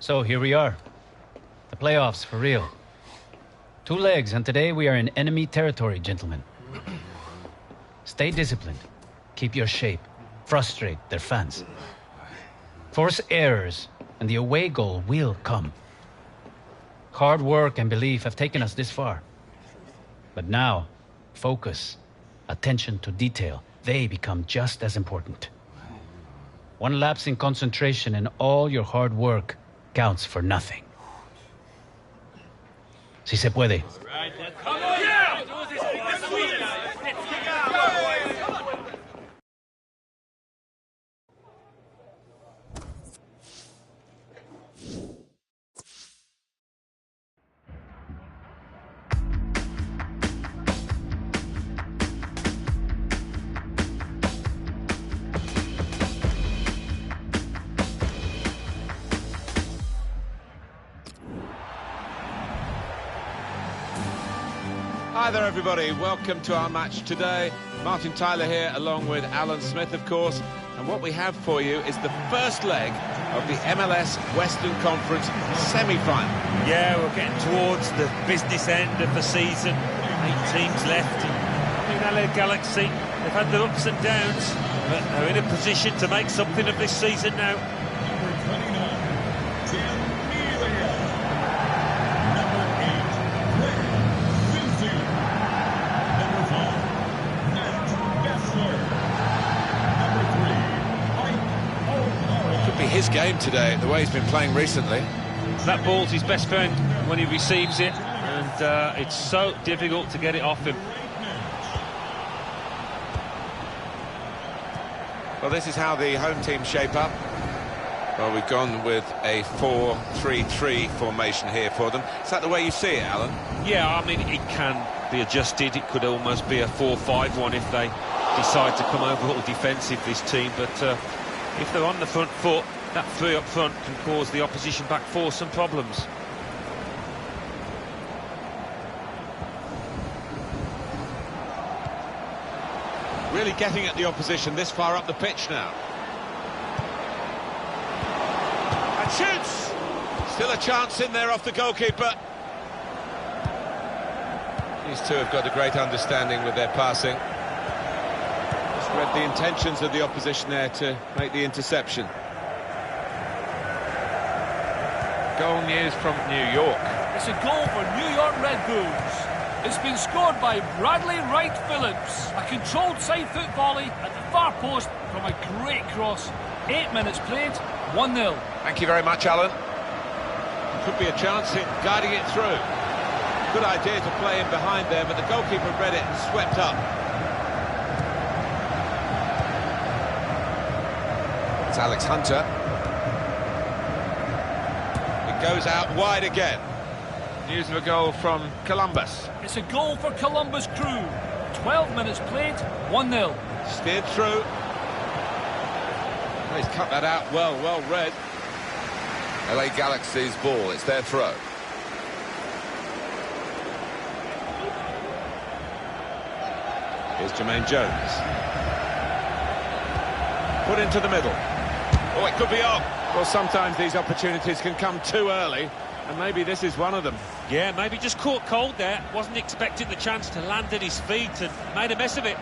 So here we are. The playoffs, for real. 2 legs, and today we are in enemy territory, gentlemen. Stay disciplined. Keep your shape. Frustrate their fans. Force errors, and the away goal will come. Hard work and belief have taken us this far. But now, focus, attention to detail, they become just as important. One lapse in concentration and all your hard work counts for nothing. Si se puede. Hi there everybody, welcome to our match today. Martin Tyler here along with Alan Smith of course, and what we have for you is the first leg of the MLS Western Conference semi-final. Yeah, we're getting towards the business end of the season. 8 teams left in LA Galaxy. They've had their ups and downs, but they're in a position to make something of this season now. His game today, the way he's been playing recently. That ball's his best friend when he receives it, and it's so difficult to get it off him. Well, this is how the home team shape up. Well, we've gone with a 4-3-3 formation here for them. Is that the way you see it, Alan? Yeah, I mean, it can be adjusted. It could almost be a 4-5-1 if they decide to come over all defensive, this team, but if they're on the front foot, that 3 up front can cause the opposition back 4 some problems. Really getting at the opposition this far up the pitch now. And shoots! Still a chance in there off the goalkeeper. These two have got a great understanding with their passing. Just read the intentions of the opposition there to make the interception. Goal news from New York. It's a goal for New York Red Bulls. It's been scored by Bradley Wright Phillips. A controlled side foot volley at the far post from a great cross. 8 minutes played, 1-0. Thank you very much, Alan. Could be a chance in guiding it through. Good idea to play in behind there, but the goalkeeper read it and swept up. It's Alex Hunter. Goes out wide again. News of a goal from Columbus. It's a goal for Columbus Crew. 12 minutes played, 1-0. Steered through. He's cut that out well read. LA Galaxy's ball, it's their throw. Here's Jermaine Jones. Put into the middle. Oh, it could be on. Well, sometimes these opportunities can come too early, and maybe this is one of them. Yeah, maybe just caught cold there. Wasn't expecting the chance to land at his feet and made a mess of it.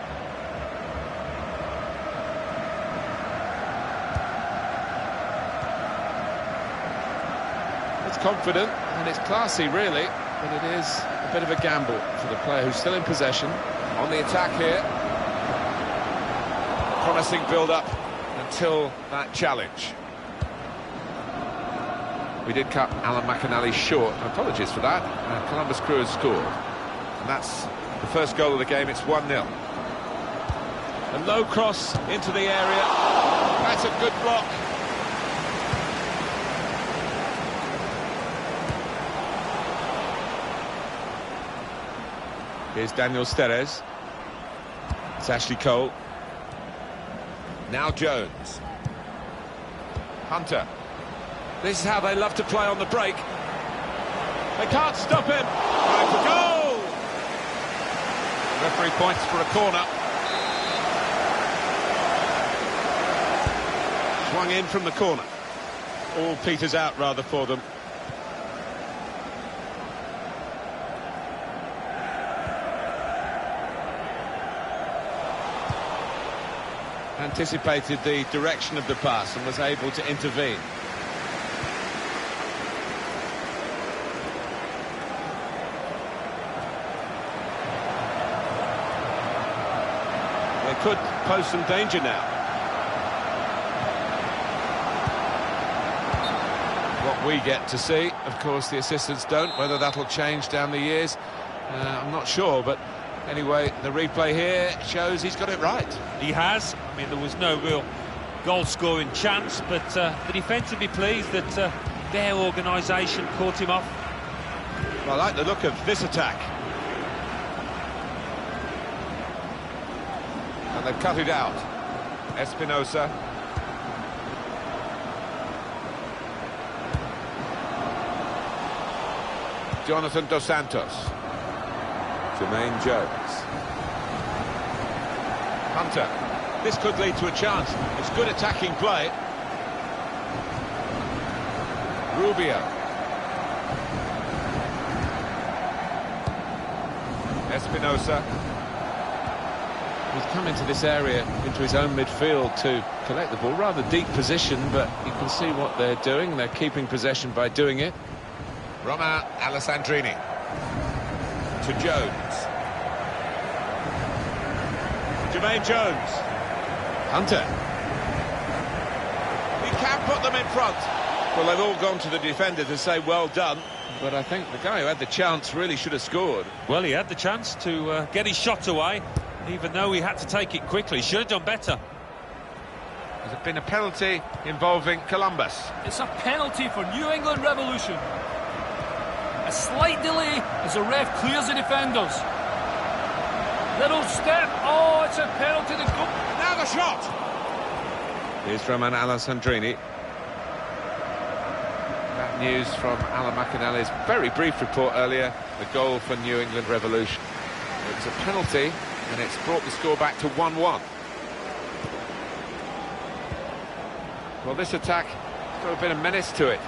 It's confident, and it's classy, really, but it is a bit of a gamble for the player who's still in possession. On the attack here. Promising build-up until that challenge. We did cut Alan McAnally short. Apologies for that. Columbus Crew has scored. And that's the first goal of the game. It's 1-0. A low cross into the area. That's a good block. Here's Daniel Steres. It's Ashley Cole. Now Jones. Hunter. This is how they love to play on the break. They can't stop him. Time for goal! Referee points for a corner. Swung in from the corner. all peters out rather for them. Anticipated the direction of the pass and was able to intervene. They could pose some danger now. What we get to see, of course, the assistants don't. Whether that'll change down the years, I'm not sure, but anyway, the replay here shows he's got it right. He has. I mean, there was no real goal-scoring chance, but the defence will be pleased that their organisation caught him off. Well, I like the look of this attack. And they've cut it out. Espinosa. Jonathan Dos Santos. Jermaine Jones. Hunter. This could lead to a chance. It's good attacking play. Rubio. Espinosa. He's come into this area, into his own midfield to collect the ball. Rather deep position, but you can see what they're doing. They're keeping possession by doing it. Romain Alessandrini. To Jones. Jermaine Jones. Hunter. He can put them in front. Well, they've all gone to the defender to say well done, but I think the guy who had the chance really should have scored. Well, he had the chance to get his shot away, even though he had to take it quickly. Should have done better. There's been a penalty involving Columbus. It's a penalty for New England Revolution. A slight delay as the ref clears the defenders. Little step. Oh, it's a penalty. Now the shot. Here's Romain Alessandrini. That news from Alan McAnally's very brief report earlier. The goal for New England Revolution. It's a penalty, and it's brought the score back to 1-1. Well, this attack has got a bit of menace to it.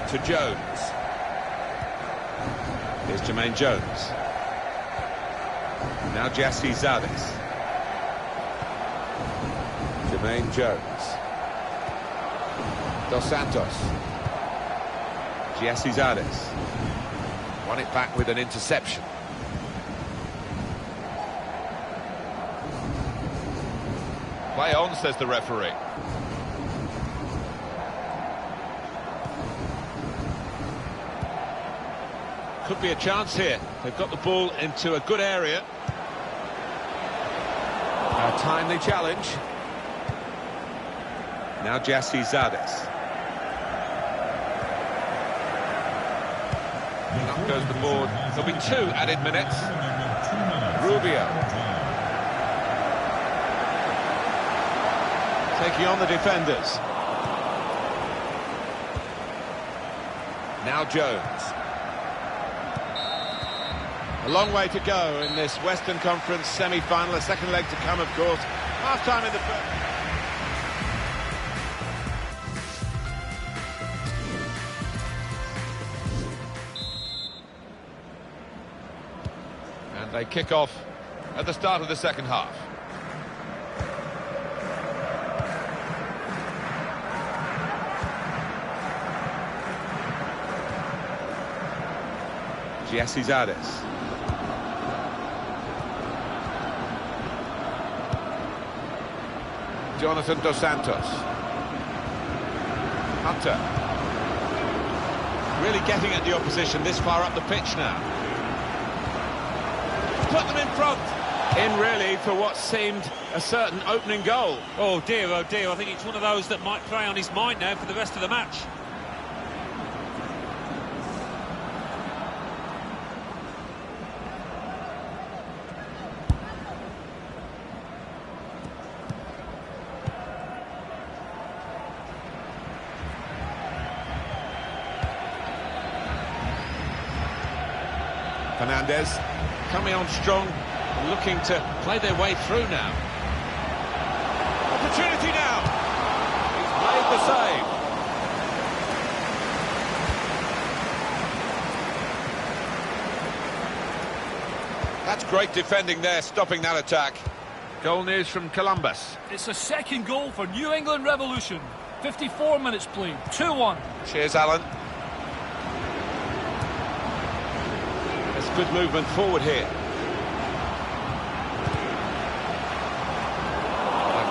To Jones. Here's Jermaine Jones. Now Jesse Zades. Jermaine Jones. Dos Santos. Jesse Zades. Won it back with an interception. Play on, says the referee. Could be a chance here. They've got the ball into a good area. A timely challenge. Now Jesse Zades. Up goes the board. There'll be 2 added minutes. Rubio. Taking on the defenders. Now Jones. A long way to go in this Western Conference semi-final. A second leg to come, of course. Half-time in the first. And they kick off at the start of the second half. Jesse Zades. Jonathan Dos Santos. Hunter. Really getting at the opposition this far up the pitch now. Put them in front. In really for what seemed a certain opening goal. Oh dear, I think it's one of those that might play on his mind now for the rest of the match. Fernandez coming on strong, looking to play their way through now. Opportunity now. He's made the save. That's great defending there, stopping that attack. Goal news from Columbus. It's a second goal for New England Revolution. 54 minutes played, 2-1. Cheers, Alan. There's good movement forward here.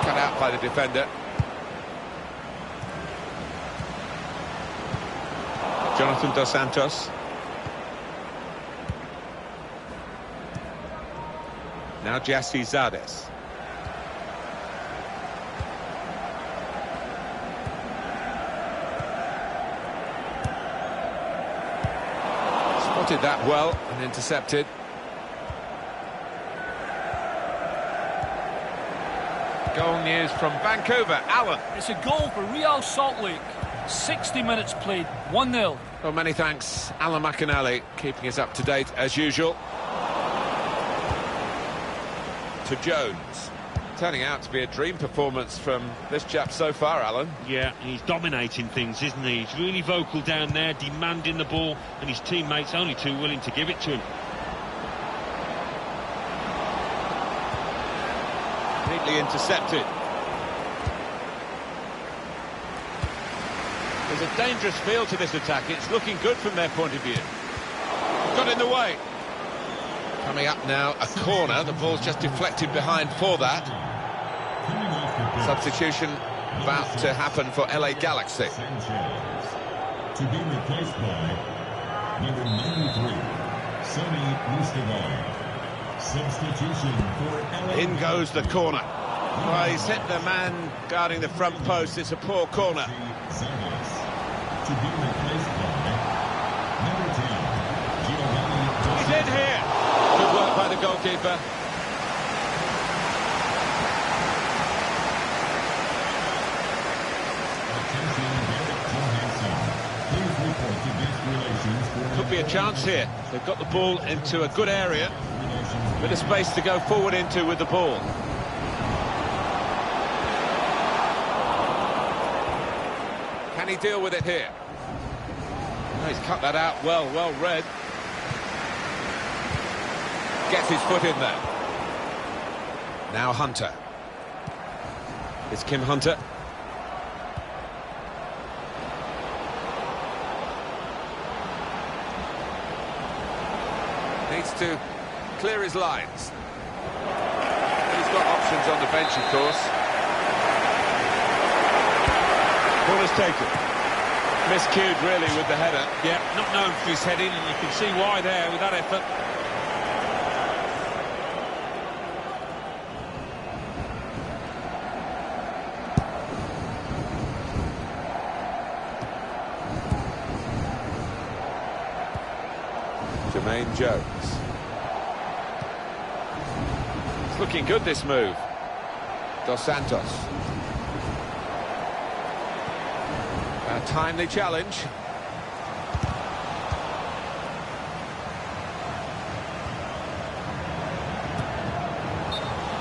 Cut out by the defender. Jonathan Dos Santos. Now Jassy Zardes. Spotted that well and intercepted. Goal news from Vancouver. Alan. It's a goal for Real Salt Lake. 60 minutes played, 1-0. Well, many thanks, Alan McAnally, keeping us up to date as usual. To Jones. Turning out to be a dream performance from this chap so far, Alan. Yeah, he's dominating things, isn't he? He's really vocal down there, demanding the ball, and his teammates only too willing to give it to him. Neatly intercepted. There's a dangerous feel to this attack. It's looking good from their point of view. Got in the way. Coming up now, a corner. The ball's just deflected behind for that. Substitution about to happen for LA Galaxy. To be replaced by number 93, Sonny Mustavar. Substitution for LA. In goes the corner. Well, he's hit the man guarding the front post. It's a poor corner. To be replaced by number 10, Giovanni. He's in here. Good work by the goalkeeper. Could be a chance here. They've got the ball into a good area. Bit of space to go forward into with the ball. Can he deal with it here? Oh, he's cut that out well read. Gets his foot in there. Now Hunter. It's Kim Hunter. Needs to clear his lines. He's got options on the bench, of course. Ball is taken. Miscued, really, with the header. Yeah, not known for his heading, and you can see why there with that effort. Jermaine Jones. It's looking good, this move. Dos Santos. A timely challenge.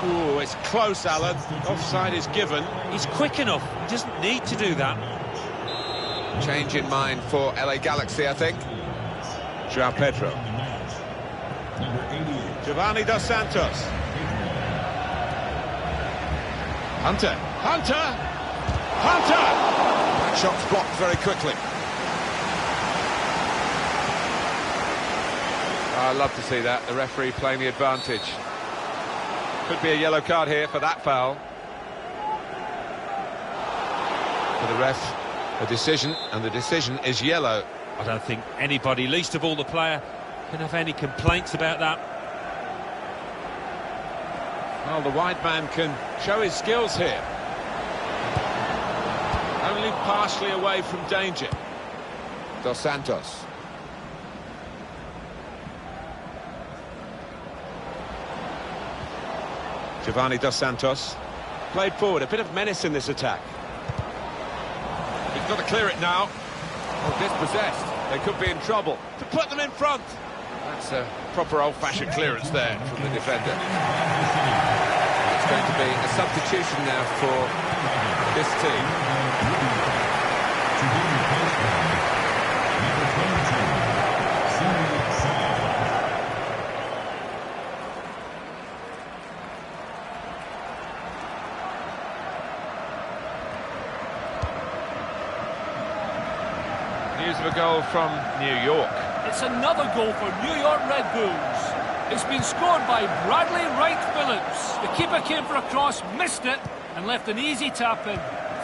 Ooh, it's close, Alan. Offside is given. He's quick enough. He doesn't need to do that. Change in mind for LA Galaxy, I think. João Pedro. Giovanni Dos Santos. Hunter. Hunter! Hunter! That shot's blocked very quickly. I love to see that. The referee playing the advantage. Could be a yellow card here for that foul. For the ref, a decision, and the decision is yellow. I don't think anybody, least of all the player, can have any complaints about that. Well, the wide man can show his skills here. Only partially away from danger. Dos Santos. Giovanni Dos Santos. Played forward, a bit of menace in this attack. He's got to clear it now. Oh, dispossessed. They could be in trouble. To put them in front. That's a proper old-fashioned clearance there from the defender. It's going to be a substitution now for this team. To be replaced by number 22, News of a goal from New York. It's another goal for New York Red Bulls. It's been scored by Bradley Wright Phillips. The keeper came for a cross, missed it, and left an easy tap in.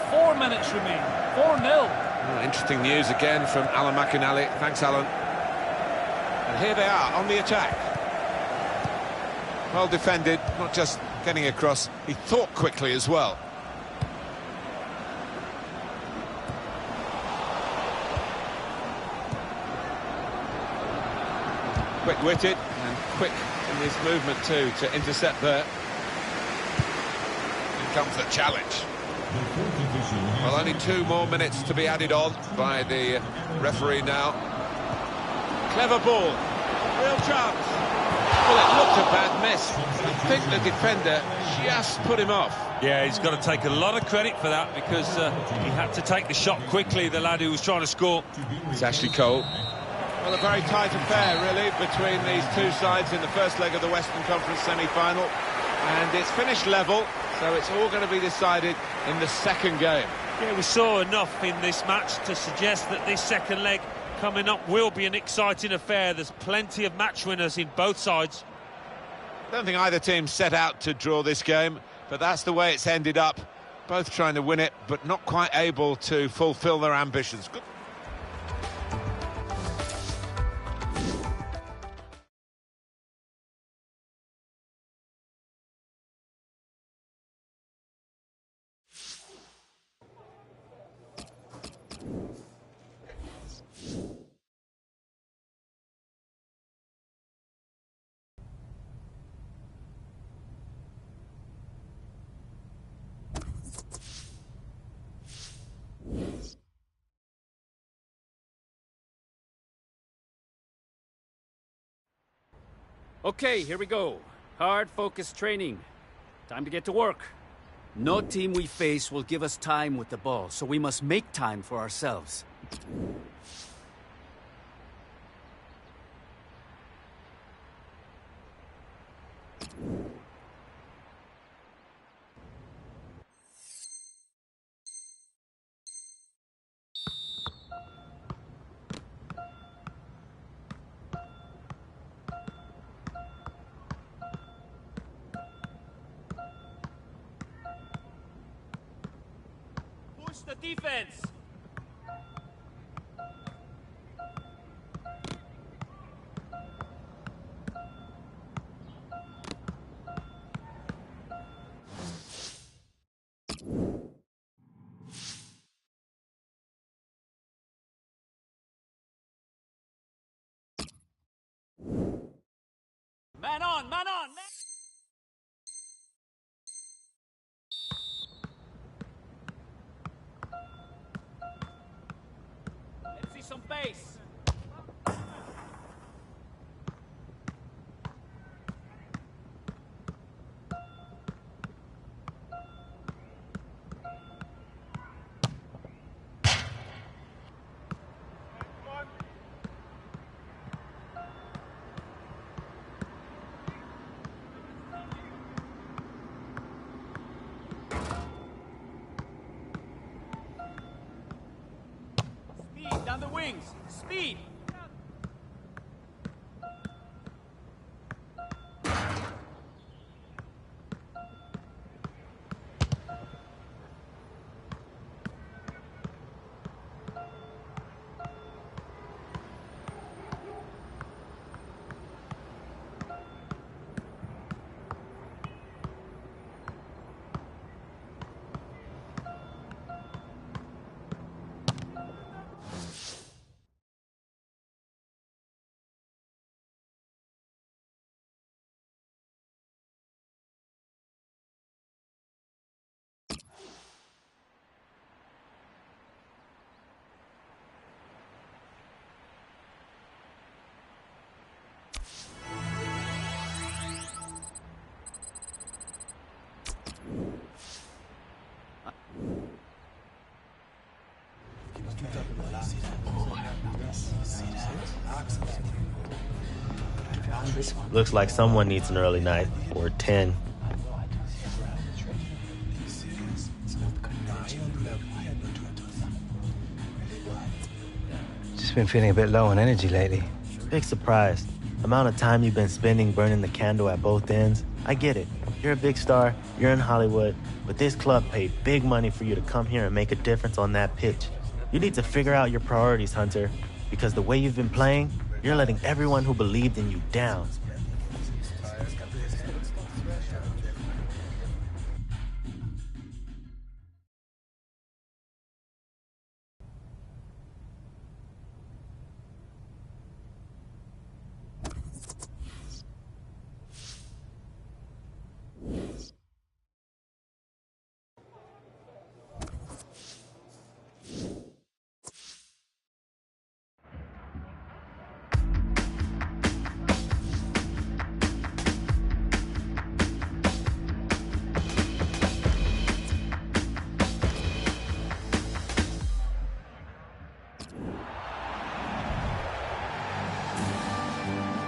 4 minutes remain. 4-0. Oh, interesting news again from Alan McInally. Thanks, Alan. And here they are on the attack. Well defended, not just getting across, he thought quickly as well. Quick-witted and quick in his movement too to intercept there. Here comes the challenge. Well, only 2 more minutes to be added on by the referee now. Clever ball, real chance. Well, it looked a bad miss. I think the defender just put him off. Yeah, he's got to take a lot of credit for that because he had to take the shot quickly, the lad who was trying to score. It's Ashley Cole. Well, a very tight affair, really, between these two sides in the first leg of the Western Conference semi-final. And it's finished level, so it's all going to be decided in the second game. Yeah, we saw enough in this match to suggest that this second leg coming up will be an exciting affair. There's plenty of match winners in both sides. I don't think either team set out to draw this game, but that's the way it's ended up. Both trying to win it, but not quite able to fulfil their ambitions. Good. Okay, here we go. Hard, focused training. Time to get to work. No team we face will give us time with the ball, so we must make time for ourselves. Push the defense. Man on, man on, man! Let's see some pace. Speed down the wings. Speed. Looks like someone needs an early night, or 10. Just been feeling a bit low on energy lately. Big surprise. Amount of time you've been spending burning the candle at both ends. I get it. You're a big star, you're in Hollywood, but this club paid big money for you to come here and make a difference on that pitch. You need to figure out your priorities, Hunter, because the way you've been playing, you're letting everyone who believed in you down.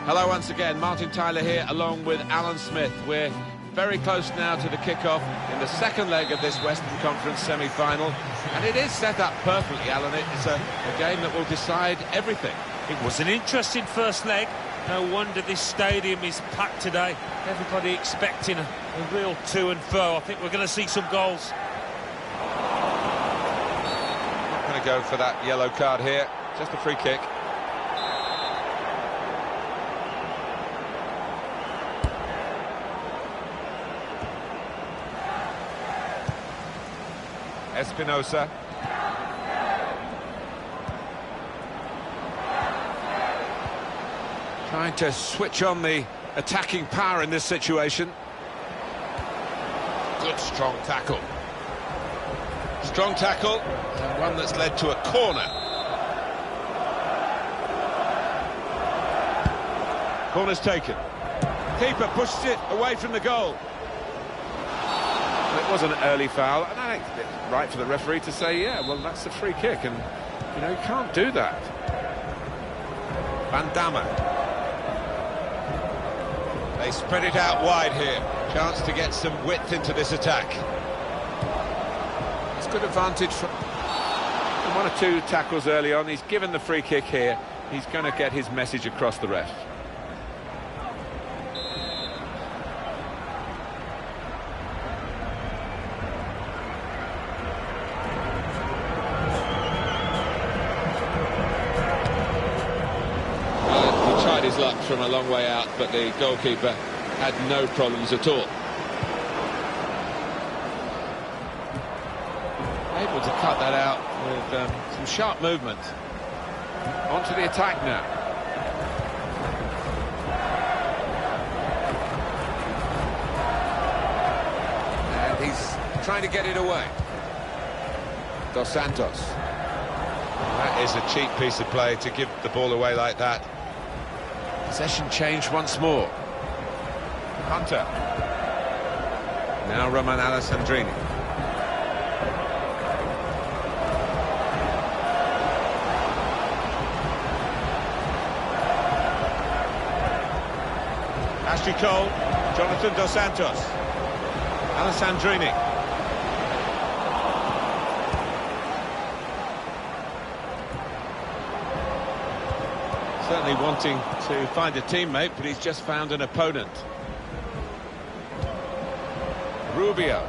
Hello once again, Martin Tyler here along with Alan Smith. We're very close now to the kick-off in the second leg of this Western Conference semi-final, and it is set up perfectly, Alan. It's a game that will decide everything. It was an interesting first leg. No wonder this stadium is packed today. Everybody expecting a real to and fro. I think we're going to see some goals. Not going to go for that yellow card here, just a free kick. Espinosa. Trying to switch on the attacking power in this situation. Good strong tackle. Strong tackle, and one that's led to a corner. Corner's taken. Keeper pushes it away from the goal. It was an early foul, and I think it's right for the referee to say, yeah, well, that's a free kick, and, you know, you can't do that. Van Damme. They spread it out wide here. Chance to get some width into this attack. It's good advantage from one or two tackles early on. He's given the free kick here. He's going to get his message across the ref. His luck from a long way out, but the goalkeeper had no problems at all. Able to cut that out with some sharp movement. Onto the attack now. And he's trying to get it away. Dos Santos. That is a cheap piece of play to give the ball away like that. Possession change once more. Hunter. Now Roman Alessandrini. Ashley Cole. Jonathan Dos Santos. Alessandrini. Certainly wanting to find a teammate, but he's just found an opponent. Rubio.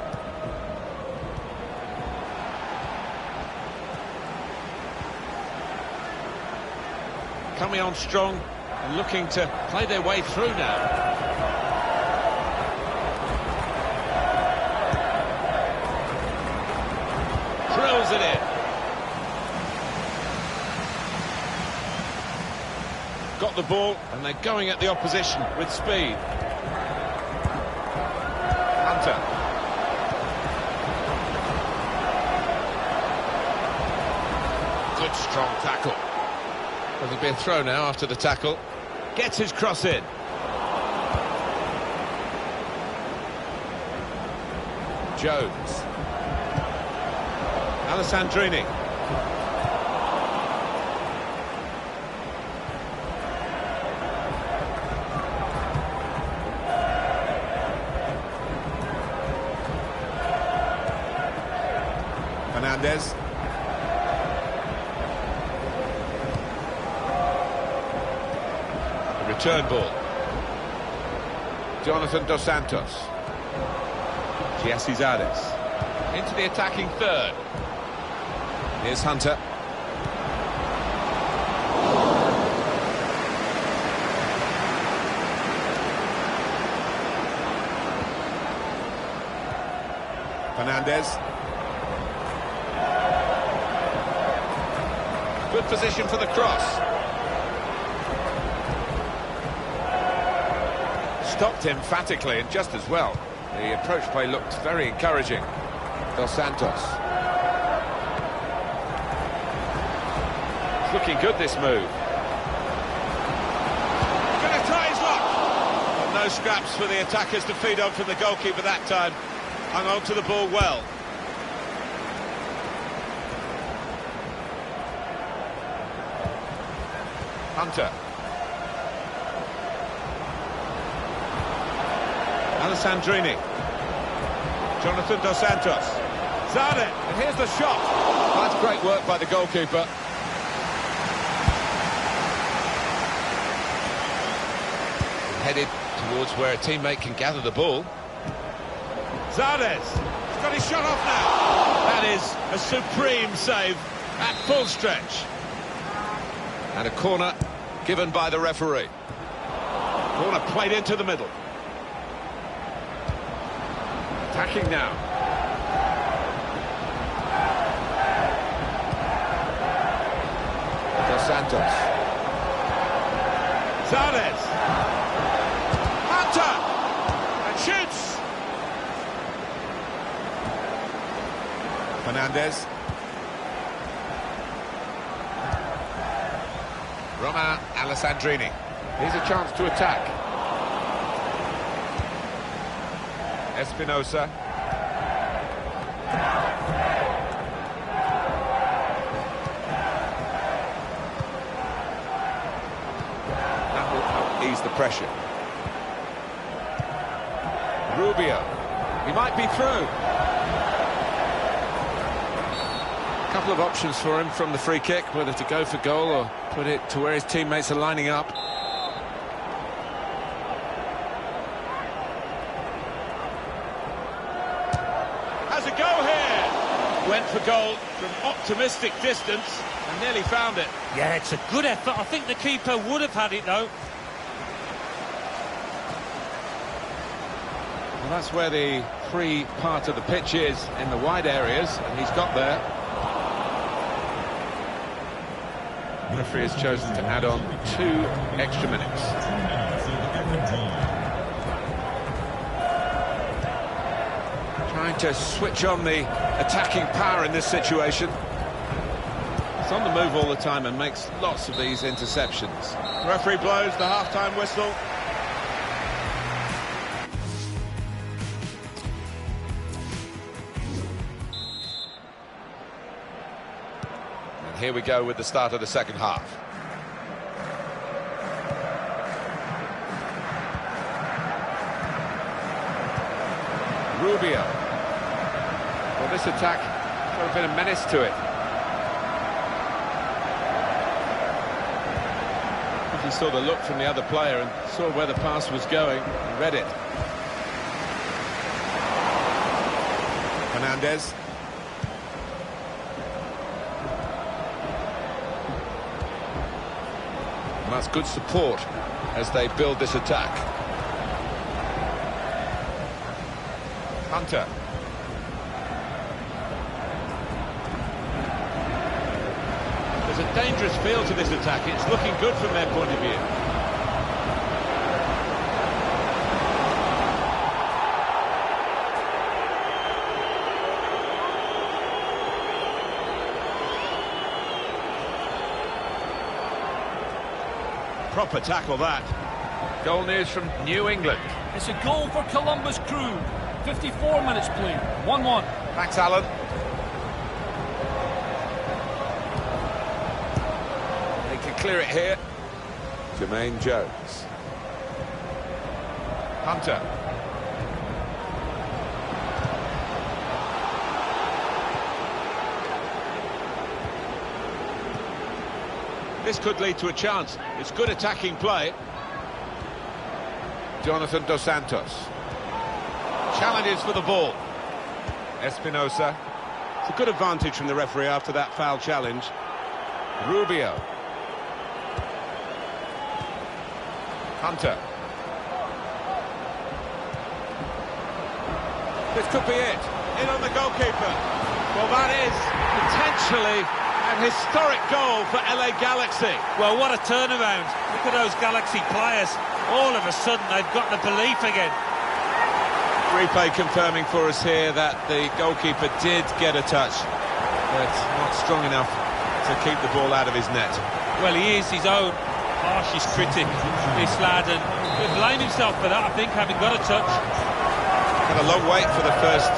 Coming on strong and looking to play their way through now. Drills it in. Got the ball, and they're going at the opposition with speed. Hunter. Good strong tackle. Well, there'll be a throw now after the tackle. Gets his cross in. Jones. Alessandrini. Fernandez. The return ball. Jonathan Dos Santos. Jesse Zardes. Into the attacking third. Here's Hunter. Fernandez. Good position for the cross. Stopped emphatically and just as well. The approach play looked very encouraging. Dos Santos. It's looking good, this move. Gonna try his luck. But no scraps for the attackers to feed on from the goalkeeper that time. Hung on to the ball well. Hunter. Alessandrini. Jonathan Dos Santos. Zade, and here's the shot. That's great work by the goalkeeper. Headed towards where a teammate can gather the ball. Zardes, he's got his shot off now. That is a supreme save at full stretch. And a corner given by the referee. Corner played into the middle. Attacking now. Dos Santos. Zardes. Hunter. And shoots. Fernandez. Romain Alessandrini. Here's a chance to attack. Espinosa. That will help ease the pressure. Rubio. He might be through. A couple of options for him from the free kick, whether to go for goal or put it to where his teammates are lining up. Has a go here. Went for goal from optimistic distance and nearly found it. Yeah, it's a good effort. I think the keeper would have had it, though. Well, that's where the free part of the pitch is, in the wide areas, and he's got there. The referee has chosen to add on 2 extra minutes. Trying to switch on the attacking power in this situation. It's on the move all the time and makes lots of these interceptions. The referee blows the half-time whistle. Here we go with the start of the second half. Rubio. Well, this attack got a bit of menace to it. I think he saw the look from the other player and saw where the pass was going and read it. Fernandez. And that's good support as they build this attack. Hunter. There's a dangerous feel to this attack. It's looking good from their point of view. Proper tackle, that. Goal news from New England. It's a goal for Columbus Crew. 54 minutes played. 1-1. Thanks, Alan. They can clear it here. Jermaine Jones. Hunter. This could lead to a chance. It's good attacking play. Jonathan Dos Santos. Challenges for the ball. Espinosa. It's a good advantage from the referee after that foul challenge. Rubio. Hunter. This could be it. In on the goalkeeper. Well, that is potentially an historic goal for LA Galaxy. Well, what a turnaround. Look at those Galaxy players. All of a sudden, they've got the belief again. Replay confirming for us here that the goalkeeper did get a touch, but not strong enough to keep the ball out of his net. Well, he is his own harshest critic, this lad, and he'll blame himself for that, I think, having got a touch. Had a long wait for the first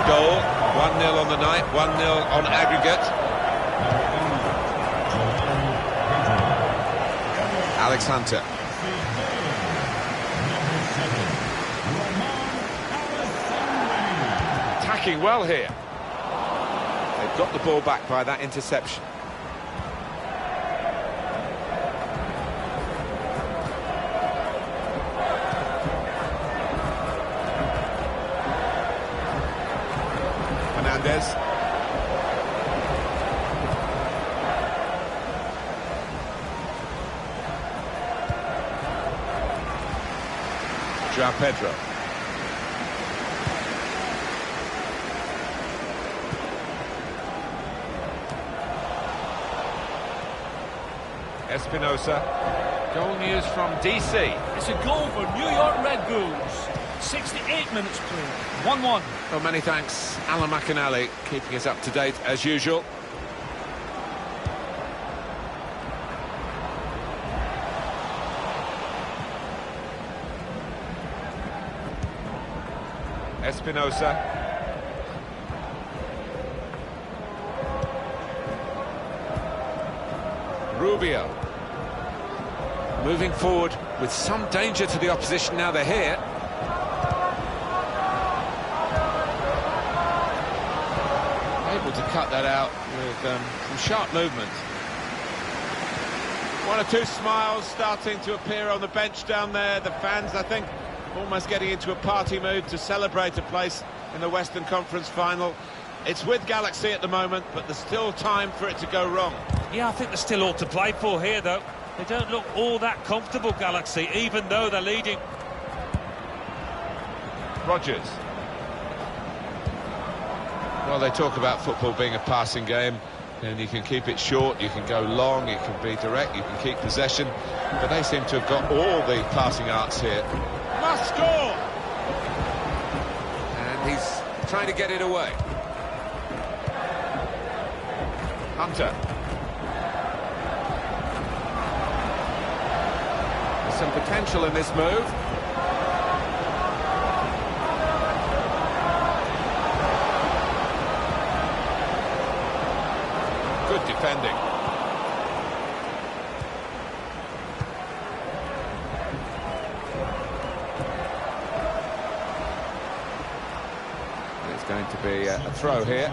goal. 1-0 on the night, 1-0 on aggregate. Alex Hunter. Attacking well here. They've got the ball back by that interception. Fernandez. João Pedro. Espinosa. Goal news from DC. It's a goal for New York Red Bulls. 68 minutes played. 1-1. Well, many thanks, Alan McInally, keeping us up to date as usual. Espinosa. Rubio. Moving forward with some danger to the opposition now they're here. Able to cut that out with some sharp movement. One or two smiles starting to appear on the bench down there. The fans, I think, almost getting into a party mood to celebrate a place in the Western Conference final. It's with Galaxy at the moment, but there's still time for it to go wrong. Yeah, I think there's still all to play for here, though. They don't look all that comfortable, Galaxy, even though they're leading. Rogers. Well, they talk about football being a passing game, and you can keep it short, you can go long, you can be direct, you can keep possession, but they seem to have got all the passing arts here. Must score! And he's trying to get it away. Hunter. There's some potential in this move. Good defending. There's going to be a throw here.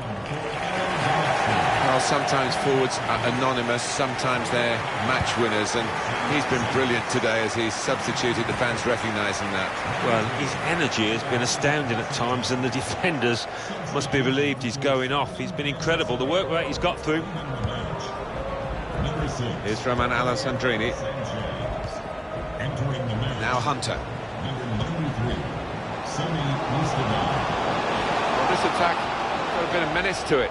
Well, sometimes forwards are anonymous, sometimes they're match winners, and he's been brilliant today as he's substituted, the fans recognising that. Well, his energy has been astounding at times, and the defenders must be relieved he's going off. He's been incredible, the work rate he's got through. Here's Roman Alessandrini. Now Hunter. Well, this attack got a bit of menace to it.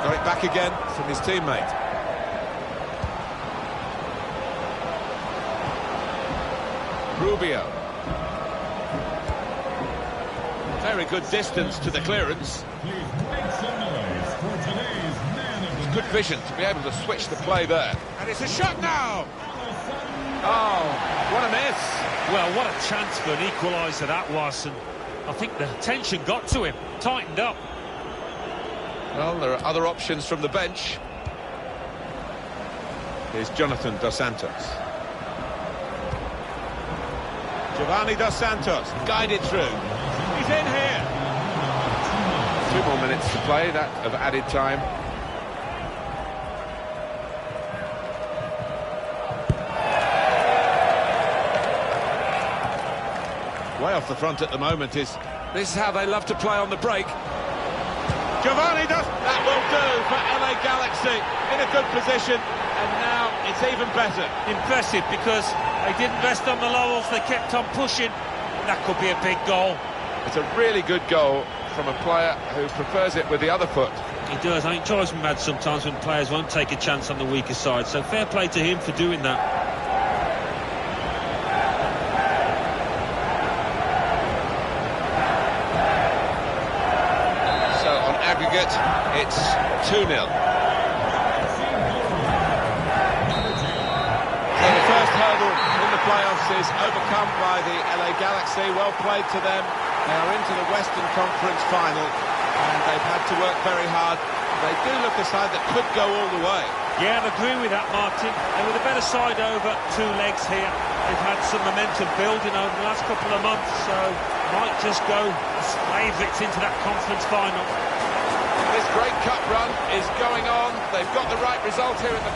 Got it back again from his teammate. Rubio. Very good distance to the clearance. It's good vision to be able to switch the play there. And it's a shot now! Oh, what a miss! Well, what a chance for an equaliser that was, and I think the tension got to him, tightened up. Well, there are other options from the bench. Here's Jonathan Dos Santos. Giovanni Dos Santos, guided through. He's in here. 2 more minutes to play, that of added time. Way off the front at the moment is... This is how they love to play on the break. Giovanni does... That will do for LA Galaxy. In a good position, and now it's even better. Impressive, because they didn't rest on the laurels, they kept on pushing. That could be a big goal. It's a really good goal from a player who prefers it with the other foot. He does. I think drives me mad sometimes when players won't take a chance on the weaker side, so fair play to him for doing that. So on aggregate, it's 2-0. So the first hurdle in the playoffs is overcome by the LA Galaxy. Well played to them. They are into the Western Conference final, and they've had to work very hard. They do look a side that could go all the way. Yeah, I agree with that, Martin. And with a better side over 2 legs here, they've had some momentum building over the last couple of months, so might just go as favourites into that conference final. This great cup run is going on. They've got the right result here in the...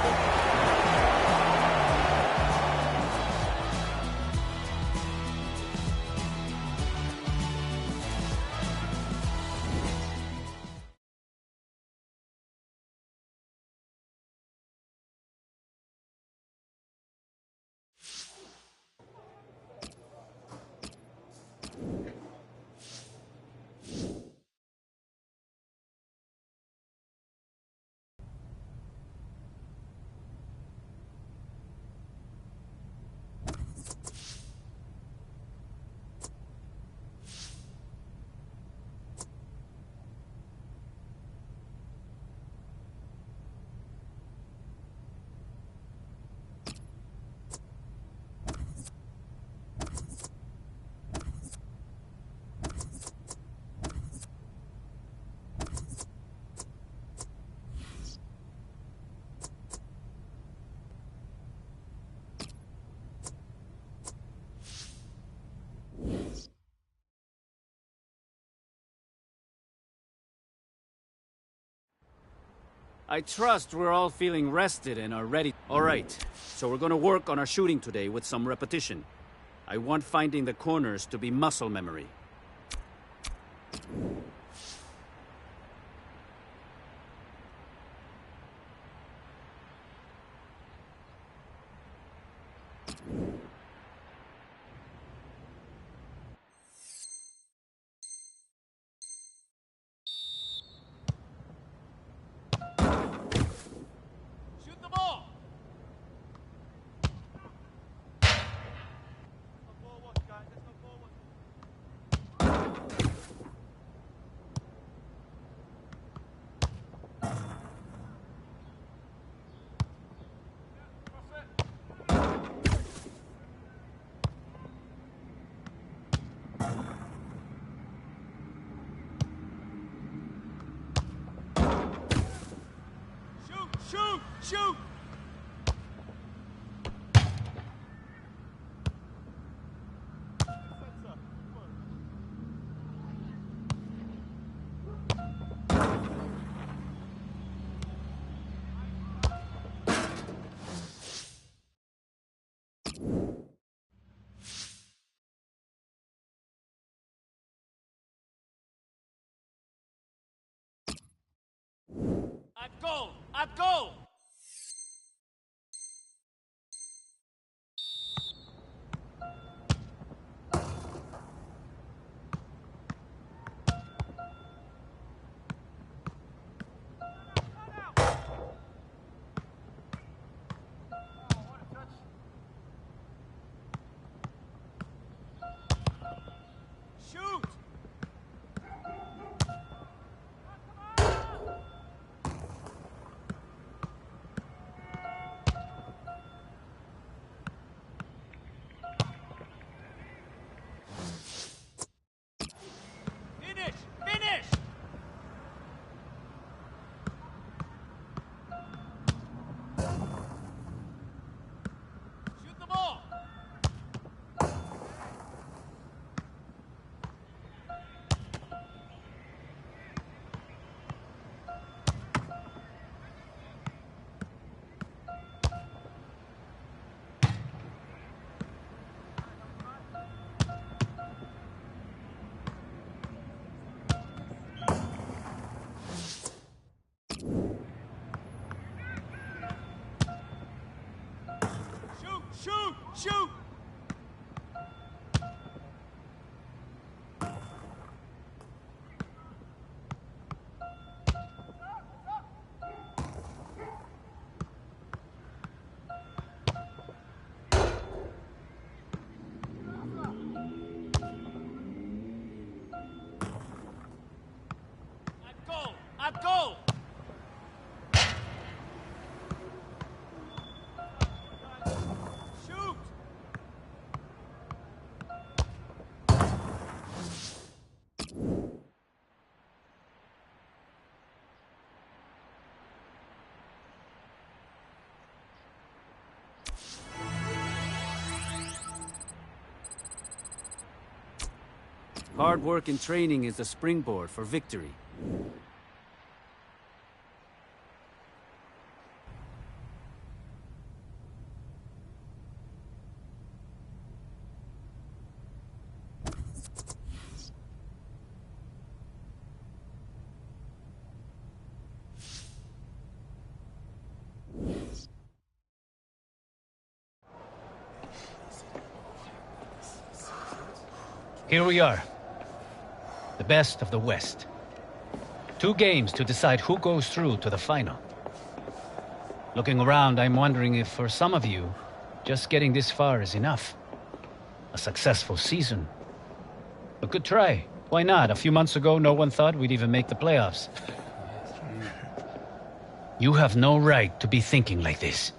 I trust we're all feeling rested and are ready. All right, so we're gonna work on our shooting today with some repetition. I want finding the corners to be muscle memory. Shoot! Shoot! At goal! At goal! Shoot! Hard work and training is the springboard for victory. Here we are. The best of the West. 2 games to decide who goes through to the final. Looking around, I'm wondering if for some of you, just getting this far is enough. A successful season. A good try. Why not? A few months ago, no one thought we'd even make the playoffs. You have no right to be thinking like this.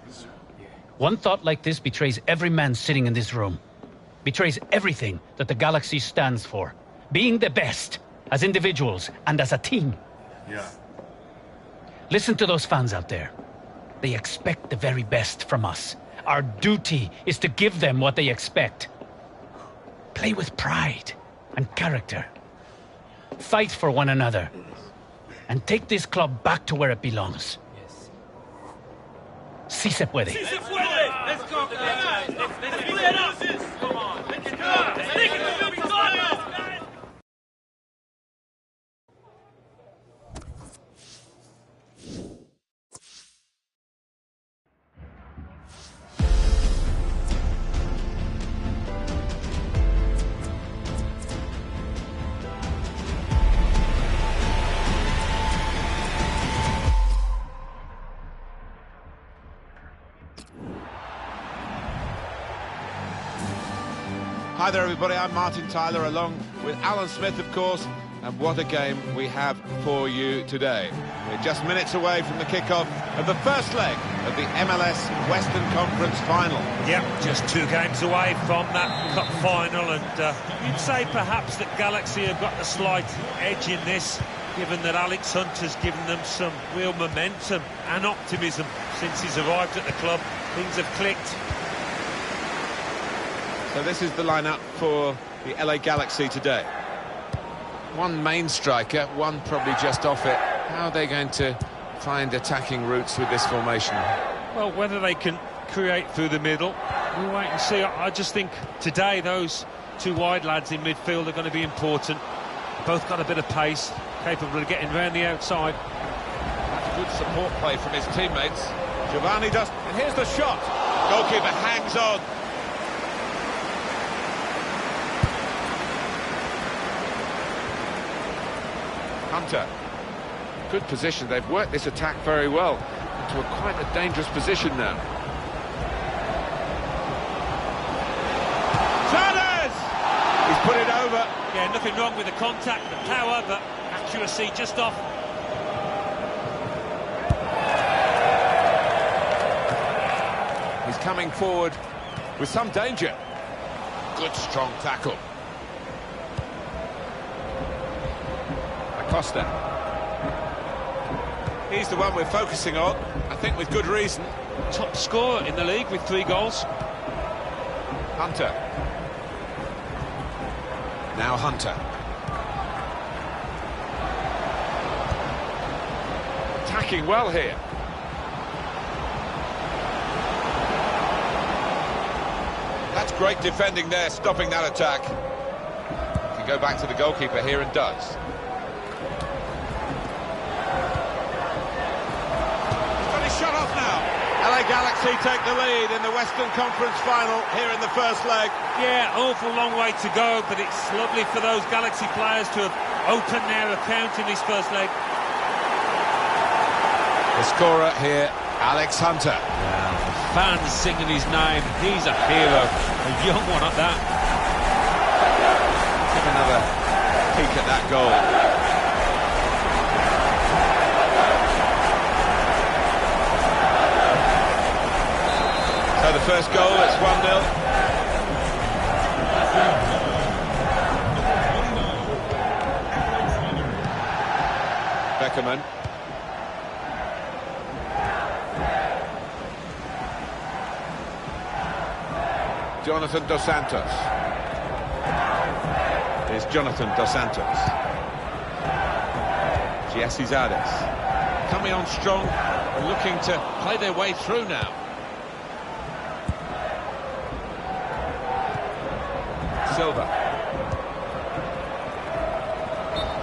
One thought like this betrays every man sitting in this room. Betrays everything that the Galaxy stands for. Being the best, as individuals and as a team. Yeah. Listen to those fans out there. They expect the very best from us. Our duty is to give them what they expect. Play with pride and character. Fight for one another. And take this club back to where it belongs. Si se puede. Si se puede! Let's go, guys! Let's play it up! Come on! Let's go! Let's take it to the victorious, guys! Hi there everybody, I'm Martin Tyler along with Alan Smith of course, and what a game we have for you today. We're just minutes away from the kickoff of the first leg of the MLS Western Conference Final. Yep, just 2 games away from that cup final, and you'd say perhaps that Galaxy have got a slight edge in this, given that Alex Hunter's given them some real momentum and optimism since he's arrived at the club. Things have clicked. So this is the lineup for the LA Galaxy today. One main striker, one probably just off it. How are they going to find attacking routes with this formation? Well, whether they can create through the middle, we'll wait and see. I just think today those 2 wide lads in midfield are going to be important. Both got a bit of pace, capable of getting round the outside. That's good support play from his teammates. Giovanni does, and here's the shot. Goalkeeper hangs on. Hunter, good position. They've worked this attack very well into quite a dangerous position now. Chavez! He's put it over. Yeah, nothing wrong with the contact, the power, but accuracy just off. He's coming forward with some danger. Good strong tackle. Costa. He's the one we're focusing on, I think with good reason. Top scorer in the league with 3 goals. Hunter. Now Hunter. Attacking well here. That's great defending there, stopping that attack. Can go back to the goalkeeper here and does. Shut off now. LA Galaxy take the lead in the Western Conference Final here in the first leg. Yeah, awful long way to go, but it's lovely for those Galaxy players to have opened their account in this first leg. The scorer here, Alex Hunter. Yeah, the fans singing his name. He's a hero. A young one at that. Take another peek at that goal. So the first goal, it's 1-0. Beckerman. Jonathan Dos Santos. Here's Jonathan Dos Santos. Jesse Zardes. Coming on strong and looking to play their way through now. Silva.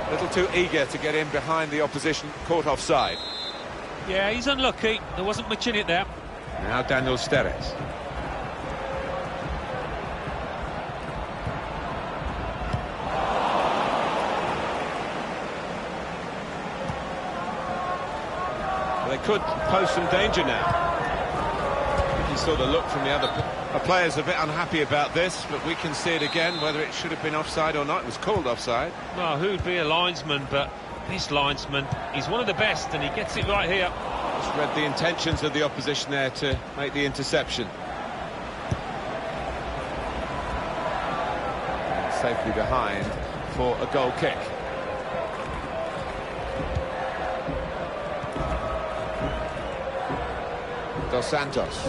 A little too eager to get in behind the opposition, caught offside. Yeah, he's unlucky. There wasn't much in it there. Now Daniel Steres. They could pose some danger now. I think you saw the look from the other players, a bit unhappy about this, but we can see it again, whether it should have been offside or not. It was called offside. Well, who'd be a linesman, but this linesman, he's one of the best, and he gets it right here. Just read the intentions of the opposition there to make the interception. And safely behind for a goal kick. Dos Santos.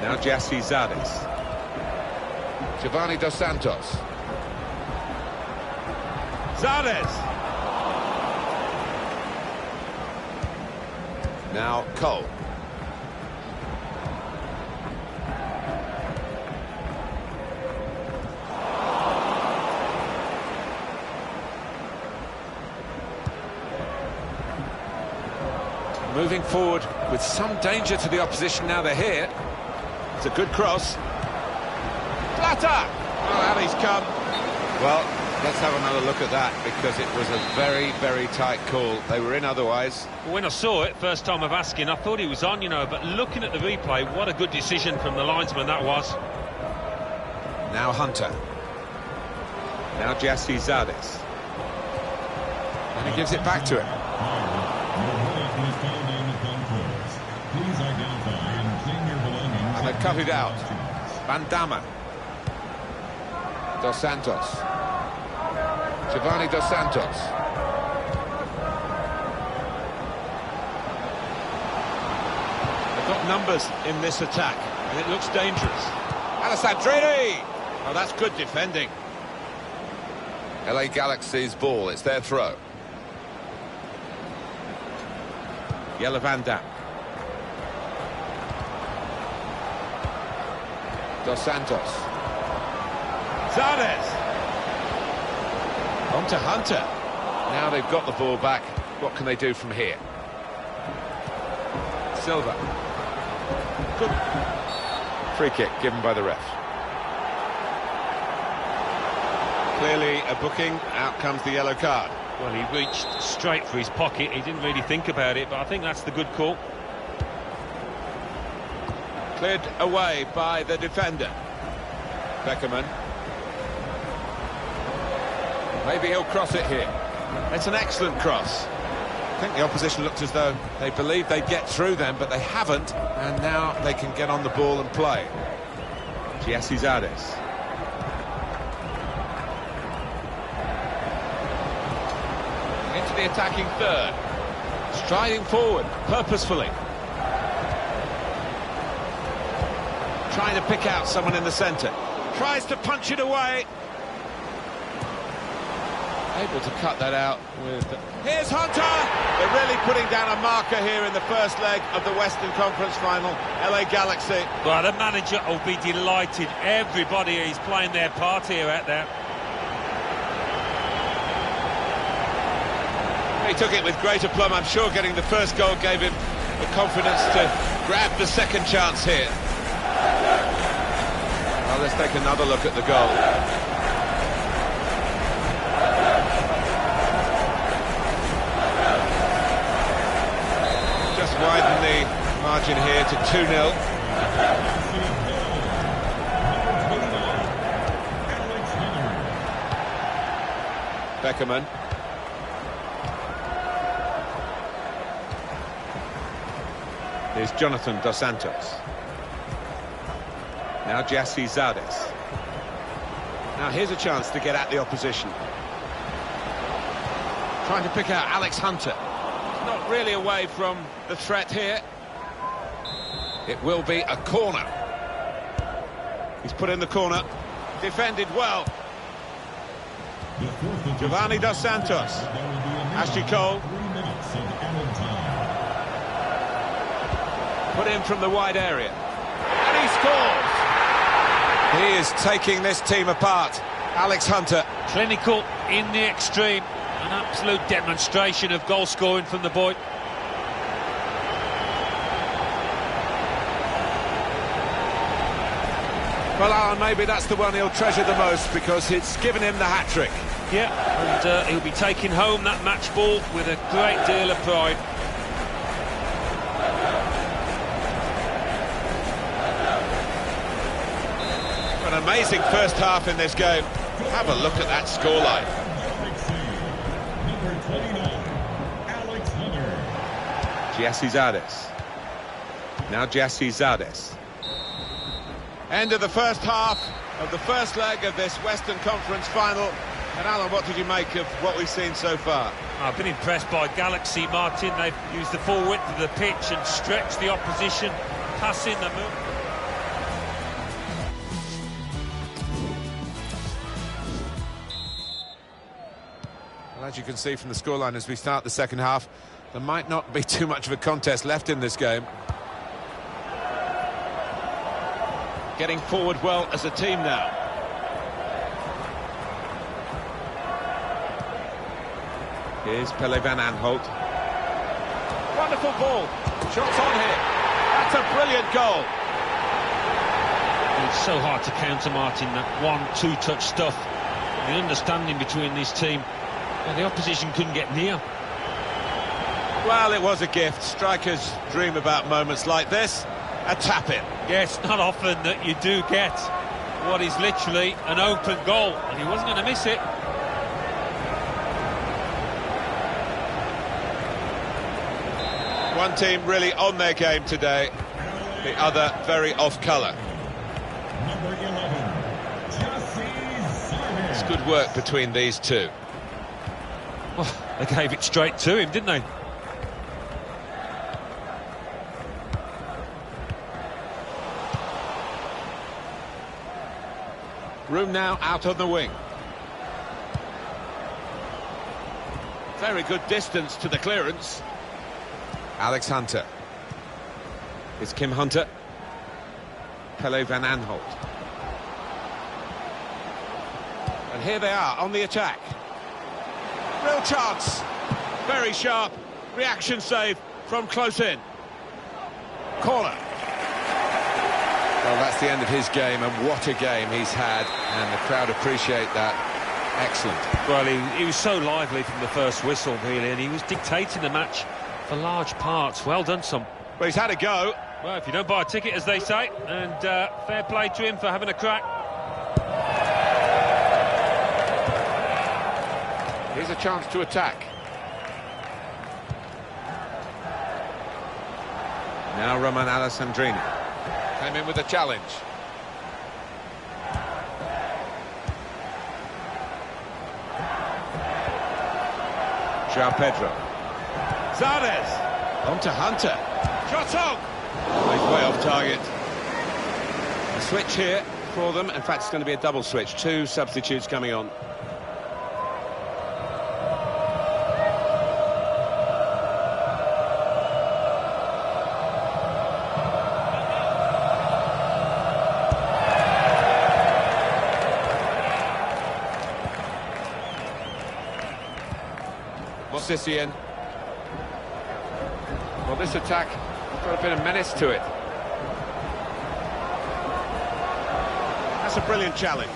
Now Jesse Zardes. Giovanni Dos Santos. Zardes. Now Cole. Moving forward with some danger to the opposition now they're here. It's a good cross. Plata! Well, out he's come. Well, let's have another look at that, because it was a very, very tight call. They were in otherwise. When I saw it, first time of asking, I thought he was on, you know, but looking at the replay, what a good decision from the linesman that was. Now Hunter. Now Jesse Zardes. And he gives it back to him. And they've cut it out. Van Damme. Dos Santos. Giovanni Dos Santos. They've got numbers in this attack, and it looks dangerous. Alessandrini! Oh, that's good defending. LA Galaxy's ball, it's their throw. Jelle Van Damme. Dos Santos. Zardes. On to Hunter. Now they've got the ball back. What can they do from here? Silva. Good. Free kick given by the ref. Clearly a booking. Out comes the yellow card. Well, he reached straight for his pocket. He didn't really think about it, but I think that's the good call. Cleared away by the defender. Beckerman. Maybe he'll cross it here. It's an excellent cross. I think the opposition looked as though they believed they'd get through them, but they haven't, and now they can get on the ball and play. Jesse Zardes. Into the attacking third. Striding forward, purposefully. Trying to pick out someone in the centre. Tries to punch it away. Able to cut that out with... Here's Hunter! They're really putting down a marker here in the first leg of the Western Conference final. LA Galaxy. Well, the manager will be delighted. Everybody is playing their part here out there. He took it with great aplomb. I'm sure getting the first goal gave him the confidence to grab the second chance here. Well, let's take another look at the goal. Just widen the margin here to 2-0. Beckerman. Here's Jonathan Dos Santos. Now Jesse Zardes. Now here's a chance to get at the opposition. Trying to pick out Alex Hunter. Not really away from the threat here. It will be a corner. He's put in the corner. defended well. The fourth official Giovanni Dos Santos. that will be a minimum Ashley Cole. 3 minutes of added time. Put in from the wide area. And he scores! He is taking this team apart. Alex Hunter. Clinical in the extreme. An absolute demonstration of goal scoring from the boy. Well, Alan, maybe that's the one he'll treasure the most because it's given him the hat-trick. Yeah, and he'll be taking home that match ball with a great deal of pride. An amazing first half in this game. Have a look at that scoreline. Number 29, Alex Hunter. Giassi Zardes. Now Giassi Zardes. End of the first half of the first leg of this Western Conference final. And Alan, what did you make of what we've seen so far? I've been impressed by Galaxy, Martin. They've used the full width of the pitch and stretched the opposition, passing the move. Well, as you can see from the scoreline as we start the second half, there might not be too much of a contest left in this game. Getting forward well as a team now. Here's Pele van Aanholt. Wonderful ball. Shots on here. That's a brilliant goal. It's so hard to counter, Martin, that 1-2 touch stuff. The understanding between this team, and the opposition couldn't get near. Well, it was a gift. Strikers dream about moments like this. A tap-in. Yes, not often that you do get what is literally an open goal, and he wasn't going to miss it. One team really on their game today, the other very off-colour. Number 11, Giassi Zardes. It's good work between these two. Oh, they gave it straight to him, didn't they? Room now out on the wing. Very good distance to the clearance. Alex Hunter. It's Kim Hunter. Pele van Aanholt. And here they are on the attack. Real chance. Very sharp. Reaction save from close in. Corner. Well, that's the end of his game, and what a game he's had, and the crowd appreciate that. Excellent. Well, he was so lively from the first whistle, really, and he was dictating the match for large parts. Well done, son. Well, he's had a go. Well, if you don't buy a ticket, as they say, and fair play to him for having a crack. Here's a chance to attack. Now Roman Alessandrini. Came in with a challenge. João Pedro. Zardes. On to Hunter. Shot on! Oh, he's way off target. A switch here for them. In fact, it's going to be a double switch. Two substitutes coming on. Sissien. Well, this attack has got a bit of menace to it. That's a brilliant challenge.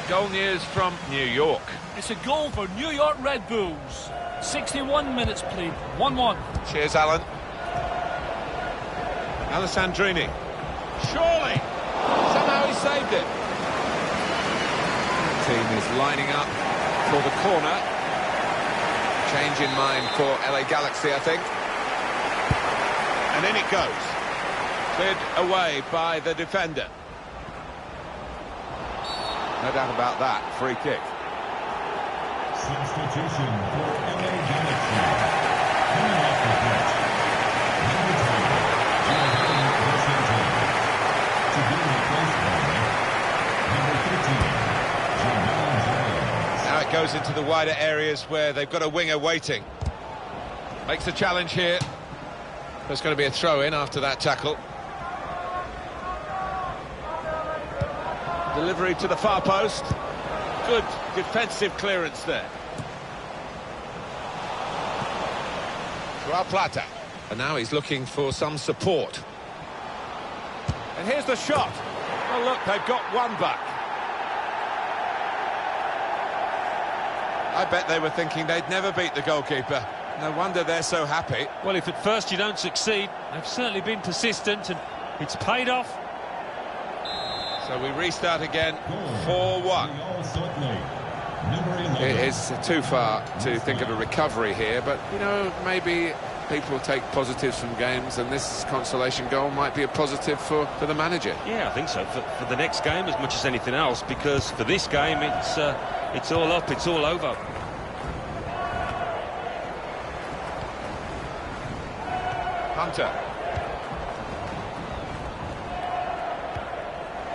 Goal news from New York. It's a goal for New York Red Bulls. 61 minutes played, 1-1. Cheers, Alan. Alessandrini. Surely! Somehow he saved it. The team is lining up for the corner. Change in mind for LA Galaxy, I think. And in it goes. Cleared away by the defender. No doubt about that. Free kick. Substitution for LA Galaxy. Coming off the pitch, number 10, Giovanni Dos Santos. To be replaced by number 13, goes into the wider areas where they've got a winger waiting. Makes the challenge here. There's going to be a throw-in after that tackle. Delivery to the far post. Good defensive clearance there. Plata. And now he's looking for some support. And here's the shot. Well, look, they've got one back. I bet they were thinking they'd never beat the goalkeeper. No wonder they're so happy. Well, if at first you don't succeed, they've certainly been persistent, and it's paid off. So we restart again, 4-1. It is too far to think of a recovery here, but, you know, maybe people take positives from games, and this consolation goal might be a positive for the manager. Yeah, I think so, for the next game as much as anything else, because for this game, it's all up, it's all over. Hunter.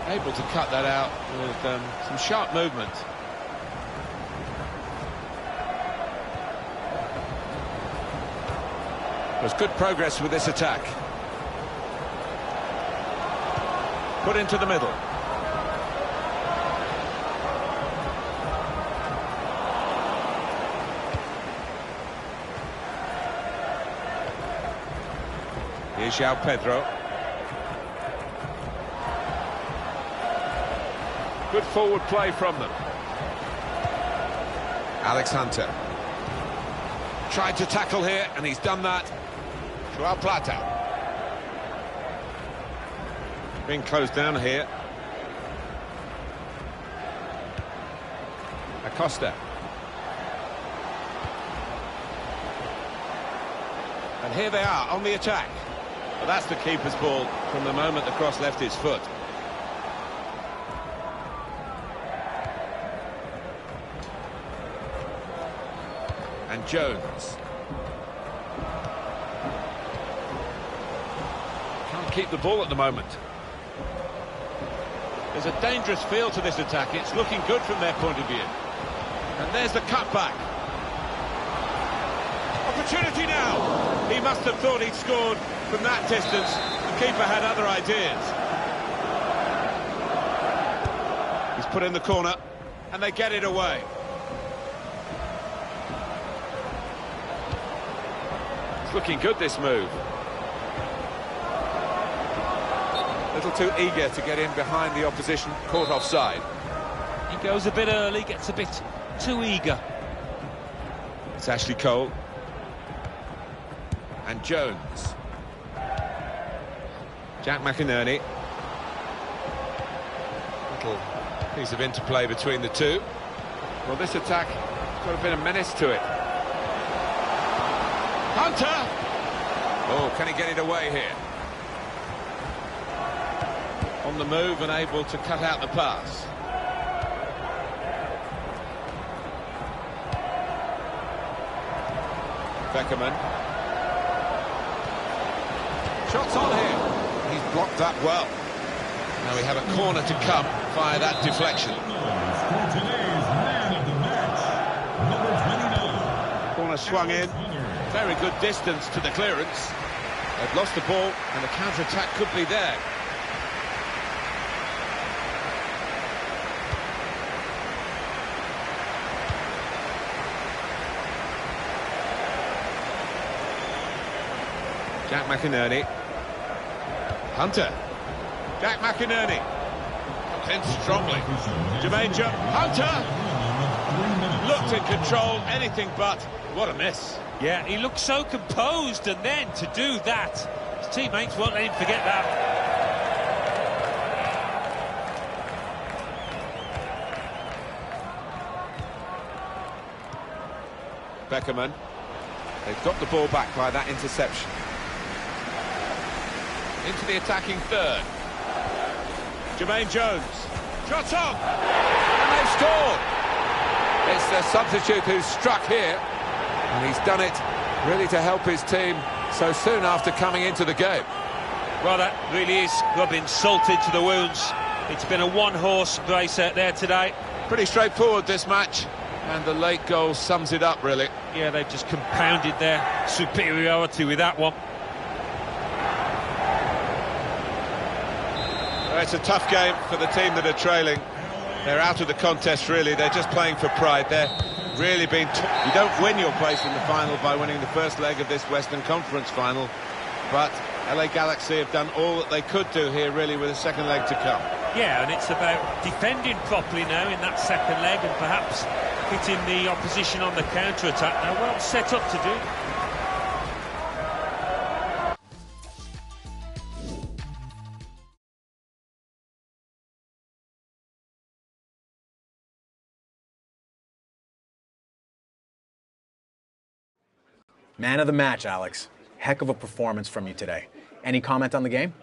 Able to cut that out with some sharp movement. There's good progress with this attack. Put into the middle. Here's João Pedro. Good forward play from them. Alex Hunter. Tried to tackle here, and he's done that. João Plata. Being closed down here. Acosta. And here they are on the attack. Well, that's the keeper's ball from the moment the cross left his foot. And Jones. Can't keep the ball at the moment. There's a dangerous feel to this attack. It's looking good from their point of view. And there's the cutback. Opportunity now. He must have thought he'd scored from that distance. The keeper had other ideas. He's put in the corner, and they get it away. It's looking good, this move. A little too eager to get in behind the opposition, caught offside. He goes a bit early, gets a bit too eager. It's Ashley Cole. And Jones. Jack McInerney. Little piece of interplay between the two. Well, this attack has got a bit of menace to it. Hunter! Oh, can he get it away here? On the move and able to cut out the pass. Beckerman. Shots on here. He's blocked that well. Now we have a corner to come via that deflection. Corner swung in. Very good distance to the clearance. They've lost the ball and the counter-attack could be there. Jack McInerney. Hunter. Jack McInerney. In strongly. Jermaine Jones. Hunter! Looked in control, anything but. What a miss. Yeah, he looked so composed, and then to do that, his teammates won't let him forget that. Beckerman. They've got the ball back by that interception. Into the attacking third. Jermaine Jones. Shots on! And they've scored! It's the substitute who's struck here. And he's done it really to help his team so soon after coming into the game. Well, that really is rubbing salt into the wounds. It's been a one-horse race out there today. Pretty straightforward, this match. And the late goal sums it up, really. Yeah, they've just compounded their superiority with that one. Well, it's a tough game for the team that are trailing. They're out of the contest, really. They're just playing for pride. They're really being... You don't win your place in the final by winning the first leg of this Western Conference final. But LA Galaxy have done all that they could do here, really, with a second leg to come. Yeah, and it's about defending properly now in that second leg and perhaps hitting the opposition on the counter-attack. Now, well set up to do. Man of the match, Alex. Heck of a performance from you today. Any comment on the game?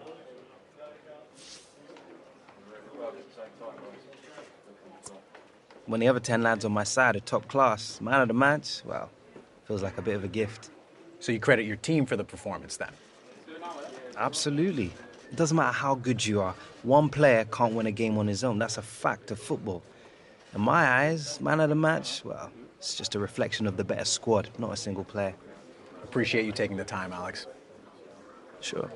When the other 10 lads on my side are top class, man of the match, well, feels like a bit of a gift. So you credit your team for the performance then? Absolutely. It doesn't matter how good you are. One player can't win a game on his own. That's a fact of football. In my eyes, man of the match, well, it's just a reflection of the better squad, not a single player. Appreciate you taking the time, Alex. Sure.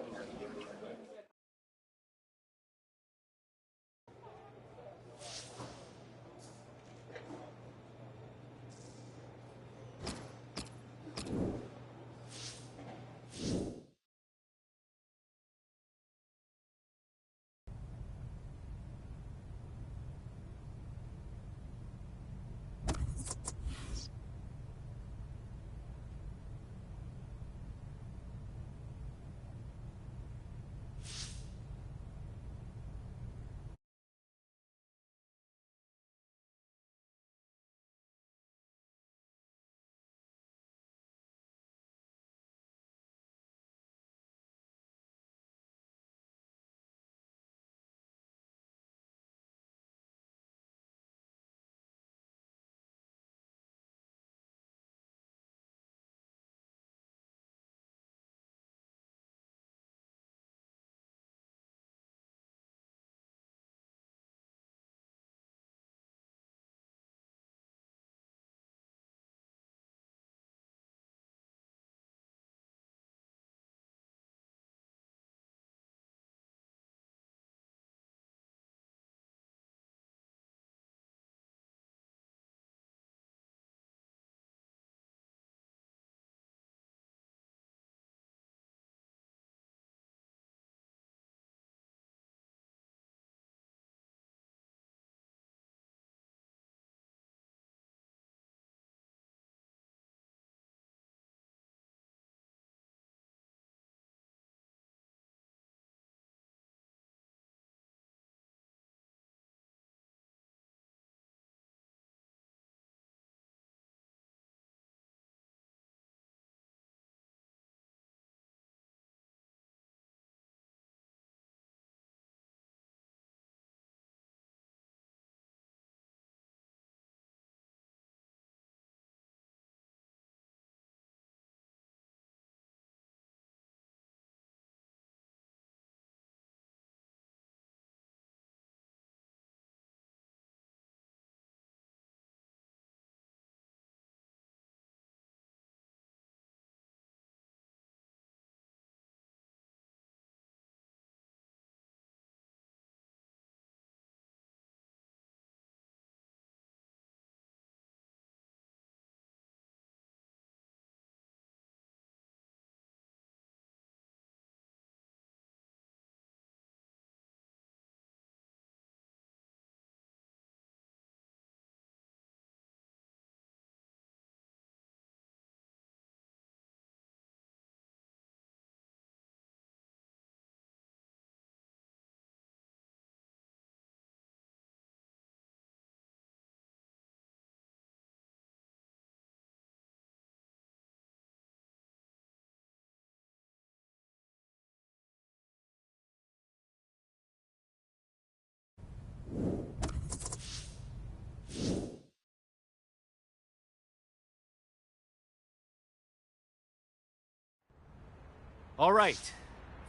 All right.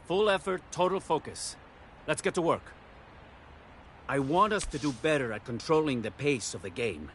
Full effort, total focus. Let's get to work. I want us to do better at controlling the pace of the game.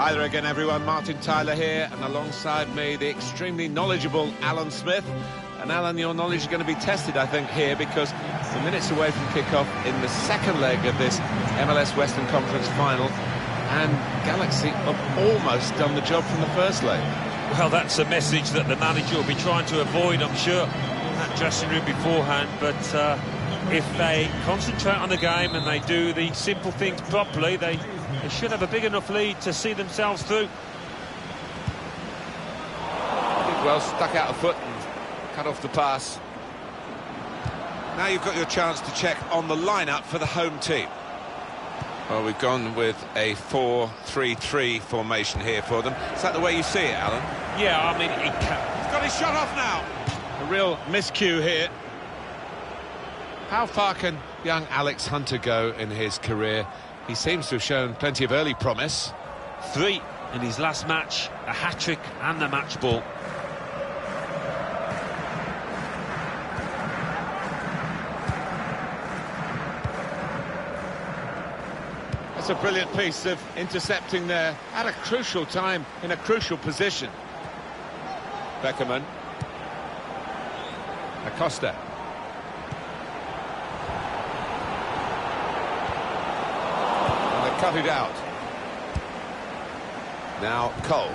Hi there again, everyone. Martin Tyler here, and alongside me, the extremely knowledgeable Alan Smith. And Alan, your knowledge is going to be tested, I think, here, because we're minutes away from kick-off in the second leg of this MLS Western Conference final, and Galaxy have almost done the job from the first leg. Well, that's a message that the manager will be trying to avoid, I'm sure, in that dressing room beforehand. But if they concentrate on the game and they do the simple things properly, they should have a big enough lead to see themselves through. Well, stuck out a foot and cut off the pass. Now you've got your chance to check on the lineup for the home team. Well, we've gone with a 4-3-3 formation here for them. Is that the way you see it, Alan? Yeah, I mean, He's got his shot off now. A real miscue here. How far can young Alex Hunter go in his career? He seems to have shown plenty of early promise. 3 in his last match, a hat-trick and the match ball. That's a brilliant piece of intercepting there at a crucial time in a crucial position. Beckerman. Acosta. And they cut it out. Now Cole.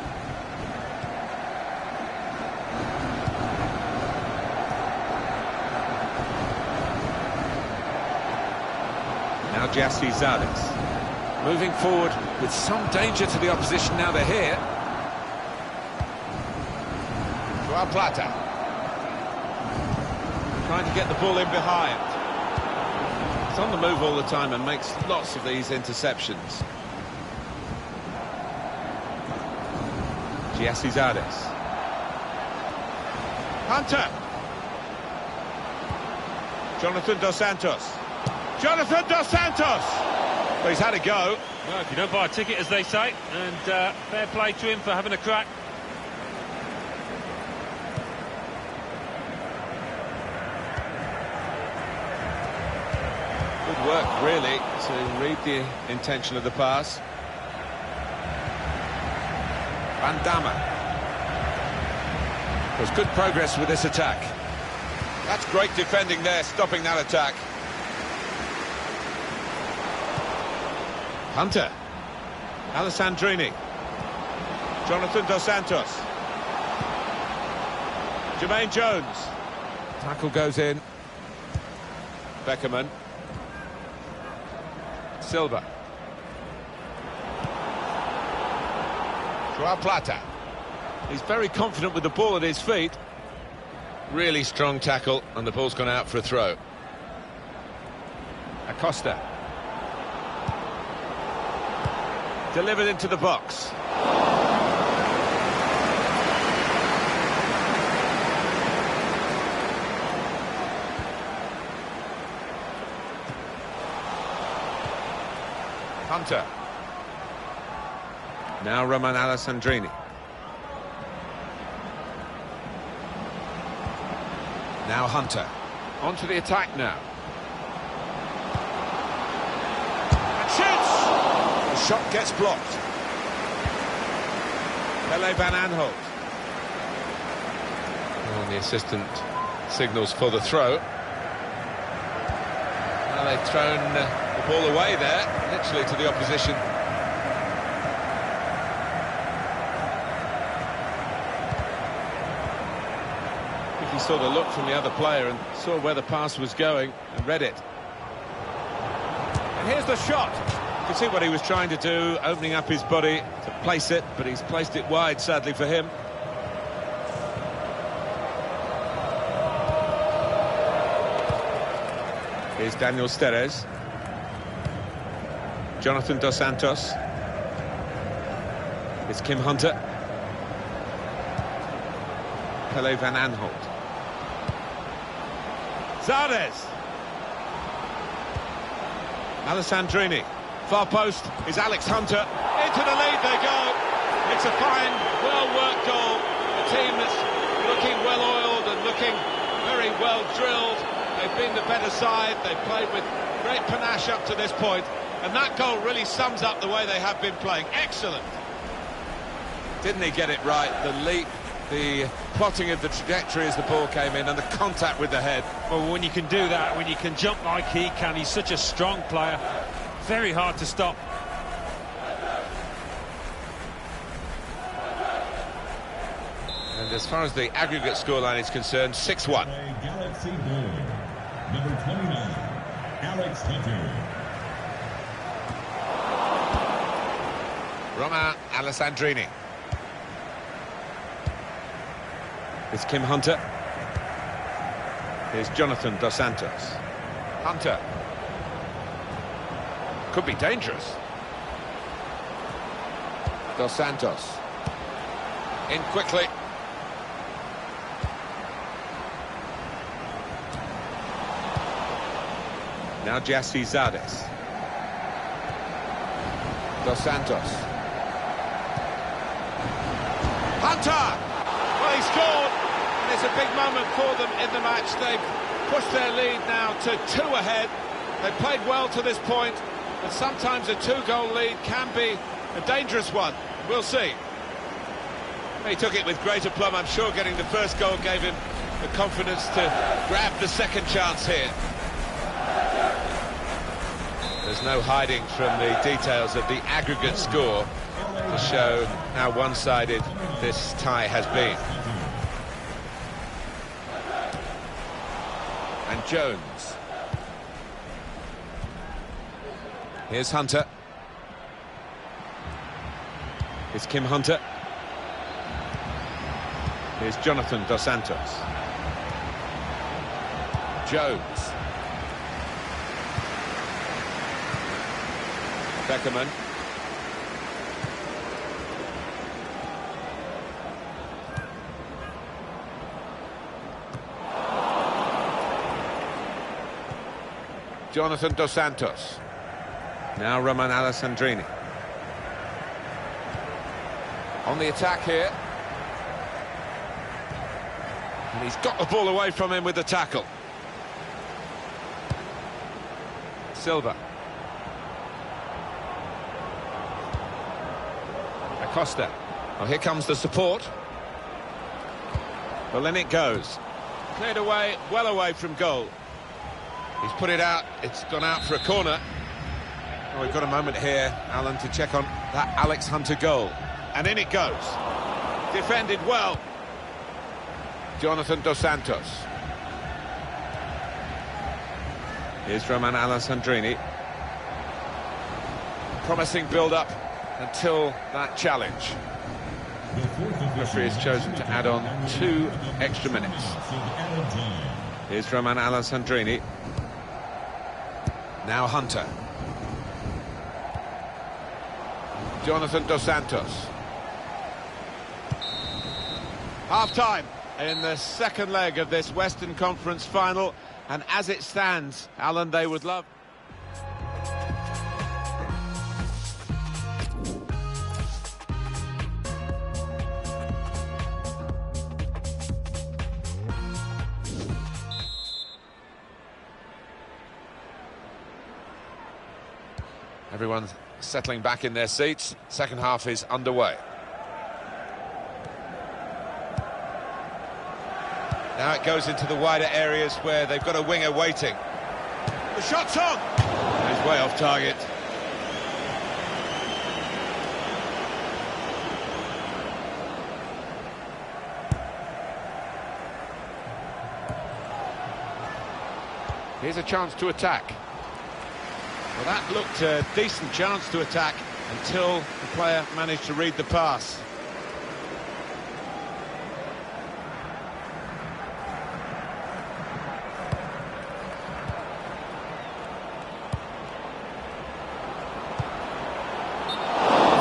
Now Jesse Zardes. Moving forward with some danger to the opposition. Now they're here. Joao Plata. Trying to get the ball in behind. It's on the move all the time and makes lots of these interceptions. Jesse Zardes. Hunter. Jonathan Dos Santos. Jonathan Dos Santos! Well, he's had a go. Well, if you don't buy a ticket, as they say, and fair play to him for having a crack. Good work, really, to read the intention of the pass. Van Damme. There's good progress with this attack. That's great defending there, stopping that attack. Hunter. Alessandrini. Jonathan Dos Santos. Jermaine Jones. Tackle goes in. Beckerman. Silva. Joao Plata. He's very confident with the ball at his feet. Really strong tackle, and the ball's gone out for a throw. Acosta. Delivered into the box. Hunter. Now Roman Alessandrini. Now Hunter. On to the attack now. And shoots! The shot gets blocked. Pele Van Aanholt. And the assistant signals for the throw. Well, they've thrown the ball away there, literally to the opposition. He saw the look from the other player and saw where the pass was going and read it. And here's the shot. You can see what he was trying to do, opening up his body to place it, but he's placed it wide, sadly for him. Here's Daniel Steres. Jonathan Dos Santos. It's Kim Hunter. Pele Van Aanholt. Zardes. Alessandrini. Far post is Alex Hunter. Into the lead they go. It's a fine, well-worked goal. A team that's looking well-oiled and looking very well-drilled. They've been the better side. They've played with great panache up to this point. And that goal really sums up the way they have been playing. Excellent. Didn't he get it right? The leap, the plotting of the trajectory as the ball came in, and the contact with the head. Well, when you can do that, when you can jump like he can, he's such a strong player. Very hard to stop. And as far as the aggregate scoreline is concerned, 6-1. Galaxy goal. Number 29, Alex Hunter. Romain Alessandrini. It's Kim Hunter. Here's Jonathan Dos Santos. Hunter. Could be dangerous. Dos Santos. In quickly. Now Jassy Zardes. Dos Santos. Hunter! Well, he scored, and it's a big moment for them in the match. They've pushed their lead now to 2 ahead. They've played well to this point, but sometimes a 2-goal lead can be a dangerous one. We'll see. He took it with great aplomb. I'm sure getting the first goal gave him the confidence to grab the second chance here. There's no hiding from the details of the aggregate score to show how one-sided this tie has been. And Jones. Here's Hunter. Here's Kim Hunter. Here's Jonathan Dos Santos. Jones. Beckerman. Jonathan Dos Santos. Now Romain Alessandrini. On the attack here. And he's got the ball away from him with the tackle. Silva. Acosta. Oh, here comes the support. Well, in it goes. Cleared away, well away from goal. He's put it out. It's gone out for a corner. Oh, we've got a moment here, Alan, to check on that Alex Hunter goal. And in it goes. Defended well. Jonathan Dos Santos. Here's Romain Alessandrini. Promising build-up until that challenge. The referee has chosen to add on 2 extra minutes. Here's Romain Alessandrini. Now Hunter. Jonathan Dos Santos. Half-time in the second leg of this Western Conference final, and as it stands, Alan, they would love... Everyone's settling back in their seats. Second half is underway. Now it goes into the wider areas where they've got a winger waiting. The shot's on! He's way off target. Here's a chance to attack. Well, that looked a decent chance to attack until the player managed to read the pass.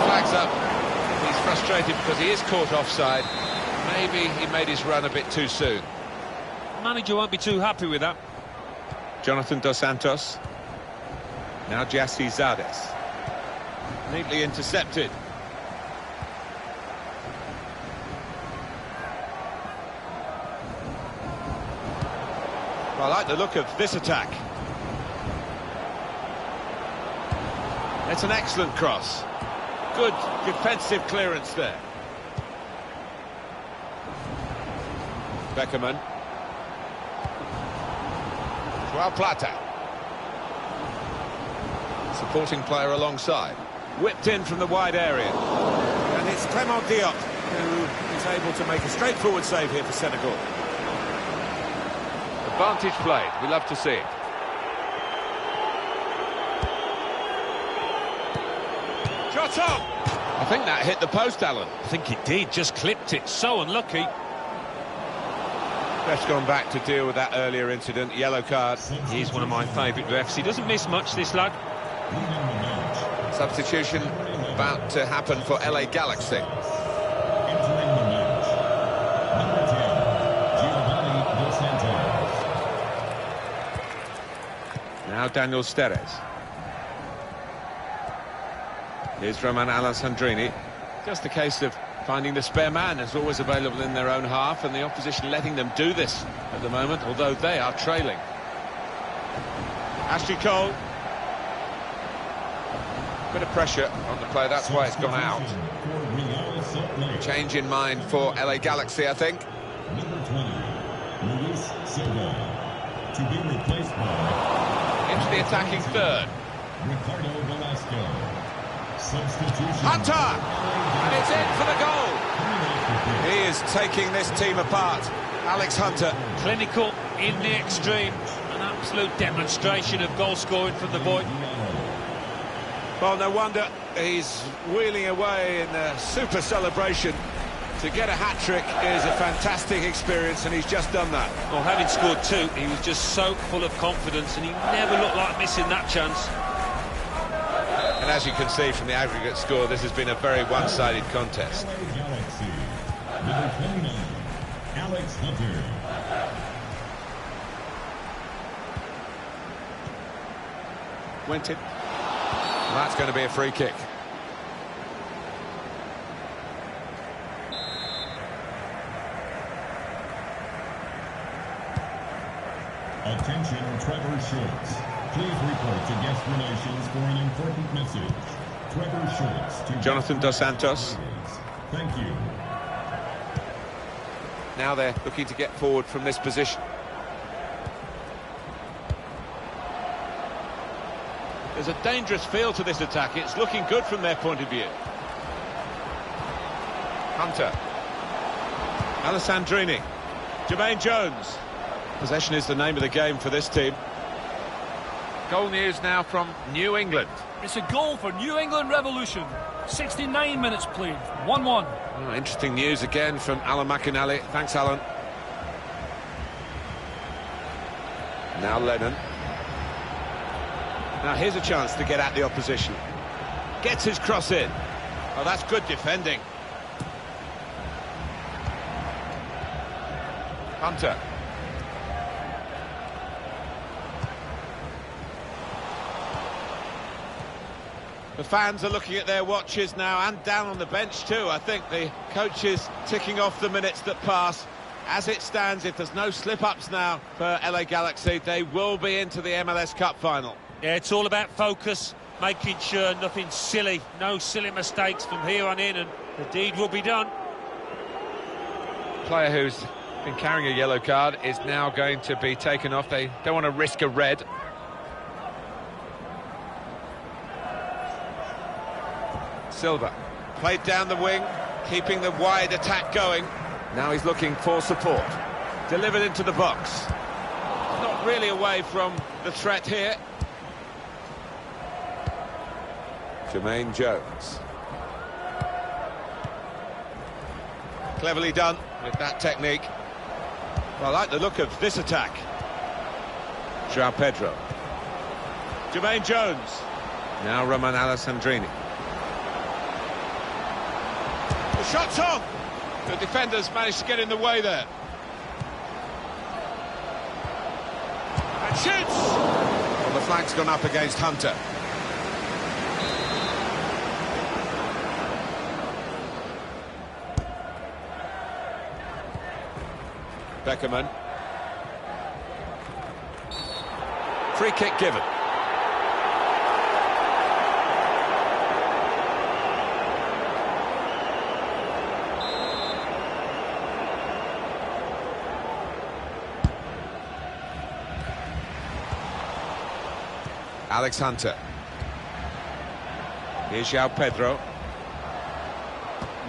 Flags up. He's frustrated because he is caught offside. Maybe he made his run a bit too soon. The manager won't be too happy with that. Jonathan Dos Santos. Now Jassy Zardes. Neatly intercepted. Well, I like the look of this attack. It's an excellent cross. Good defensive clearance there. Beckerman. Joao Plata. Supporting player alongside. Whipped in from the wide area. And it's Clement Diop who is able to make a straightforward save here for Senegal. Advantage played. We love to see it. Shot on! I think that hit the post, Alan. I think it did, just clipped it. So unlucky. Ref's gone back to deal with that earlier incident. Yellow card. He's one of my favourite refs. He doesn't miss much, this lad. Substitution about to happen for LA Galaxy. Entering the match, number 10, Giovanni Dos Santos. Now Daniel Steres. Here's Roman Alessandrini. Just a case of finding the spare man is always available in their own half, and the opposition letting them do this at the moment, although they are trailing. Ashley Cole. Bit of pressure on the play, that's why it's gone out. Change in mind for LA Galaxy, I think. Number 20, Luis Silva. To be replaced by... Into the attacking third. Ricardo Velasco. Substitution. Hunter! And it's in for the goal! He is taking this team apart. Alex Hunter. Clinical in the extreme. An absolute demonstration of goal scoring from the boy. Well, no wonder he's wheeling away in a super celebration. To get a hat-trick is a fantastic experience, and he's just done that. Well, having scored two, he was just so full of confidence, and he never looked like missing that chance. And as you can see from the aggregate score, this has been a very one-sided contest. LA Galaxy. Number 29, Alex Hunter. Went in. Well, that's going to be a free kick. Attention, Trevor Schultz. Please report to guest relations for an important message. Trevor Schultz to Jonathan Dos Santos. Thank you. Now they're looking to get forward from this position. There's a dangerous feel to this attack. It's looking good from their point of view. Hunter. Alessandrini. Jermaine Jones. Possession is the name of the game for this team. Goal news now from New England. It's a goal for New England Revolution. 69 minutes played, 1-1. Oh, interesting news again from Alan McInally. Thanks, Alan. Now Lennon. Now here's a chance to get at the opposition. Gets his cross in. Oh, that's good defending. Hunter. The fans are looking at their watches now, and down on the bench too. I think the coach is ticking off the minutes that pass. As it stands, if there's no slip-ups now for LA Galaxy, they will be into the MLS Cup final. Yeah, it's all about focus, making sure nothing silly, no silly mistakes from here on in, and the deed will be done. Player who's been carrying a yellow card is now going to be taken off. They don't want to risk a red. Silva played down the wing, keeping the wide attack going. Now he's looking for support. Delivered into the box. Not really away from the threat here. Jermaine Jones. Cleverly done with that technique. Well, I like the look of this attack. João Pedro. Jermaine Jones. Now Roman Alessandrini. The shot's on! The defenders managed to get in the way there. And shoots! Well, the flag's gone up against Hunter. Beckerman. Free kick given. Alex Hunter. Here's João Pedro.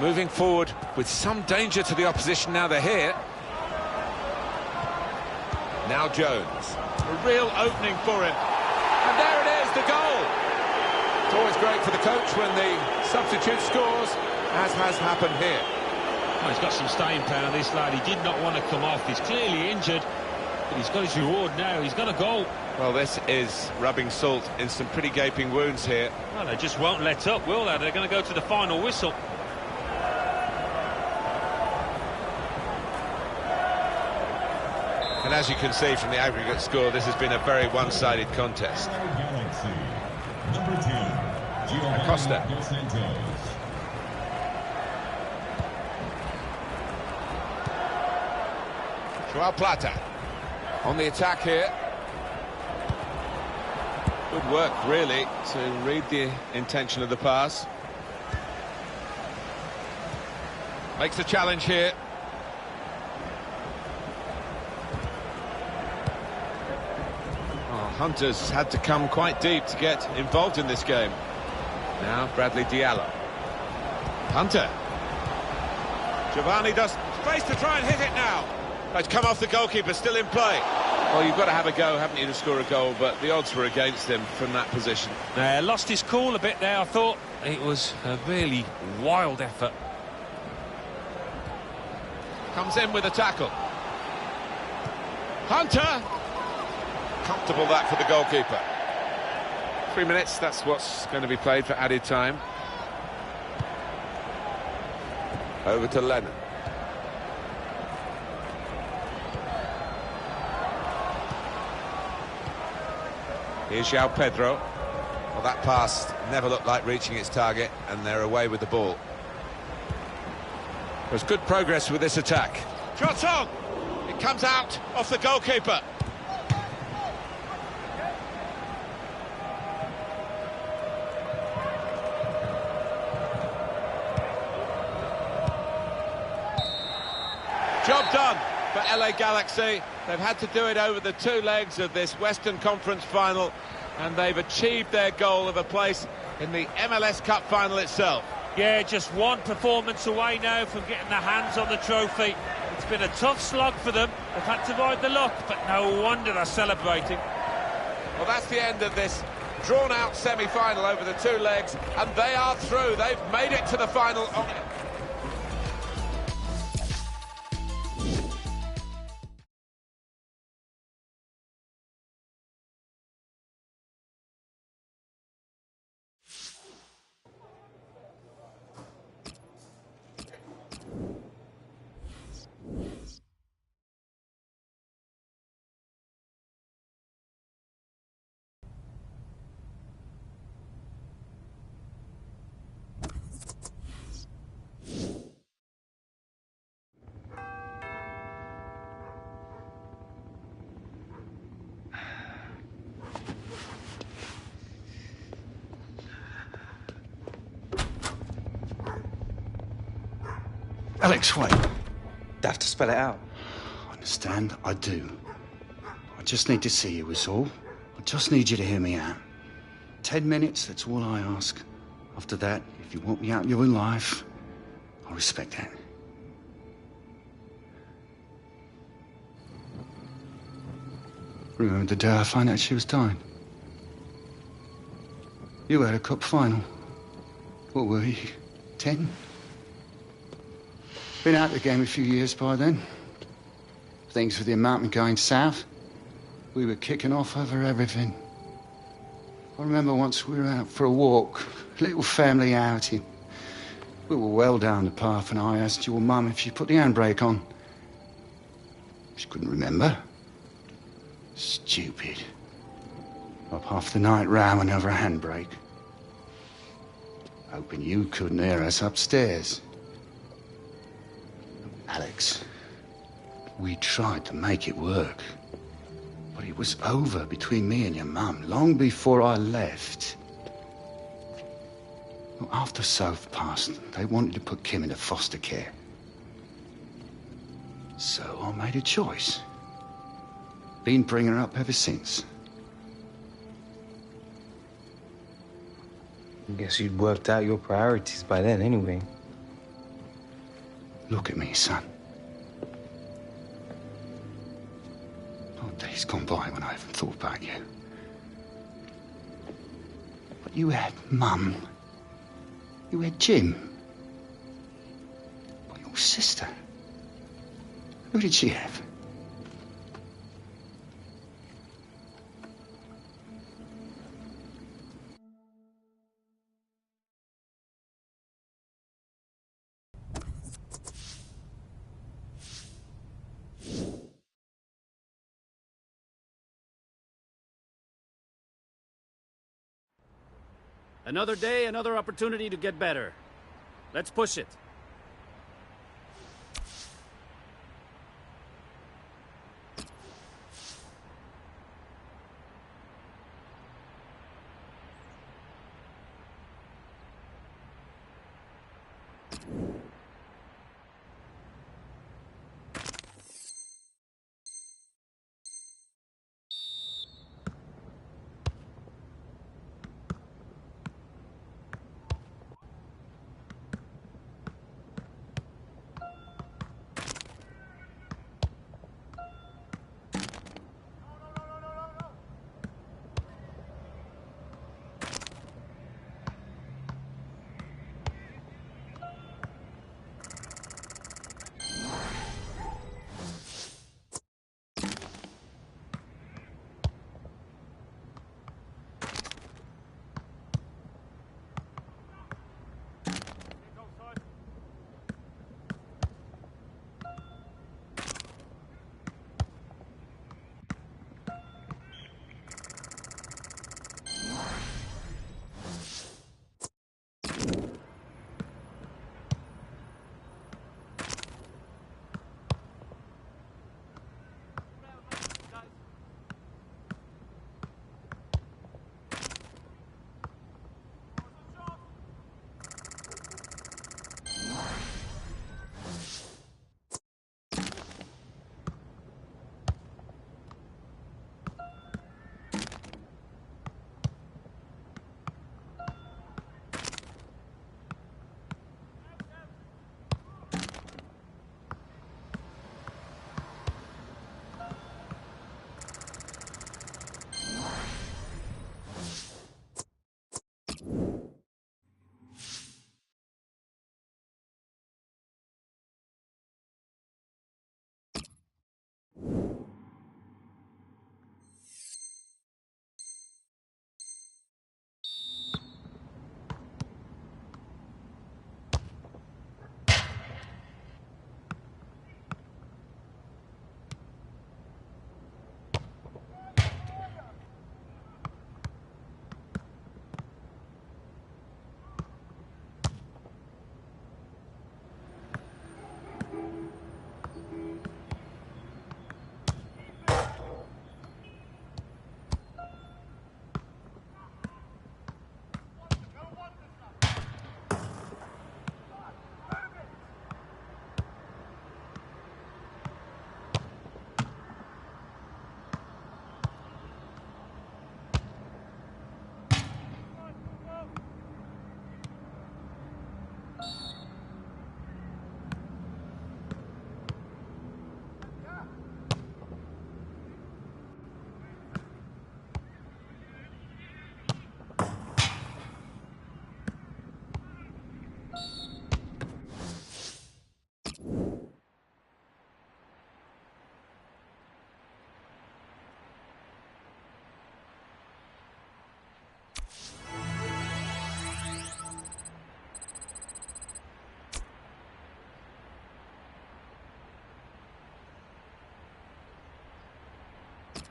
Moving forward with some danger to the opposition now they're here. Now Jones. A real opening for him. And there it is, the goal. It's always great for the coach when the substitute scores, as has happened here. Well, he's got some staying power, this lad. He did not want to come off. He's clearly injured, but he's got his reward now. He's got a goal. Well, this is rubbing salt in some pretty gaping wounds here. Well, they just won't let up, will they? They're going to go to the final whistle. And as you can see from the aggregate score, this has been a very one-sided contest. Galaxy. Number 10, Acosta. Dos Santos. João Plata on the attack here. Good work, really, to read the intention of the pass. Makes the challenge here. Hunter's had to come quite deep to get involved in this game. Now Bradley Diallo. Hunter. Giovanni does space to try and hit it now. It's come off the goalkeeper, still in play. Well, you've got to have a go, haven't you, to score a goal, but the odds were against him from that position. Lost his cool a bit there, I thought. It was a really wild effort. Comes in with a tackle. Hunter! Comfortable that for the goalkeeper. 3 minutes, that's what's going to be played for added time. Over to Lennon. Here's João Pedro. Well, that pass never looked like reaching its target, and they're away with the ball. There's good progress with this attack. Shot on! It comes out off the goalkeeper. Job done for LA Galaxy. They've had to do it over the two legs of this Western Conference final, and they've achieved their goal of a place in the MLS Cup final itself. Yeah, just one performance away now from getting their hands on the trophy. It's been a tough slog for them. They've had to ride the luck, but no wonder they're celebrating. Well, that's the end of this drawn-out semi-final over the two legs, and they are through. They've made it to the final. Alex, wait. I have to spell it out. I understand, I do. I just need to see you, is all. I just need you to hear me out. 10 minutes, that's all I ask. After that, if you want me out in your own life, I respect that. Remember the day I found out she was dying? You had a cup final. What were you, 10? Been out of the game a few years by then. Things with the amount going south. We were kicking off over everything. I remember once we were out for a walk, a little family outing. We were well down the path and I asked your mum if she put the handbrake on. She couldn't remember. Stupid. Up half the night ramming over a handbrake. Hoping you couldn't hear us upstairs. Alex, we tried to make it work. But it was over between me and your mum long before I left. Well, after Soph passed, they wanted to put Kim into foster care. So I made a choice. Been bringing her up ever since. I guess you'd worked out your priorities by then anyway. Look at me, son. No days gone by when I haven't thought about you. But you had Mum. You had Jim. But your sister. Who did she have? Another day, another opportunity to get better. Let's push it.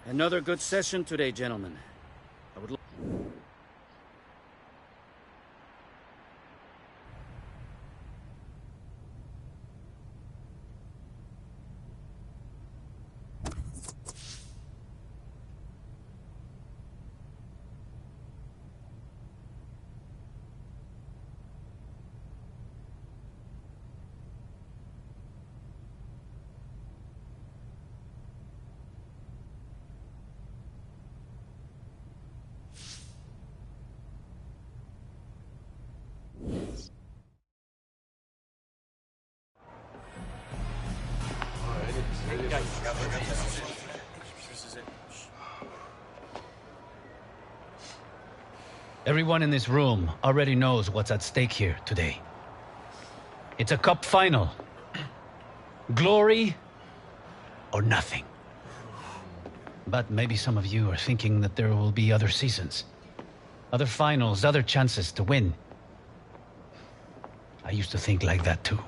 Another good session today, gentlemen. I would Everyone in this room already knows what's at stake here today. It's a cup final. Glory or nothing. But maybe some of you are thinking that there will be other seasons, other finals, other chances to win. I used to think like that too.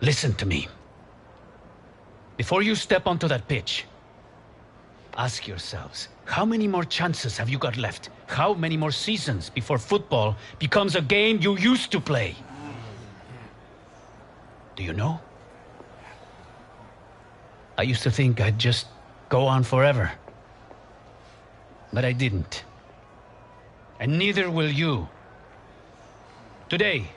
Listen to me. Before you step onto that pitch, ask yourselves, how many more chances have you got left? How many more seasons before football becomes a game you used to play? Do you know? I used to think I'd just go on forever. But I didn't. And neither will you. Today,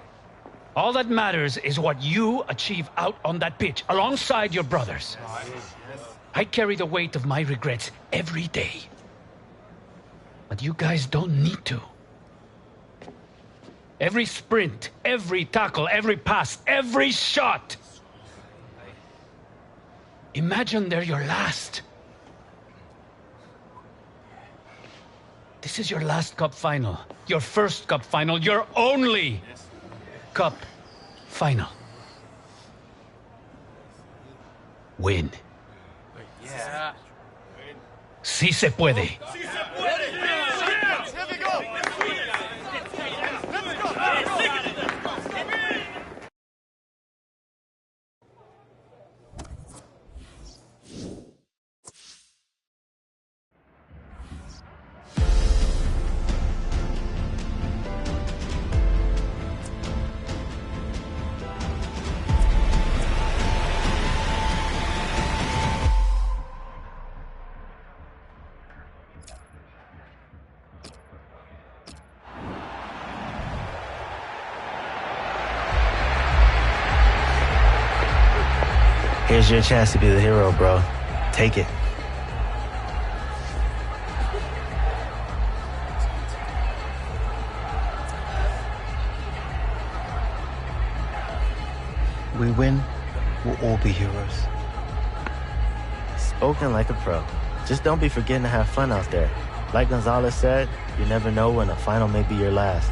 all that matters is what you achieve out on that pitch, alongside your brothers. I carry the weight of my regrets every day. But you guys don't need to. Every sprint, every tackle, every pass, every shot. Imagine they're your last. This is your last cup final. Your first cup final. Your only cup final. Win. Yeah. Sí se puede. Here's your chance to be the hero, bro. Take it. We win, we'll all be heroes. Spoken like a pro. Just don't be forgetting to have fun out there. Like Gonzalez said, you never know when a final may be your last.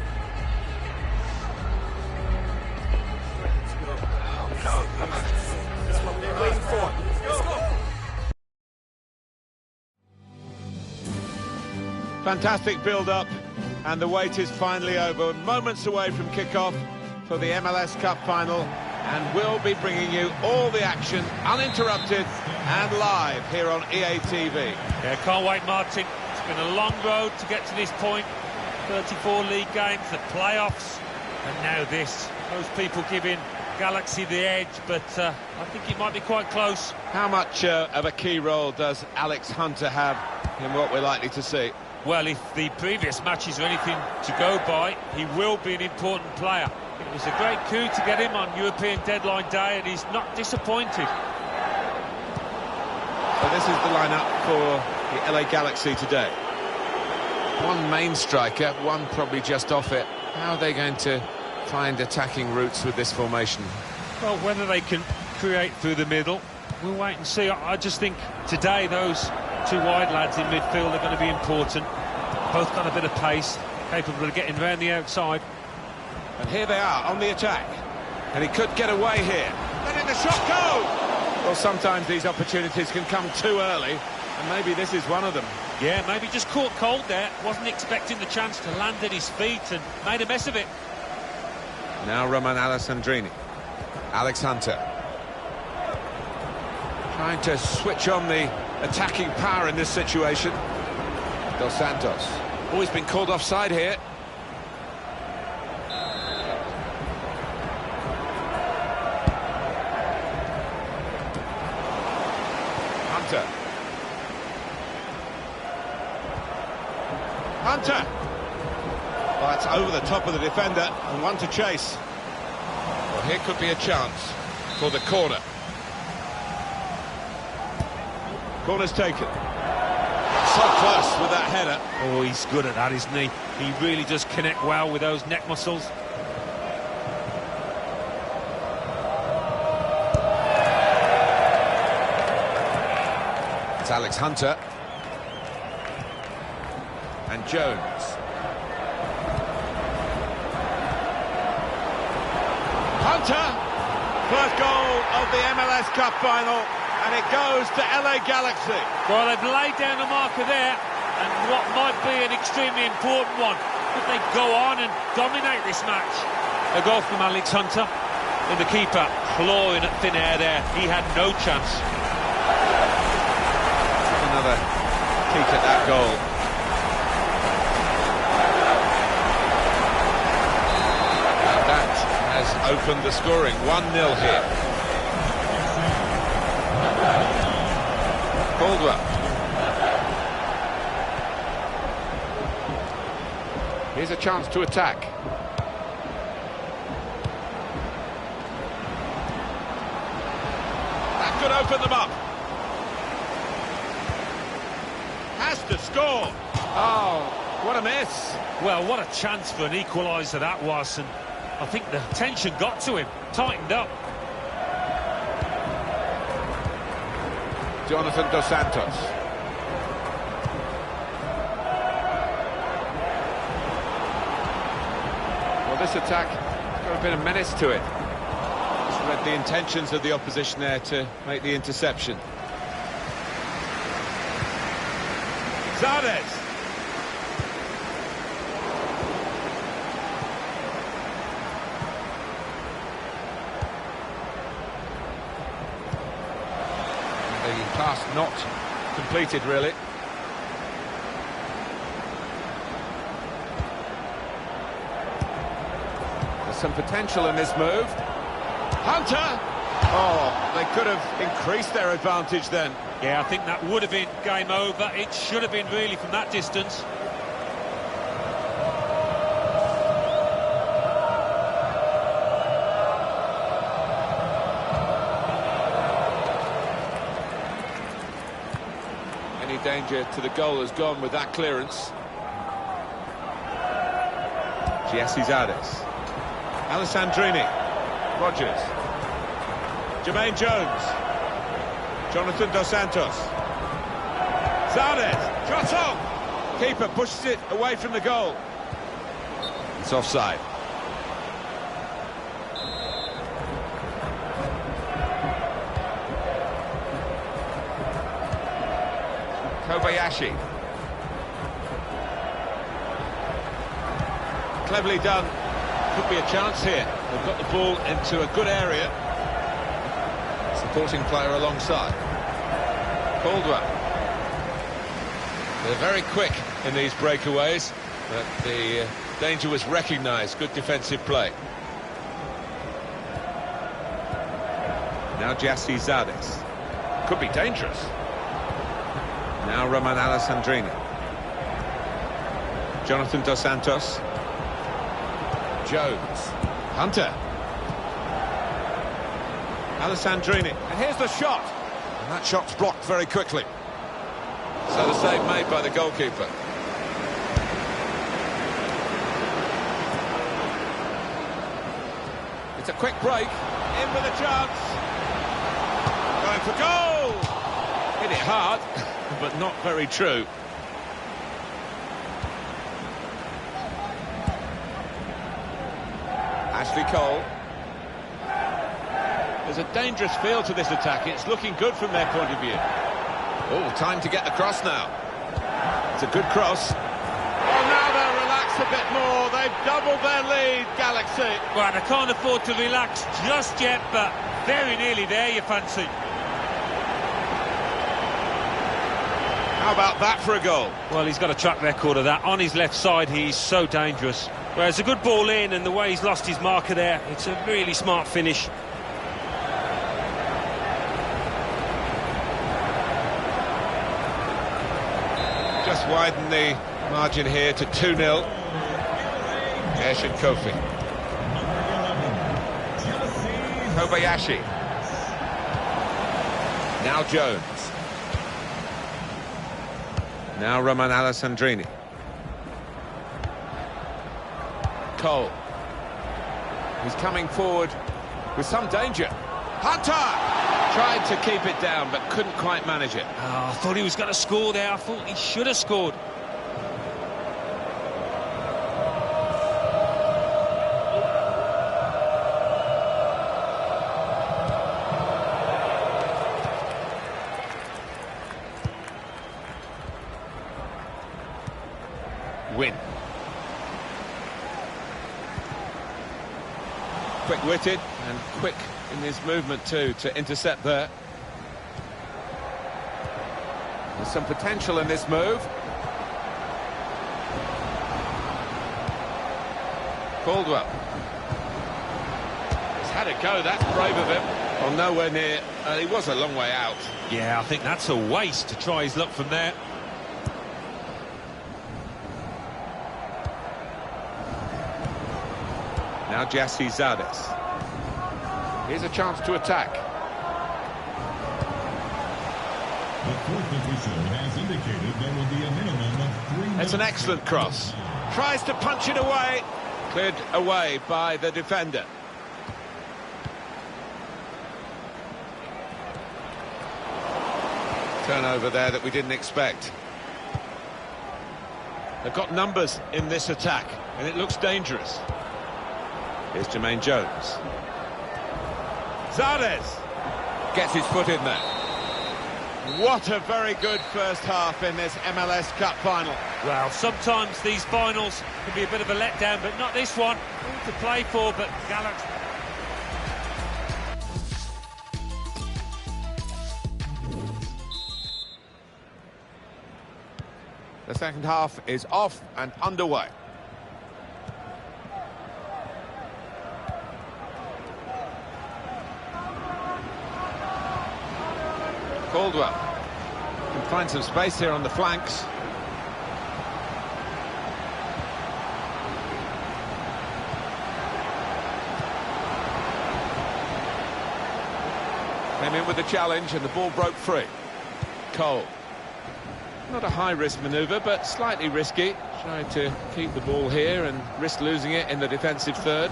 Fantastic build-up, and the wait is finally over. Moments away from kick-off for the MLS Cup final, and we'll be bringing you all the action, uninterrupted and live here on EA TV. Yeah, can't wait, Martin. It's been a long road to get to this point. 34 league games, the playoffs, and now this. Most people giving Galaxy the edge, but I think it might be quite close. How much of a key role does Alex Hunter have in what we're likely to see? Well, if the previous matches are anything to go by, he will be an important player. It was a great coup to get him on European deadline day, and he's not disappointed. So this is the lineup for the LA Galaxy today. One main striker, one probably just off it. How are they going to find attacking routes with this formation? Well, whether they can create through the middle, we'll wait and see. I just think today those two wide lads in midfield are going to be important. Both got a bit of pace, capable of getting around the outside. And here they are on the attack. And he could get away here. Letting the shot go! Well, sometimes these opportunities can come too early, and maybe this is one of them. Yeah, maybe just caught cold there. Wasn't expecting the chance to land at his feet and made a mess of it. Now Roman Alessandrini. Alex Hunter. Trying to switch on the attacking power in this situation. Dos Santos. Always been called offside here. Hunter. Hunter! Well, that's over the top of the defender and one to chase. Well, here could be a chance for the corner. Corner's taken. So close with that header. Oh, he's good at that, isn't he? He really does connect well with those neck muscles. It's Alex Hunter. And Jones. Hunter! First goal of the MLS Cup final, and it goes to LA Galaxy. Well, they've laid down the marker there, and what might be an extremely important one. Could they go on and dominate this match? A goal from Alex Hunter, and the keeper clawing at thin air there. He had no chance. Another peek at that goal. And that has opened the scoring. 1-0 here. Caldwell. Here's a chance to attack. That could open them up. Has to score. Oh, what a miss. Well, what a chance for an equaliser that was, and I think the tension got to him, tightened up. Jonathan Dos Santos. Well, this attack has got a bit of menace to it. Just read the intentions of the opposition there to make the interception. Zardes. The pass not completed, really. There's some potential in this move. Hunter! Oh, they could have increased their advantage then. Yeah, I think that would have been game over. It should have been really from that distance. Any danger to the goal has gone with that clearance. Jesse Zardes. Alessandrini. Rogers. Jermaine Jones. Jonathan Dos Santos. Zardes. Shot on. Keeper pushes it away from the goal. It's offside. Kobayashi. Cleverly done. Could be a chance here. They've got the ball into a good area. Supporting player alongside. Caldwell. They're very quick in these breakaways, but the danger was recognised. Good defensive play. Now Jesse Zardes. Could be dangerous. Now Roman Alessandrini. Jonathan Dos Santos. Jones. Hunter. Alessandrini. And here's the shot. And that shot's blocked very quickly. So the save made by the goalkeeper. It's a quick break. In with a chance. Going for goal. Hit it hard, but not very true. Ashley Cole. There's a dangerous feel to this attack. It's looking good from their point of view. Oh, time to get the cross now. It's a good cross. Oh, now they'll relax a bit more. They've doubled their lead, Galaxy. Well, they can't afford to relax just yet, but very nearly there, you fancy. How about that for a goal? Well, he's got a track record of that. On his left side, he's so dangerous. Whereas a good ball in, and the way he's lost his marker there, it's a really smart finish. Just widen the margin here to 2-0. Ash and Kofi. Kobayashi. Now Jones. Now Roman Alessandrini. Cole. He's coming forward with some danger. Hunter! Tried to keep it down, but couldn't quite manage it. Oh, I thought he was going to score there. I thought he should have scored. Win. Quick-witted and quick in his movement too to intercept there. There's some potential in this move. Caldwell. He's had a go, that's brave of him. Well, nowhere near. He was a long way out. Yeah, I think that's a waste to try his luck from there. Now Jassy Zardes. Here's a chance to attack. The fourth official has indicated there will be a minimum of 3 minutes. It's an excellent cross. Tries to punch it away. Cleared away by the defender. Turnover there that we didn't expect. They've got numbers in this attack, and it looks dangerous. Here's Jermaine Jones. Zardes gets his foot in there. What a very good first half in this MLS Cup final. Well, sometimes these finals can be a bit of a letdown, but not this one. All to play for, but gallant. The second half is off and underway. Caldwell can find some space here on the flanks. Came in with the challenge and the ball broke free. Cole. Not a high-risk manoeuvre, but slightly risky. Trying to keep the ball here and risk losing it in the defensive third.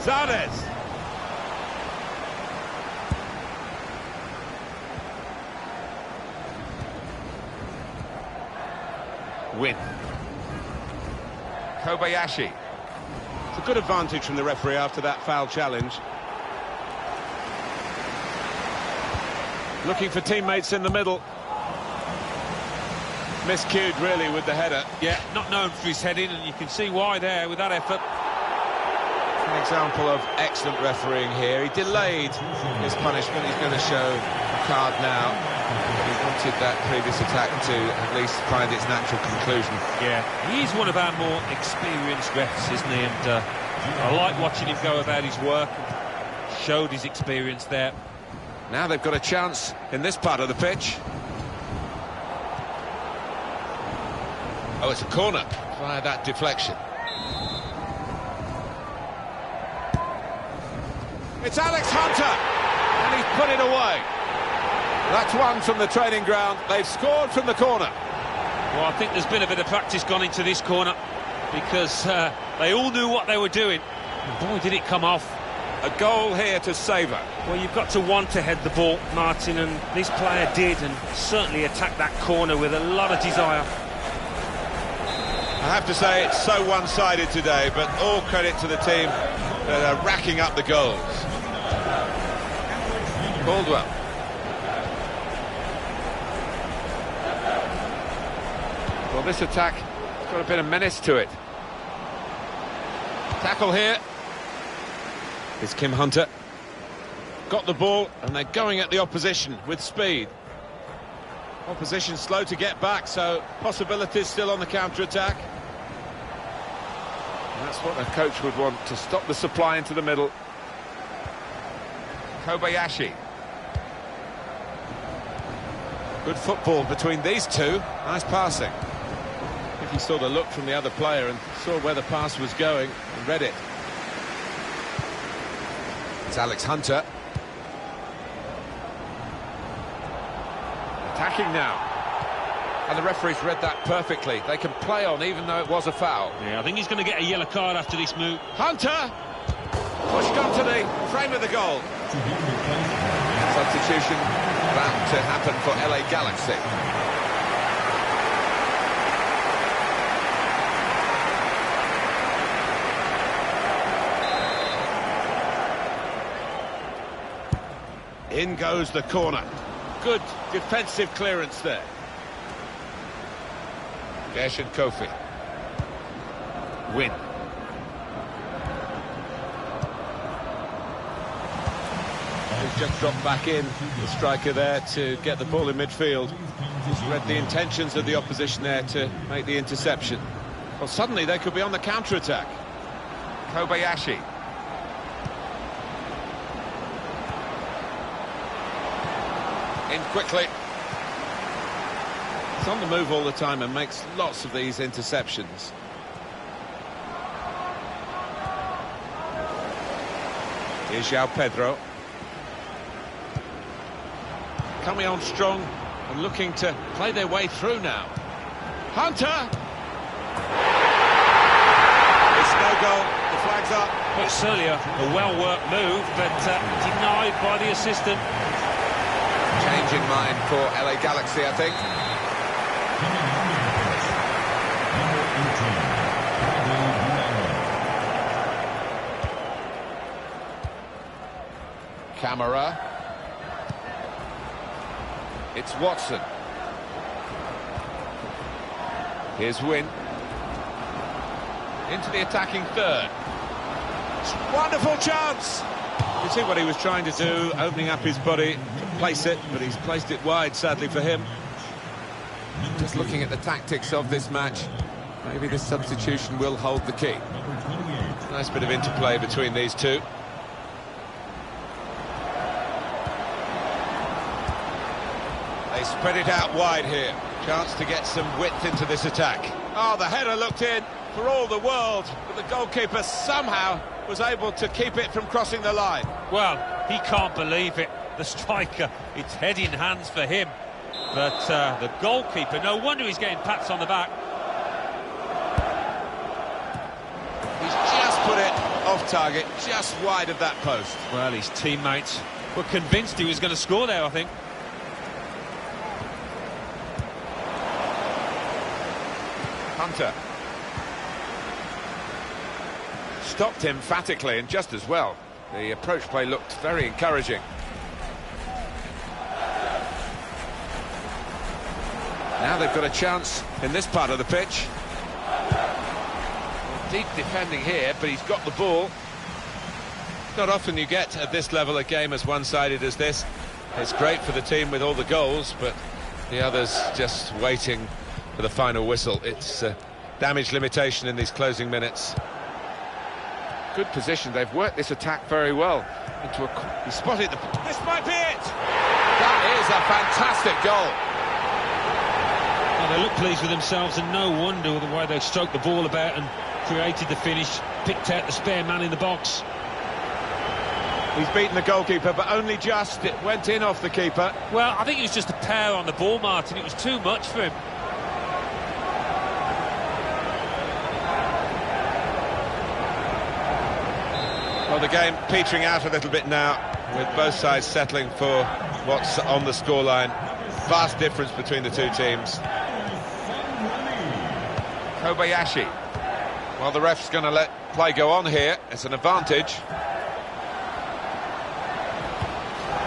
Zardes. Win. Kobayashi. It's a good advantage from the referee after that foul challenge. Looking for teammates in the middle. Miscued really with the header. Yeah, not known for his heading, and you can see why there with that effort. An example of excellent refereeing here. He delayed his punishment. He's going to show a card now. He wanted that previous attack to at least find its natural conclusion. Yeah, he is one of our more experienced refs, isn't he? And I like watching him go about his work. Showed his experience there. Now they've got a chance in this part of the pitch. Oh, it's a corner via that deflection. It's Alex Hunter, and he's put it away. That's one from the training ground. They've scored from the corner. Well, I think there's been a bit of practice gone into this corner because they all knew what they were doing. And boy, did it come off. A goal here to savour. Well, you've got to want to head the ball, Martin, and this player did, and certainly attacked that corner with a lot of desire. I have to say it's so one-sided today, but all credit to the team that are racking up the goals. Caldwell. Well, this attack has got a bit of menace to it. Tackle here. It's Kim Hunter. Got the ball, and they're going at the opposition with speed. Opposition slow to get back, so possibilities still on the counter-attack. That's what a coach would want, to stop the supply into the middle. Kobayashi. Good football between these two. Nice passing. I think he saw the look from the other player and saw where the pass was going and read it. It's Alex Hunter. Attacking now. And the referee's read that perfectly. They can play on even though it was a foul. Yeah, I think he's going to get a yellow card after this move. Hunter! Pushed onto the frame of the goal. Substitution about to happen for LA Galaxy. In goes the corner. Good defensive clearance there. Gershon Kofi. Win. He's just dropped back in, the striker there, to get the ball in midfield. He's read the intentions of the opposition there to make the interception. Well, suddenly they could be on the counter-attack. Kobayashi. In quickly. He's on the move all the time and makes lots of these interceptions. Here's João Pedro. Coming on strong and looking to play their way through now. Hunter! It's no goal, the flag's up. Well, it's certainly a well-worked move, but denied by the assistant. Change in mind for LA Galaxy, I think. Camera. It's Watson. Here's Win. Into the attacking third. Wonderful chance! You see what he was trying to do, opening up his body to place it, but he's placed it wide, sadly for him. Just looking at the tactics of this match, maybe this substitution will hold the key. Nice bit of interplay between these two. They spread it out wide here. Chance to get some width into this attack. Oh, the header looked in for all the world, but the goalkeeper somehow was able to keep it from crossing the line. Well, he can't believe it. The striker, it's head in hands for him. But the goalkeeper, no wonder he's getting pats on the back. He's just put it off target, just wide of that post. Well, his teammates were convinced he was going to score there, I think. Hunter. Stopped emphatically and just as well. The approach play looked very encouraging. Now they've got a chance in this part of the pitch. Deep defending here, but he's got the ball. Not often you get at this level a game as one-sided as this. It's great for the team with all the goals, but the others just waiting for the final whistle. It's damage limitation in these closing minutes. Good position. They've worked this attack very well. He spotted the... This might be it! That is a fantastic goal. Well, they look pleased with themselves, and no wonder with the way they stroked the ball about and created the finish, picked out the spare man in the box. He's beaten the goalkeeper, but only just. It went in off the keeper. Well, I think it was just a pair on the ball, Martin. It was too much for him. Well, the game petering out a little bit now, with both sides settling for what's on the scoreline. Vast difference between the two teams. Kobayashi. Well, the ref's going to let play go on here. It's an advantage.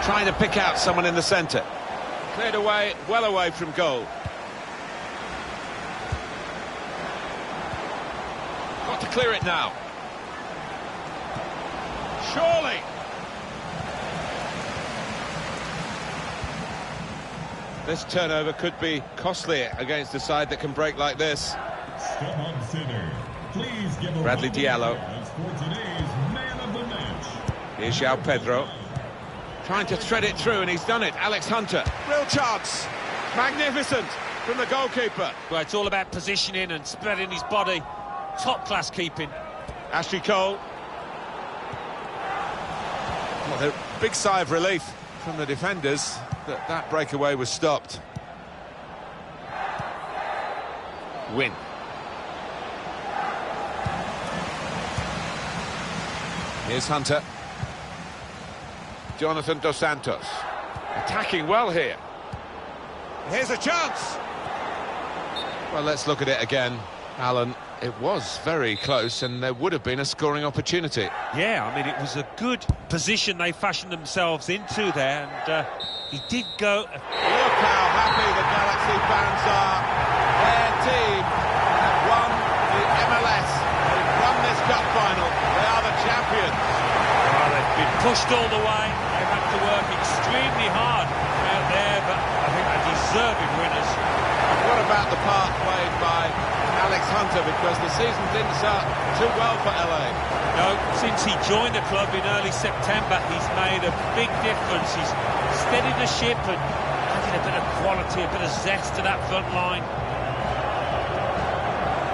Trying to pick out someone in the centre. Cleared away, well away from goal. Got to clear it now. Surely. This turnover could be costly against a side that can break like this. Bradley Diallo. Here's João Pedro. Trying to thread it through, and he's done it. Alex Hunter. Real chance. Magnificent from the goalkeeper. Well, it's all about positioning and spreading his body. Top-class keeping. Ashley Cole. Well, a big sigh of relief from the defenders that that breakaway was stopped. Win. Here's Hunter. Jonathan Dos Santos. Attacking well here. Here's a chance. Well, let's look at it again, Alan. It was very close, and there would have been a scoring opportunity. Yeah, I mean, it was a good position they fashioned themselves into there, and he did go... Look how happy the Galaxy fans are. Their team pushed all the way. They've had to work extremely hard out there, but I think they're deserving winners. What about the part played by Alex Hunter? Because the season didn't start too well for LA. No, since he joined the club in early September, he's made a big difference. He's steadied the ship and added a bit of quality, a bit of zest to that front line.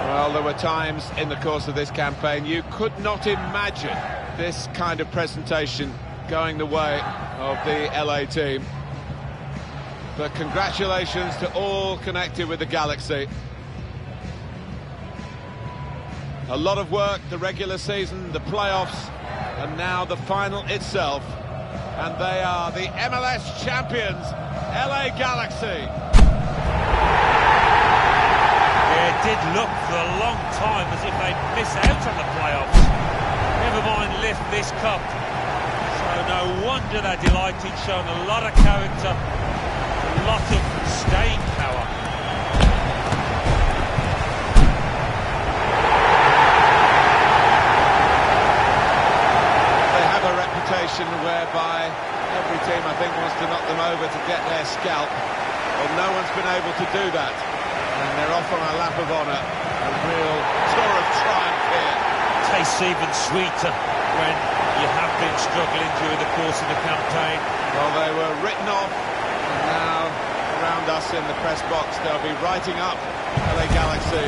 Well, there were times in the course of this campaign you could not imagine this kind of presentation going the way of the LA team. But congratulations to all connected with the Galaxy. A lot of work, the regular season, the playoffs, and now the final itself. And they are the MLS champions, LA Galaxy. Yeah, it did look for a long time as if they'd miss out on the playoffs. Never mind lift this cup. So no wonder they're delighted, showing a lot of character, a lot of staying power. They have a reputation whereby every team, I think, wants to knock them over to get their scalp. Well, no one's been able to do that. And they're off on a lap of honour. A real tour of triumph here. Tastes even sweeter when you have been struggling during the course of the campaign. Well, they were written off, and now around us in the press box they'll be writing up LA Galaxy.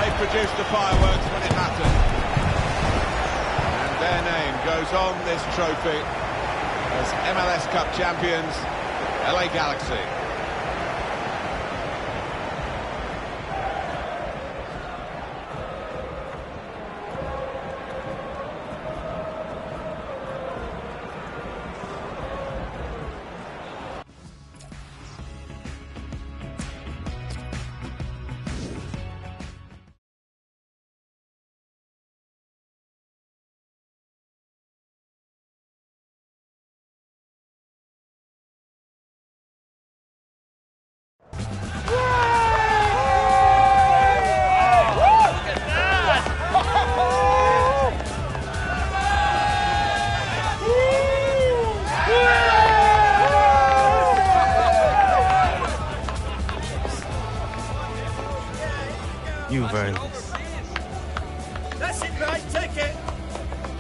They produced the fireworks when it mattered, and their name goes on this trophy as MLS Cup champions, LA Galaxy. You've earned this. That's it, mate. Take it.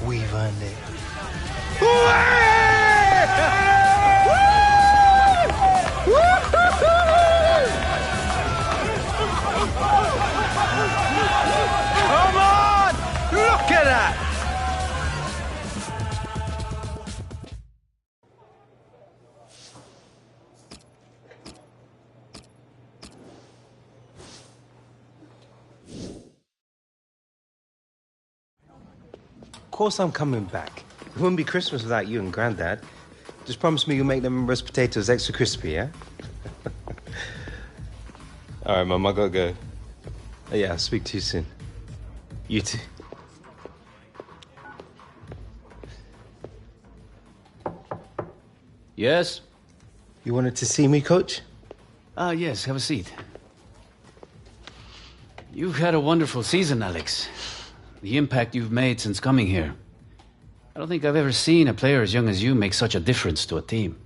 We've earned it. Come on! Look at that! Of course I'm coming back. It wouldn't be Christmas without you and Granddad. Just promise me you'll make them roast potatoes extra crispy, yeah? All right, Mum, I gotta go. Oh, yeah, I'll speak to you soon. You too. Yes? You wanted to see me, Coach? Yes, have a seat. You've had a wonderful season, Alex. The impact you've made since coming here. I don't think I've ever seen a player as young as you make such a difference to a team.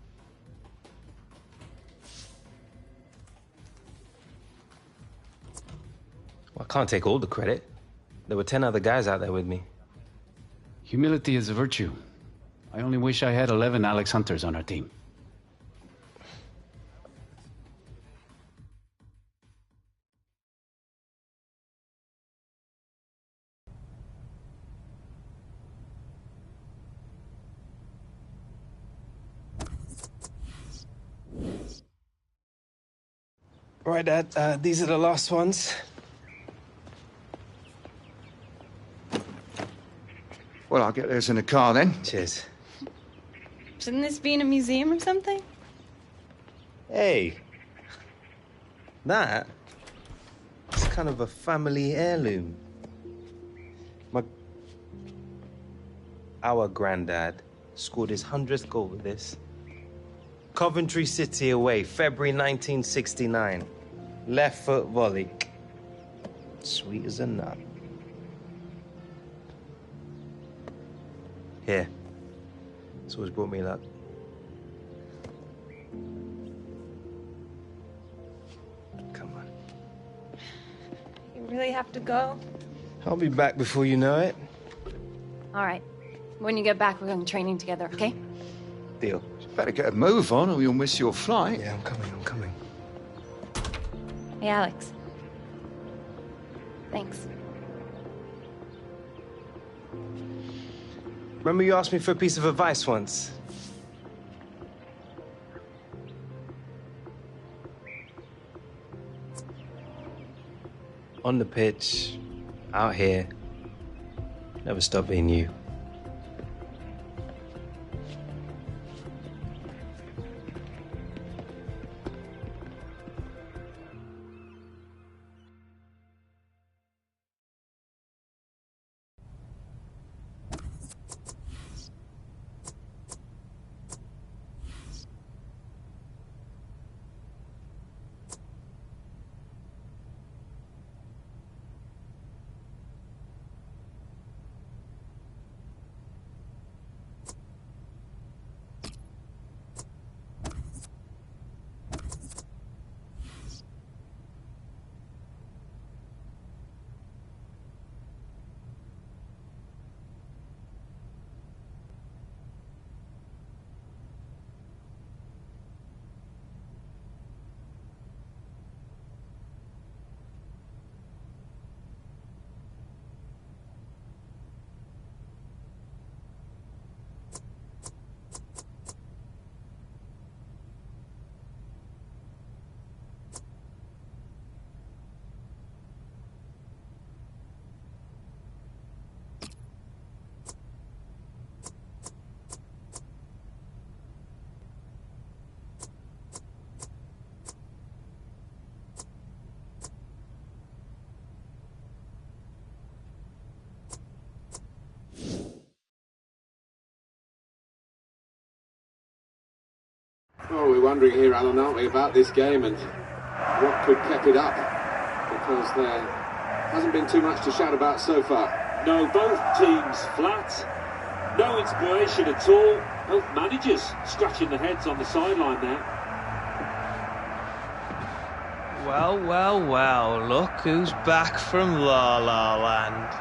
Well, I can't take all the credit. There were 10 other guys out there with me. Humility is a virtue. I only wish I had 11 Alex Hunters on our team. Right, Dad, these are the last ones. Well, I'll get those in the car then. Cheers. Shouldn't this be in a museum or something? Hey. That? It's kind of a family heirloom. Our granddad scored his 100th goal with this. Coventry City away, February 1969. Left foot volley. Sweet as a nut. Here. It's always brought me luck. Come on. You really have to go? I'll be back before you know it. All right. When you get back, we're going training together, okay? Deal. Better get a move on or you'll miss your flight. Yeah, I'm coming. Hey, Alex. Thanks. Remember you asked me for a piece of advice once? On the pitch, out here, never stop being you. Well, we're wondering here, Alan, aren't we, about this game and what could keep it up? Because there hasn't been too much to shout about so far. No, both teams flat. No inspiration at all. Both managers scratching their heads on the sideline there. Well, look who's back from La La Land.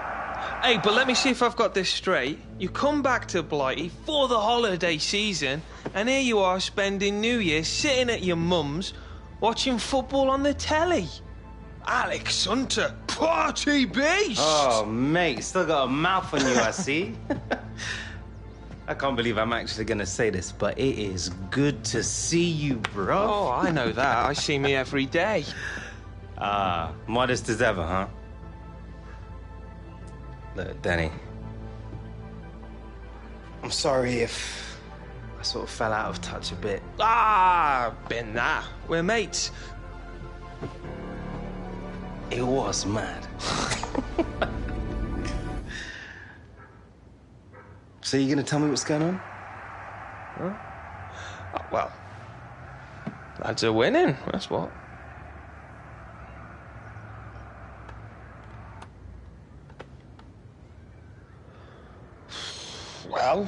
Hey, but let me see if I've got this straight. You come back to Blighty for the holiday season, and here you are spending New Year sitting at your mum's, watching football on the telly. Alex Hunter, party beast! Oh, mate, still got a mouth on you, I see. I can't believe I'm actually gonna say this, but it is good to see you, bro. Oh, I know that. I see me every day. Modest as ever, huh? Look, Danny, I'm sorry if I sort of fell out of touch a bit. Been that. We're mates. It was mad. So you gonna tell me what's going on? Huh? Well, lads are winning, that's what. Well,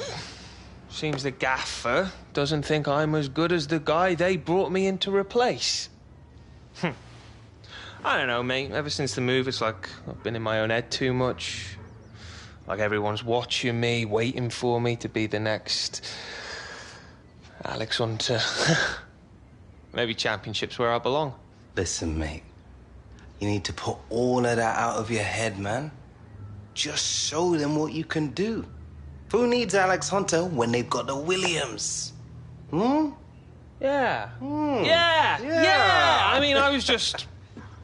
seems the gaffer doesn't think I'm as good as the guy they brought me in to replace. I don't know, mate. Ever since the move, it's like I've been in my own head too much. Like everyone's watching me, waiting for me to be the next Alex Hunter. Maybe championship's where I belong. Listen, mate. You need to put all of that out of your head, man. Just show them what you can do. Who needs Alex Hunter when they've got the Williams? Yeah. Yeah. I mean, I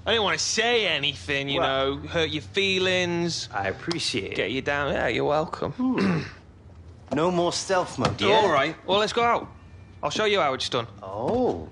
didn't want to say anything, you know, hurt your feelings. I appreciate it. Get you down. Yeah, you're welcome. No more stealth mode, yeah? All right. Well, let's go out. I'll show you how it's done. Oh.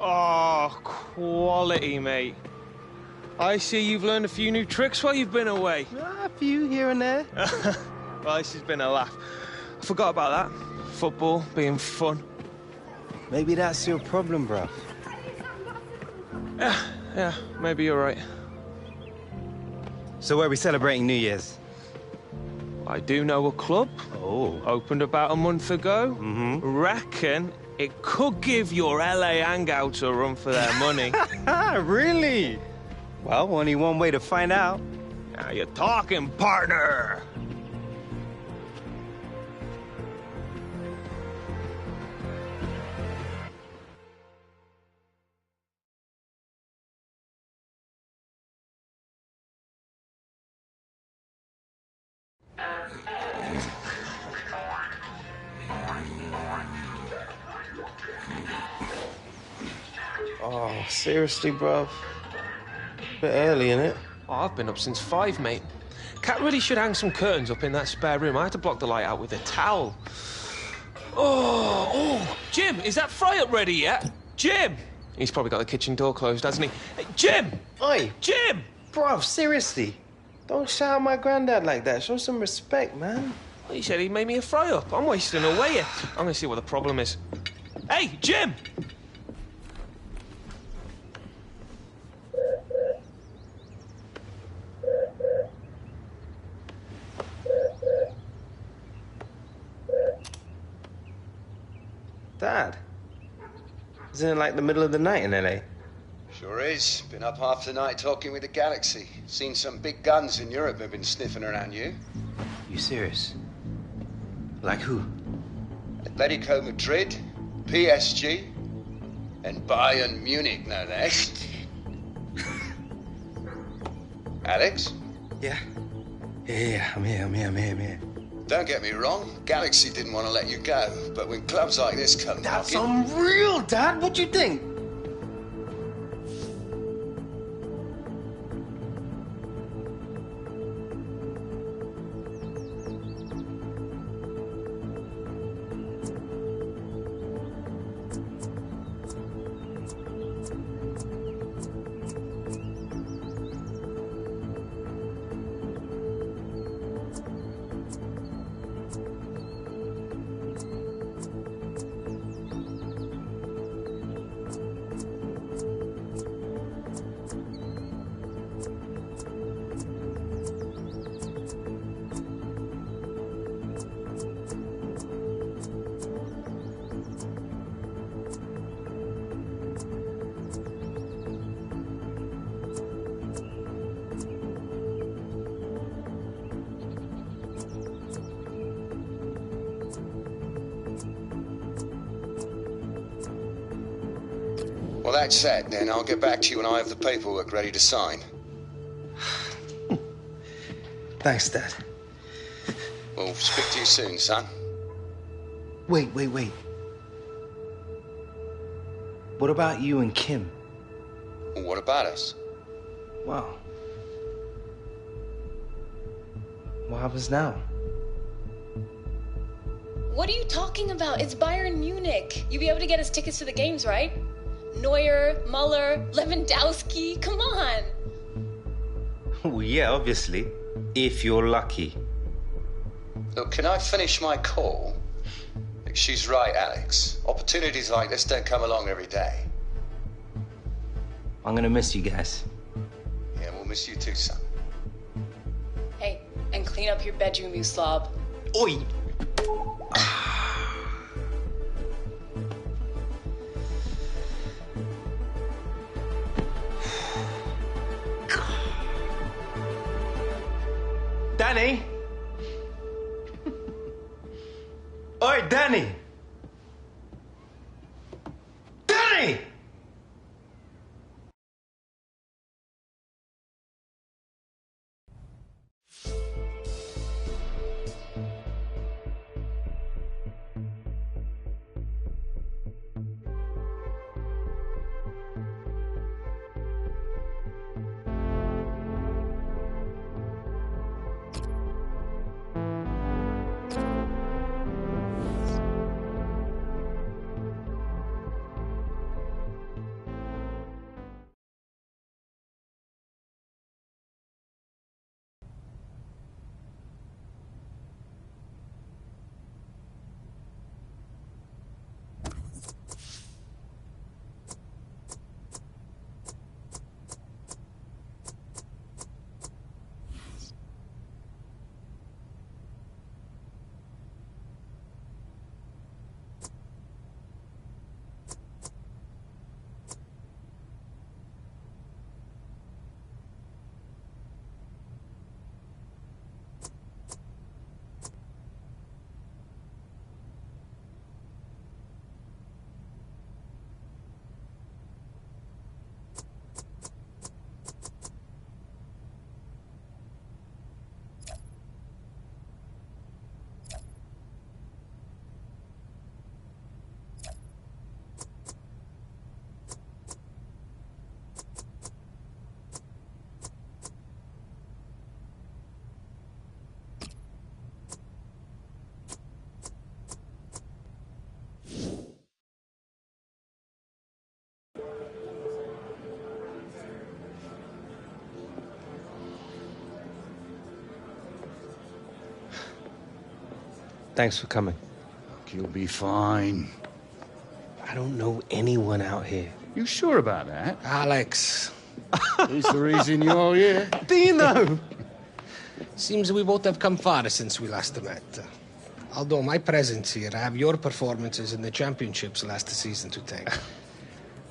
Oh, quality, mate. I see you've learned a few new tricks while you've been away. A few here and there. Well, this has been a laugh. I forgot about that. Football being fun. Maybe that's your problem, bruv. Yeah, maybe you're right. So where are we celebrating New Year's? I do know a club. Oh. Opened about a month ago. Mm-hmm. Reckon it could give your LA hangouts a run for their money. Really? Well, only one way to find out. Now you're talking, partner. Oh, seriously, bruv? Bit early, innit? Oh, I've been up since 5, mate. Cat really should hang some curtains up in that spare room. I had to block the light out with a towel. Oh, Jim, is that fry up ready yet? Jim! He's probably got the kitchen door closed, hasn't he? Hey, Jim! Oi! Jim! Bruv, seriously. Don't shout at my granddad like that. Show some respect, man. Well, he said he made me a fry up. I'm wasting away here. I'm gonna see what the problem is. Hey, Jim! Dad? Isn't it like the middle of the night in LA? Sure is. Been up half the night talking with the Galaxy. Seen some big guns in Europe have been sniffing around you. You serious? Like who? Atletico Madrid, PSG, and Bayern Munich, no less. Alex? Yeah. Yeah, I'm here. Don't get me wrong, Galaxy didn't want to let you go, but when clubs like this come That's knocking... unreal, Dad. What do you think? Well, that's set, then. I'll get back to you when I have the paperwork ready to sign. Thanks, Dad. We'll speak to you soon, son. Wait. What about you and Kim? Well, what about us? Wow. What happens now? What are you talking about? It's Bayern Munich. You'll be able to get us tickets to the games, right? Neuer, Muller, Lewandowski, come on. Oh, yeah, obviously. If you're lucky. Look, can I finish my call? Look, she's right, Alex. Opportunities like this don't come along every day. I'm gonna miss you guys. Yeah, we'll miss you too, son. Hey, and clean up your bedroom, you slob. Oi! Danny? Oi, Danny! Danny! Thanks for coming. You'll be fine. I don't know anyone out here. You sure about that? Alex. He's the reason you're here. Dino! Seems we both have come far since we last met. Although my presence here, I have your performances in the championships last season to thank.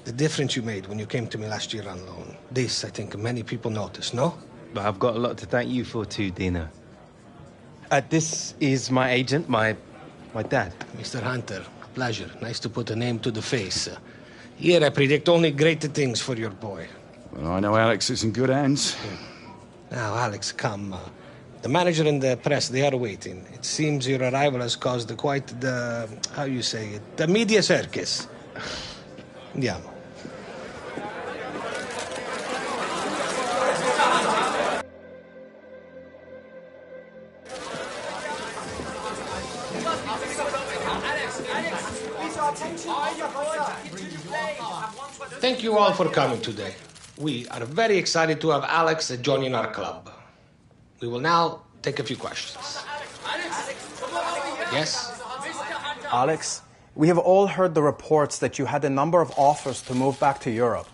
The difference you made when you came to me last year on loan. This, I think, many people noticed, no? But I've got a lot to thank you for too, Dino. This is my agent, my dad. Mr. Hunter, a pleasure. Nice to put a name to the face. Here I predict only great things for your boy. Well, I know Alex is in good hands. Now, Alex, come. The manager and the press, they are waiting. It seems your arrival has caused quite the, how you say it, the media circus. Andiamo. Thank you all for coming today. We are very excited to have Alex joining our club. We will now take a few questions. Yes? Alex, we have all heard the reports that you had a number of offers to move back to Europe.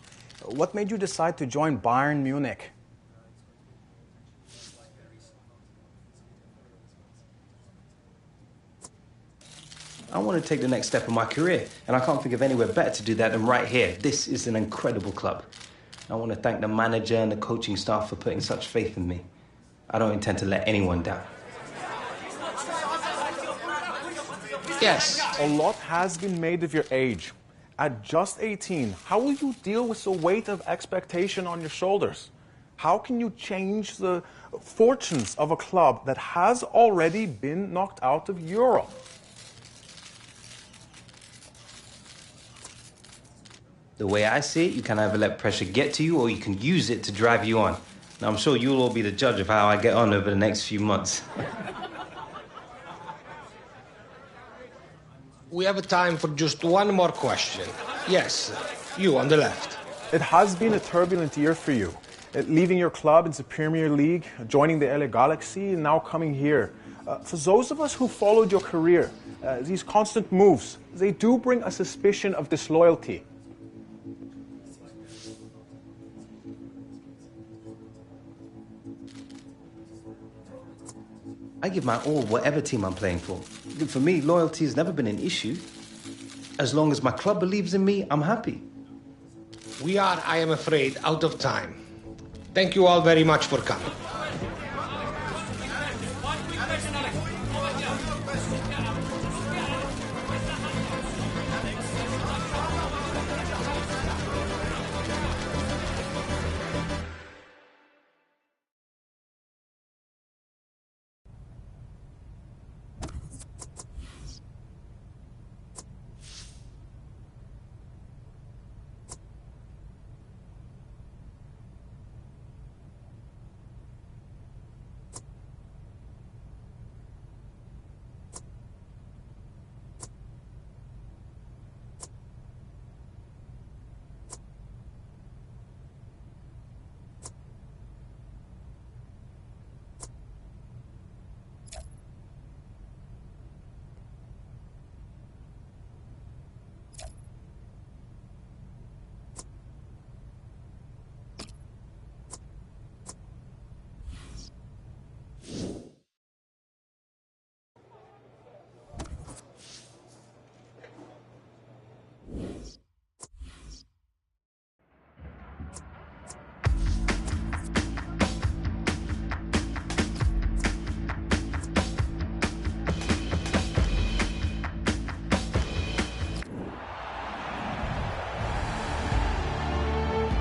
What made you decide to join Bayern Munich? I want to take the next step in my career, and I can't think of anywhere better to do that than right here. This is an incredible club. I want to thank the manager and the coaching staff for putting such faith in me. I don't intend to let anyone down. Yes. A lot has been made of your age. At just 18, how will you deal with the weight of expectation on your shoulders? How can you change the fortunes of a club that has already been knocked out of Europe? The way I see it, you can either let pressure get to you or you can use it to drive you on. Now, I'm sure you'll all be the judge of how I get on over the next few months. We have time for just one more question. Yes, you on the left. It has been a turbulent year for you. Leaving your club in the Premier League, joining the LA Galaxy, and now coming here. For those of us who followed your career, these constant moves, they do bring a suspicion of disloyalty. I give my all whatever team I'm playing for. For me, loyalty has never been an issue. As long as my club believes in me, I'm happy. We are, I am afraid, out of time. Thank you all very much for coming.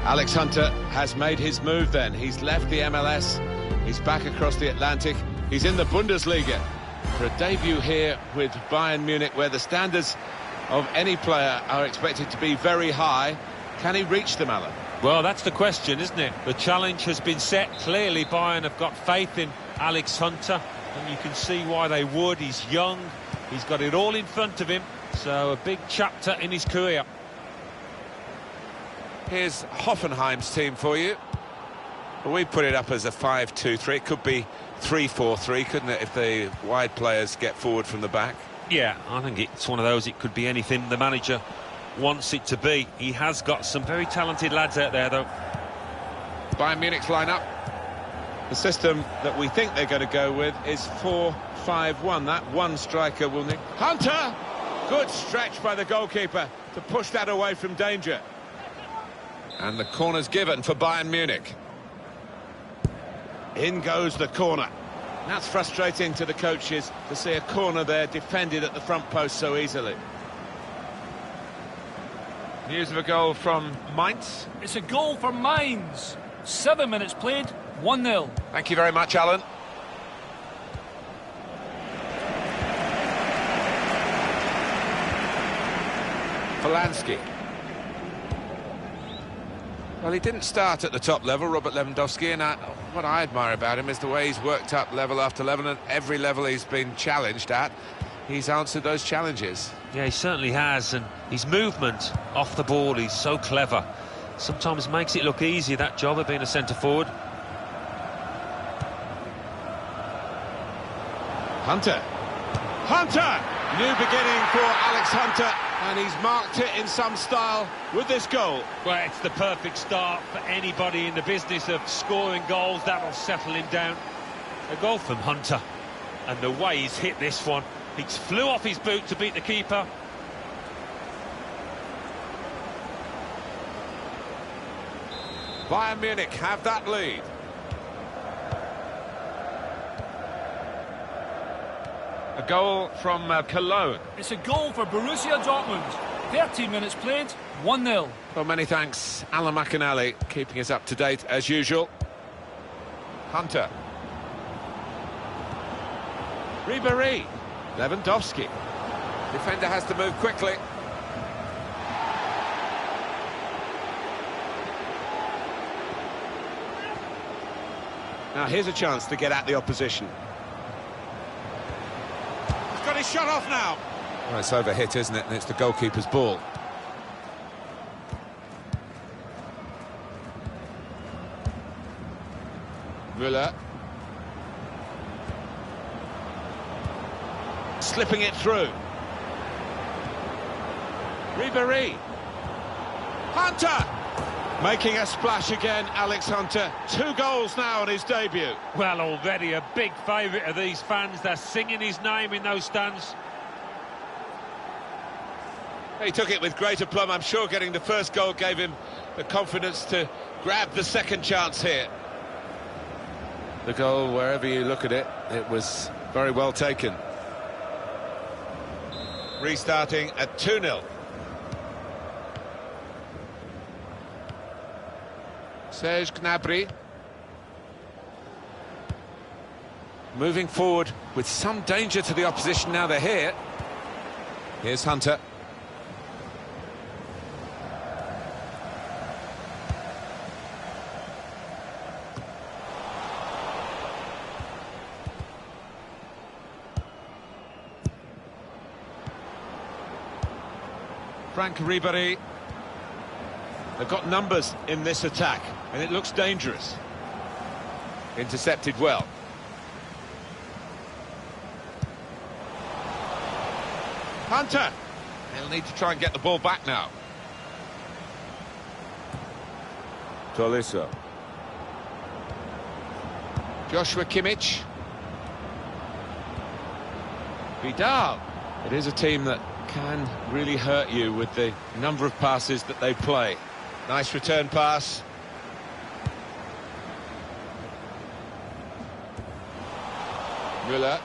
Alex Hunter has made his move then. He's left the MLS. He's back across the Atlantic. He's in the Bundesliga for a debut here with Bayern Munich, where the standards of any player are expected to be very high. Can he reach them, Alan? Well, that's the question, isn't it? The challenge has been set. Clearly, Bayern have got faith in Alex Hunter, and you can see why they would. He's young. He's got it all in front of him. So a big chapter in his career. Here's Hoffenheim's team for you. We put it up as a 5-2-3. It could be 3-4-3, couldn't it, if the wide players get forward from the back? Yeah, I think it's one of those. It could be anything the manager wants it to be. He has got some very talented lads out there, though. Bayern Munich's lineup. The system that we think they're going to go with is 4-5-1. That one striker will need. Hunter! Good stretch by the goalkeeper to push that away from danger. And the corner's given for Bayern Munich. In goes the corner. That's frustrating to the coaches to see a corner there defended at the front post so easily. News of a goal from Mainz. It's a goal for Mainz. 7 minutes played, 1-0. Thank you very much, Alan. Polanski. Well, he didn't start at the top level, Robert Lewandowski, and what I admire about him is the way he's worked up level after level, and every level he's been challenged at, he's answered those challenges. Yeah, he certainly has, and his movement off the ball, he's so clever. Sometimes makes it look easy, that job of being a centre-forward. Hunter. Hunter! New beginning for Alex Hunter, and he's marked it in some style with this goal. Well, it's the perfect start for anybody in the business of scoring goals. That will settle him down. A goal from Hunter, and the way he's hit this one, he flew off his boot to beat the keeper. Bayern Munich have that lead. A goal from Cologne. It's a goal for Borussia Dortmund. 13 minutes played, 1-0. Well, many thanks, Alan McInally, keeping us up to date as usual. Hunter. Ribéry. Lewandowski. Defender has to move quickly. Now here's a chance to get at the opposition. He's got his shot off now. Well, it's overhit, isn't it? And it's the goalkeeper's ball. Müller. Slipping it through. Ribéry. Hunter! Making a splash again, Alex Hunter. 2 goals now on his debut. Well, already a big favourite of these fans. They're singing his name in those stands. He took it with great aplomb. I'm sure getting the first goal gave him the confidence to grab the second chance here. The goal, wherever you look at it, it was very well taken. Restarting at 2-0. Serge Gnabry. Moving forward with some danger to the opposition now they're here. Here's Hunter. Frank Ribéry. They've got numbers in this attack, and it looks dangerous. Intercepted well. Hunter! They'll need to try and get the ball back now. Tolisso. Joshua Kimmich. Vidal. It is a team that can really hurt you with the number of passes that they play. Nice return pass. Müller.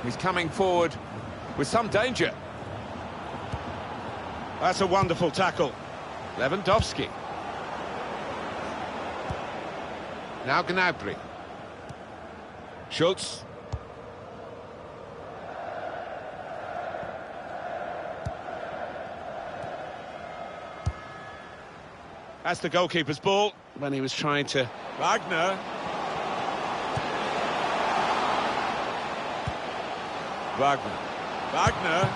He's coming forward with some danger. That's a wonderful tackle. Lewandowski. Now Gnabry. Schultz. That's the goalkeeper's ball when he was trying to... Wagner. Wagner.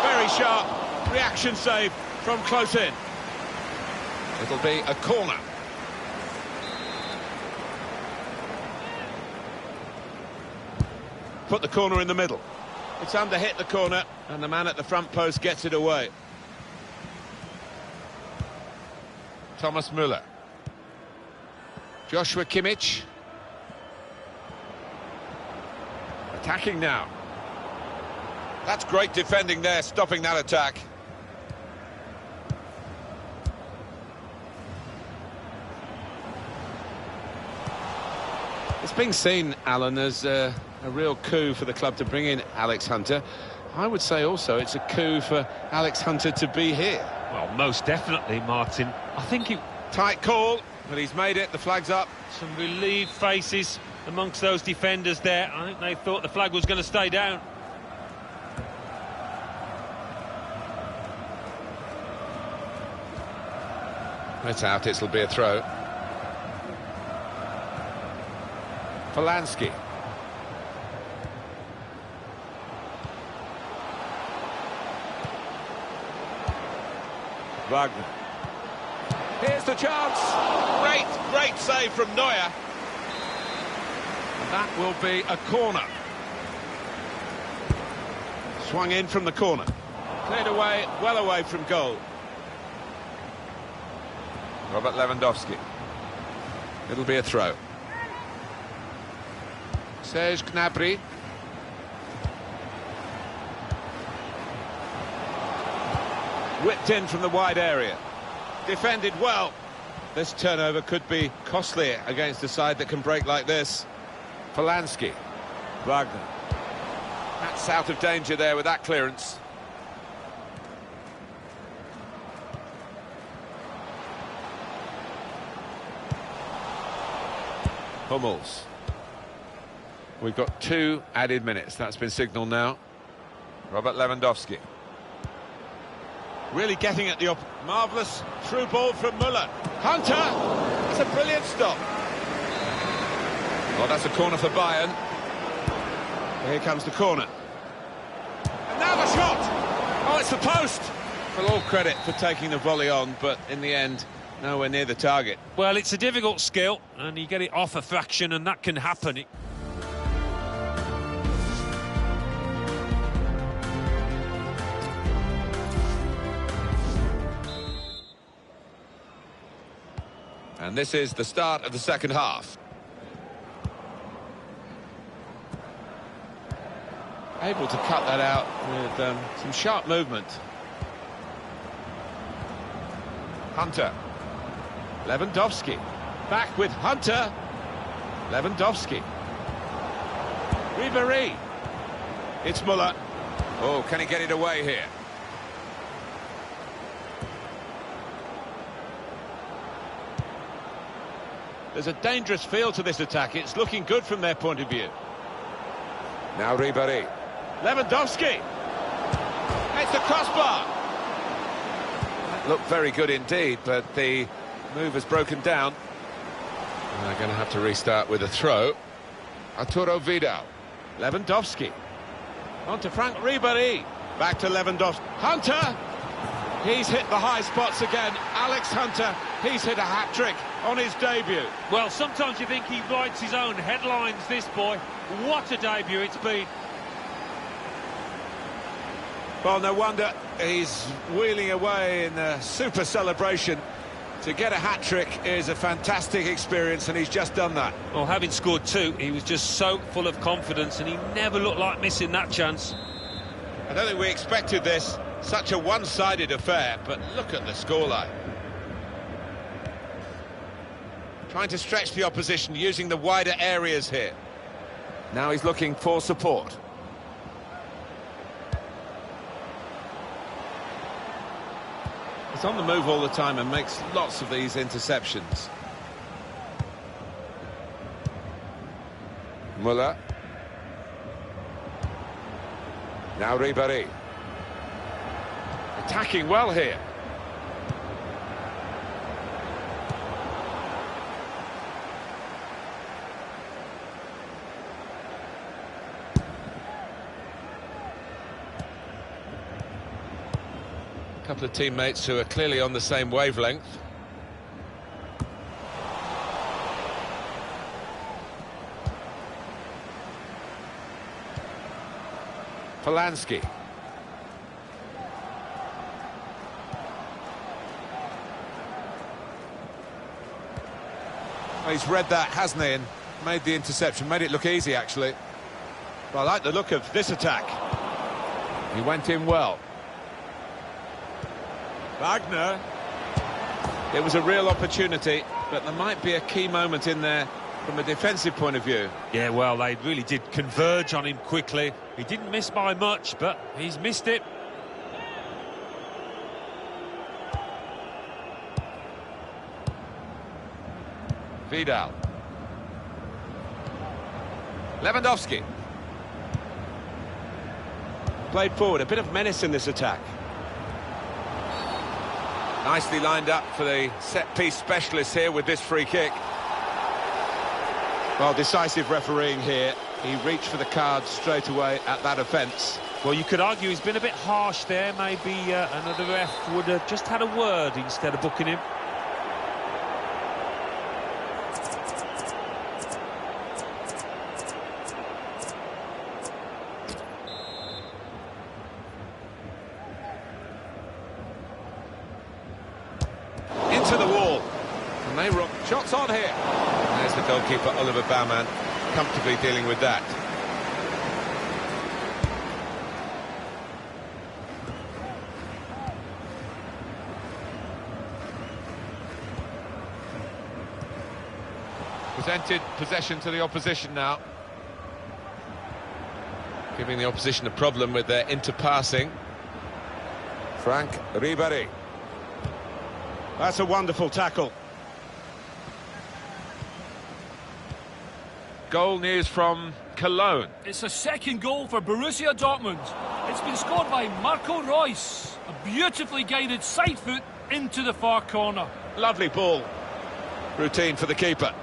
Very sharp reaction save from close in. It'll be a corner. put the corner in the middle. It's under hit the corner, and the man at the front post gets it away. Thomas Müller. Joshua Kimmich. Attacking now. That's great defending there, stopping that attack. It's being seen, Alan, as a real coup for the club to bring in Alex Hunter. I would say also it's a coup for Alex Hunter to be here. Well, most definitely, Martin. I think it... Tight call, but he's made it. The flag's up. Some relieved faces amongst those defenders there. I think they thought the flag was going to stay down. It's out, it'll be a throw. Polanski. Wagner. Here's the chance. Great save from Neuer. And that will be a corner. Swung in from the corner. Cleared away, well away from goal. Robert Lewandowski. It'll be a throw. Serge Gnabry. Whipped in from the wide area. Defended well. This turnover could be costly against a side that can break like this. Polanski. Wagner. That's out of danger there with that clearance. Hummels. We've got 2 added minutes. That's been signalled now. Robert Lewandowski. Really getting at the marvellous through ball from Müller. Hunter! That's a brilliant stop. Well, that's a corner for Bayern. Here comes the corner. And now the shot! Oh, it's the post! Well, all credit for taking the volley on, but in the end, nowhere near the target. Well, it's a difficult skill, and you get it off a fraction, and that can happen. And this is the start of the second half. Able to cut that out with some sharp movement. Hunter. Lewandowski. Back with Hunter. Lewandowski. Ribéry. It's Müller. Oh, can he get it away here? There's a dangerous feel to this attack. It's looking good from their point of view. Now Ribéry. Lewandowski. It's the crossbar. That looked very good indeed, but the move has broken down. And they're going to have to restart with a throw. Arturo Vidal. Lewandowski. On to Frank Ribéry. Back to Lewandowski. Hunter. He's hit the high spots again. Alex Hunter, he's hit a hat-trick on his debut. Well, sometimes you think he writes his own headlines, this boy. What a debut it's been. Well, no wonder he's wheeling away in a super celebration. To get a hat-trick is a fantastic experience, and he's just done that. Well, having scored 2, he was just so full of confidence, and he never looked like missing that chance. I don't think we expected this. Such a one-sided affair, but look at the scoreline. Trying to stretch the opposition, using the wider areas here. Now he's looking for support. He's on the move all the time and makes lots of these interceptions. Müller. Now Ribéry. Attacking well here. A couple of teammates who are clearly on the same wavelength. Polanski. Well, he's read that, hasn't he, and made the interception, made it look easy, actually. But I like the look of this attack. He went in well. Wagner. It was a real opportunity, but there might be a key moment in there from a defensive point of view. Yeah, well, they really did converge on him quickly. He didn't miss by much, but he's missed it. Vidal. Lewandowski. Played forward, a bit of menace in this attack. Nicely lined up for the set-piece specialist here with this free kick. Well, decisive refereeing here. He reached for the card straight away at that offence. Well, you could argue he's been a bit harsh there. Maybe another ref would have just had a word instead of booking him. Into the wall. And they rock. Shots on here. There's the goalkeeper, Oliver Baumann, comfortably dealing with that. Presented possession to the opposition now. Giving the opposition a problem with their interpassing. Frank Ribéry. That's a wonderful tackle. Goal news from Cologne. It's a second goal for Borussia Dortmund. It's been scored by Marco Reus. A beautifully guided side foot into the far corner. Lovely ball. Routine for the keeper.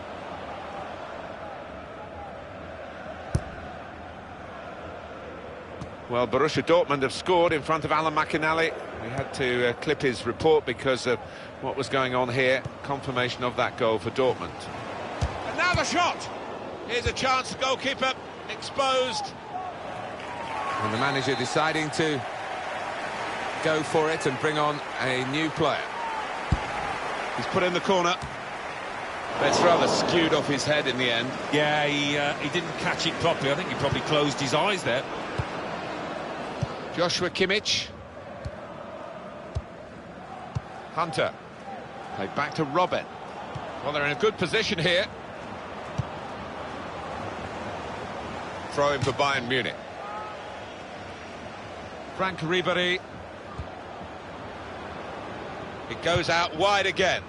Well, Borussia Dortmund have scored in front of Alan McInally. We had to clip his report because of what was going on here. Confirmation of that goal for Dortmund. And now the shot! Here's a chance, goalkeeper exposed. And the manager deciding to go for it and bring on a new player. He's put in the corner. But it's rather skewed off his head in the end. Yeah, he didn't catch it properly. I think he probably closed his eyes there. Joshua Kimmich. Hunter. Played back to Robin. Well, they're in a good position here. Throw in for Bayern Munich. Frank Ribéry. It goes out wide again.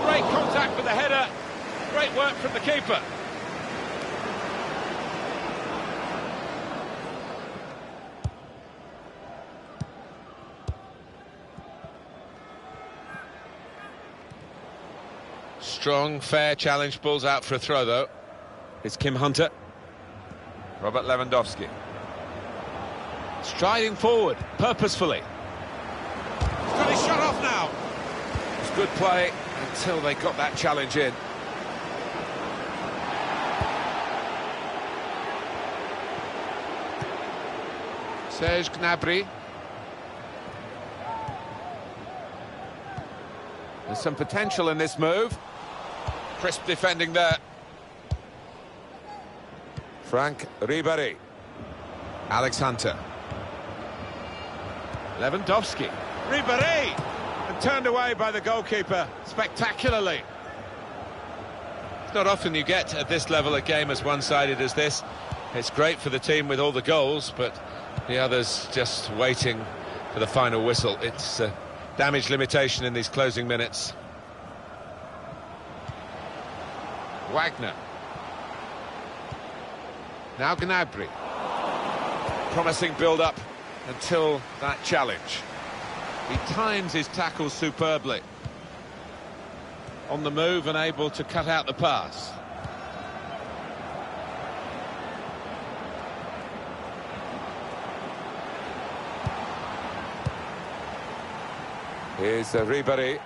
Great contact for the header. Great work from the keeper. Strong, fair challenge, balls out for a throw though. It's Kim Hunter. Robert Lewandowski. Striding forward, purposefully. He's got his shot off now. It's good play until they got that challenge in. Serge Gnabry. There's some potential in this move. Crisp defending there. Frank Ribéry. Alex Hunter. Lewandowski. Ribéry! And turned away by the goalkeeper spectacularly. It's not often you get at this level a game as one-sided as this. It's great for the team with all the goals, but the others just waiting for the final whistle. It's damage limitation in these closing minutes. Wagner. Now Gnabry. Promising build-up until that challenge. He times his tackles superbly. On the move and able to cut out the pass. Here's Ribéry.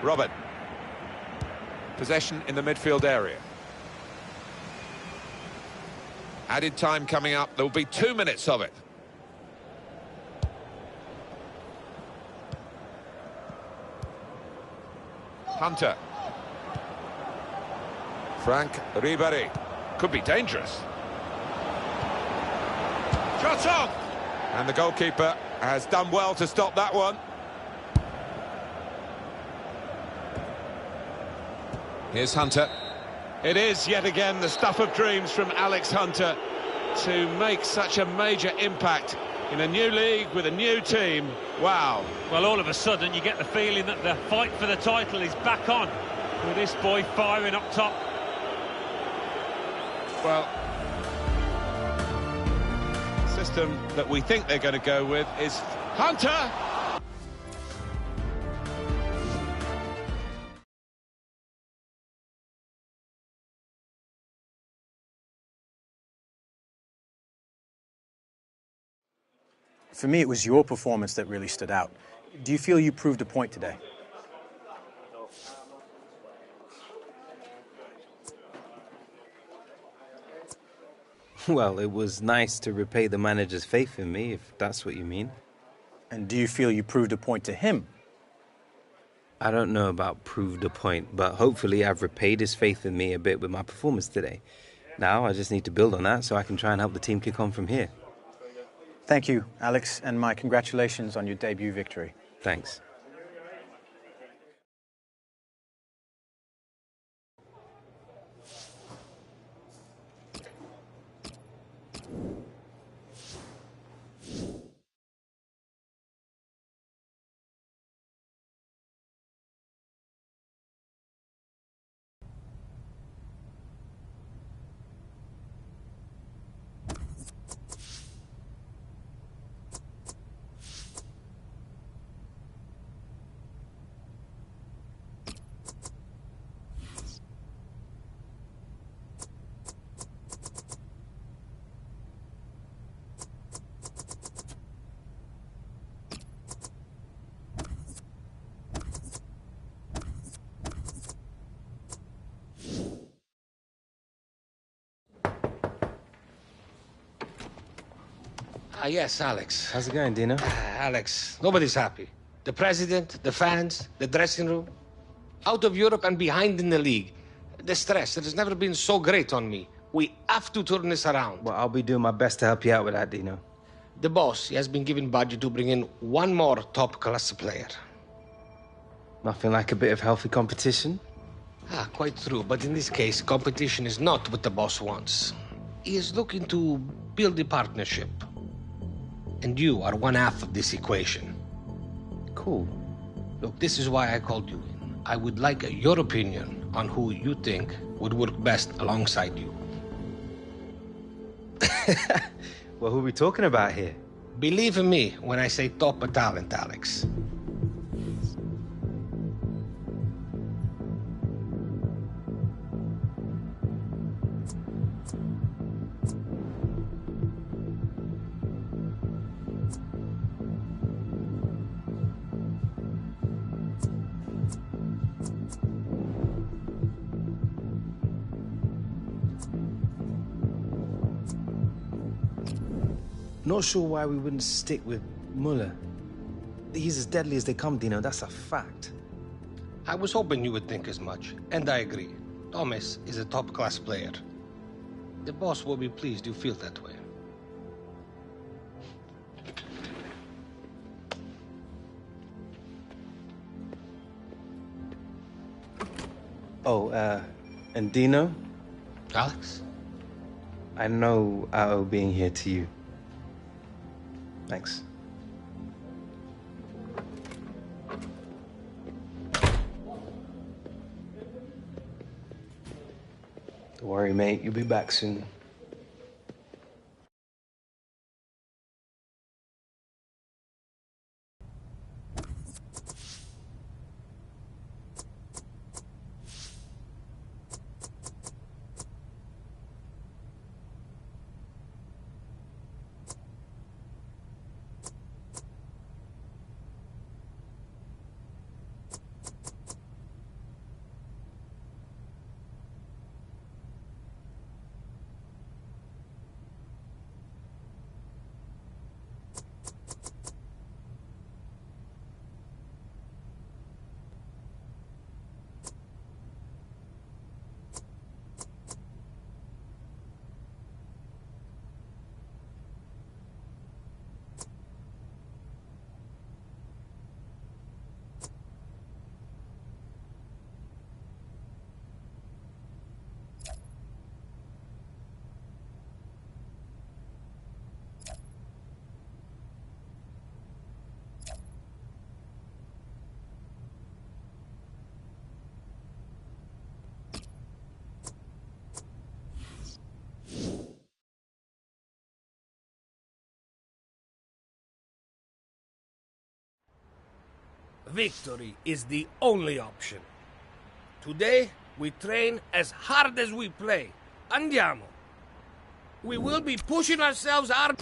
Robin. Possession in the midfield area. Added time coming up. There'll be 2 minutes of it. Hunter. Frank Ribéry. Could be dangerous. Shot off! And the goalkeeper has done well to stop that one. Here's Hunter. It is yet again the stuff of dreams from Alex Hunter to make such a major impact in a new league with a new team. Wow. Well, all of a sudden you get the feeling that the fight for the title is back on, with this boy firing up top. Well, the system that we think they're going to go with is Hunter. For me, it was your performance that really stood out. Do you feel you proved a point today? Well, it was nice to repay the manager's faith in me, if that's what you mean. And do you feel you proved a point to him? I don't know about proved a point, but hopefully I've repaid his faith in me a bit with my performance today. Now I just need to build on that so I can try and help the team kick on from here. Thank you, Alex, and my congratulations on your debut victory. Thanks. Yes, Alex. How's it going, Dino? Alex, nobody's happy. The president, the fans, the dressing room. Out of Europe and behind in the league. The stress, it has never been so great on me. We have to turn this around. Well, I'll be doing my best to help you out with that, Dino. The boss, he has been given budget to bring in one more top-class player. Nothing like a bit of healthy competition? Quite true. But in this case, competition is not what the boss wants. He is looking to build a partnership. And you are one half of this equation. Cool. Look, this is why I called you in. I would like your opinion on who you think would work best alongside you. Well, who are we talking about here? Believe in me when I say top talent, Alex. Not sure why we wouldn't stick with Muller. He's as deadly as they come, Dino. That's a fact. I was hoping you would think as much, and I agree. Thomas is a top-class player. The boss will be pleased you feel that way. Oh, and Dino? Alex? I know I owe being here to you. Thanks. Don't worry, mate. You'll be back soon. victory is the only option. Today, we train as hard as we play. Andiamo. We will be pushing ourselves hard.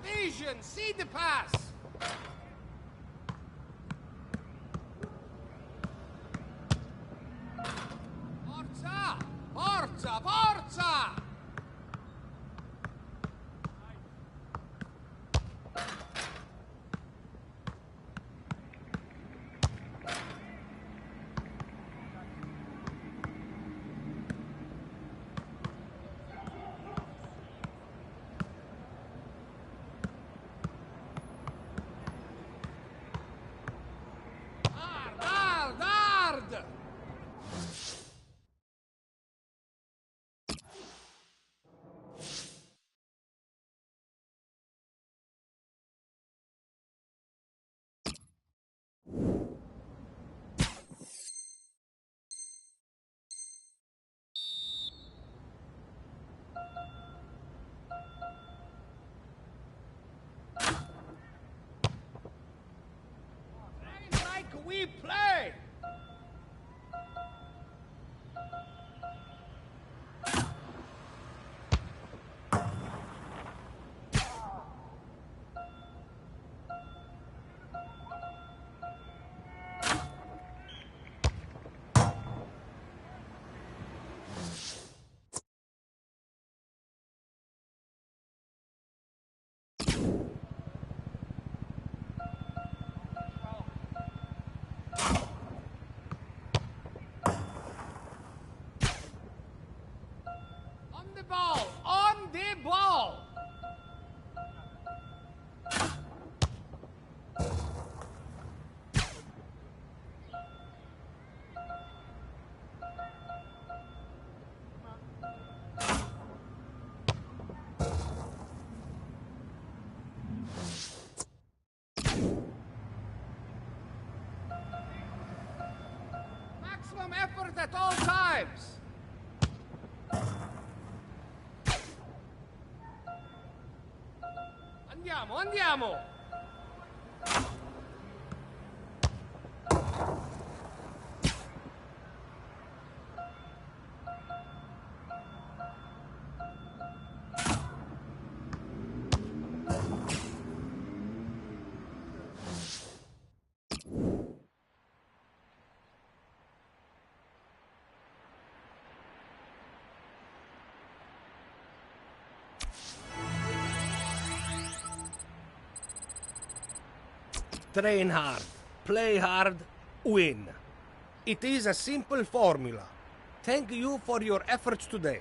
Vision, see the pass. Forza, forza, forza. We play! On the ball! Maximum effort at all times! Andiamo, andiamo! Train hard, play hard, win. It is a simple formula. Thank you for your efforts today.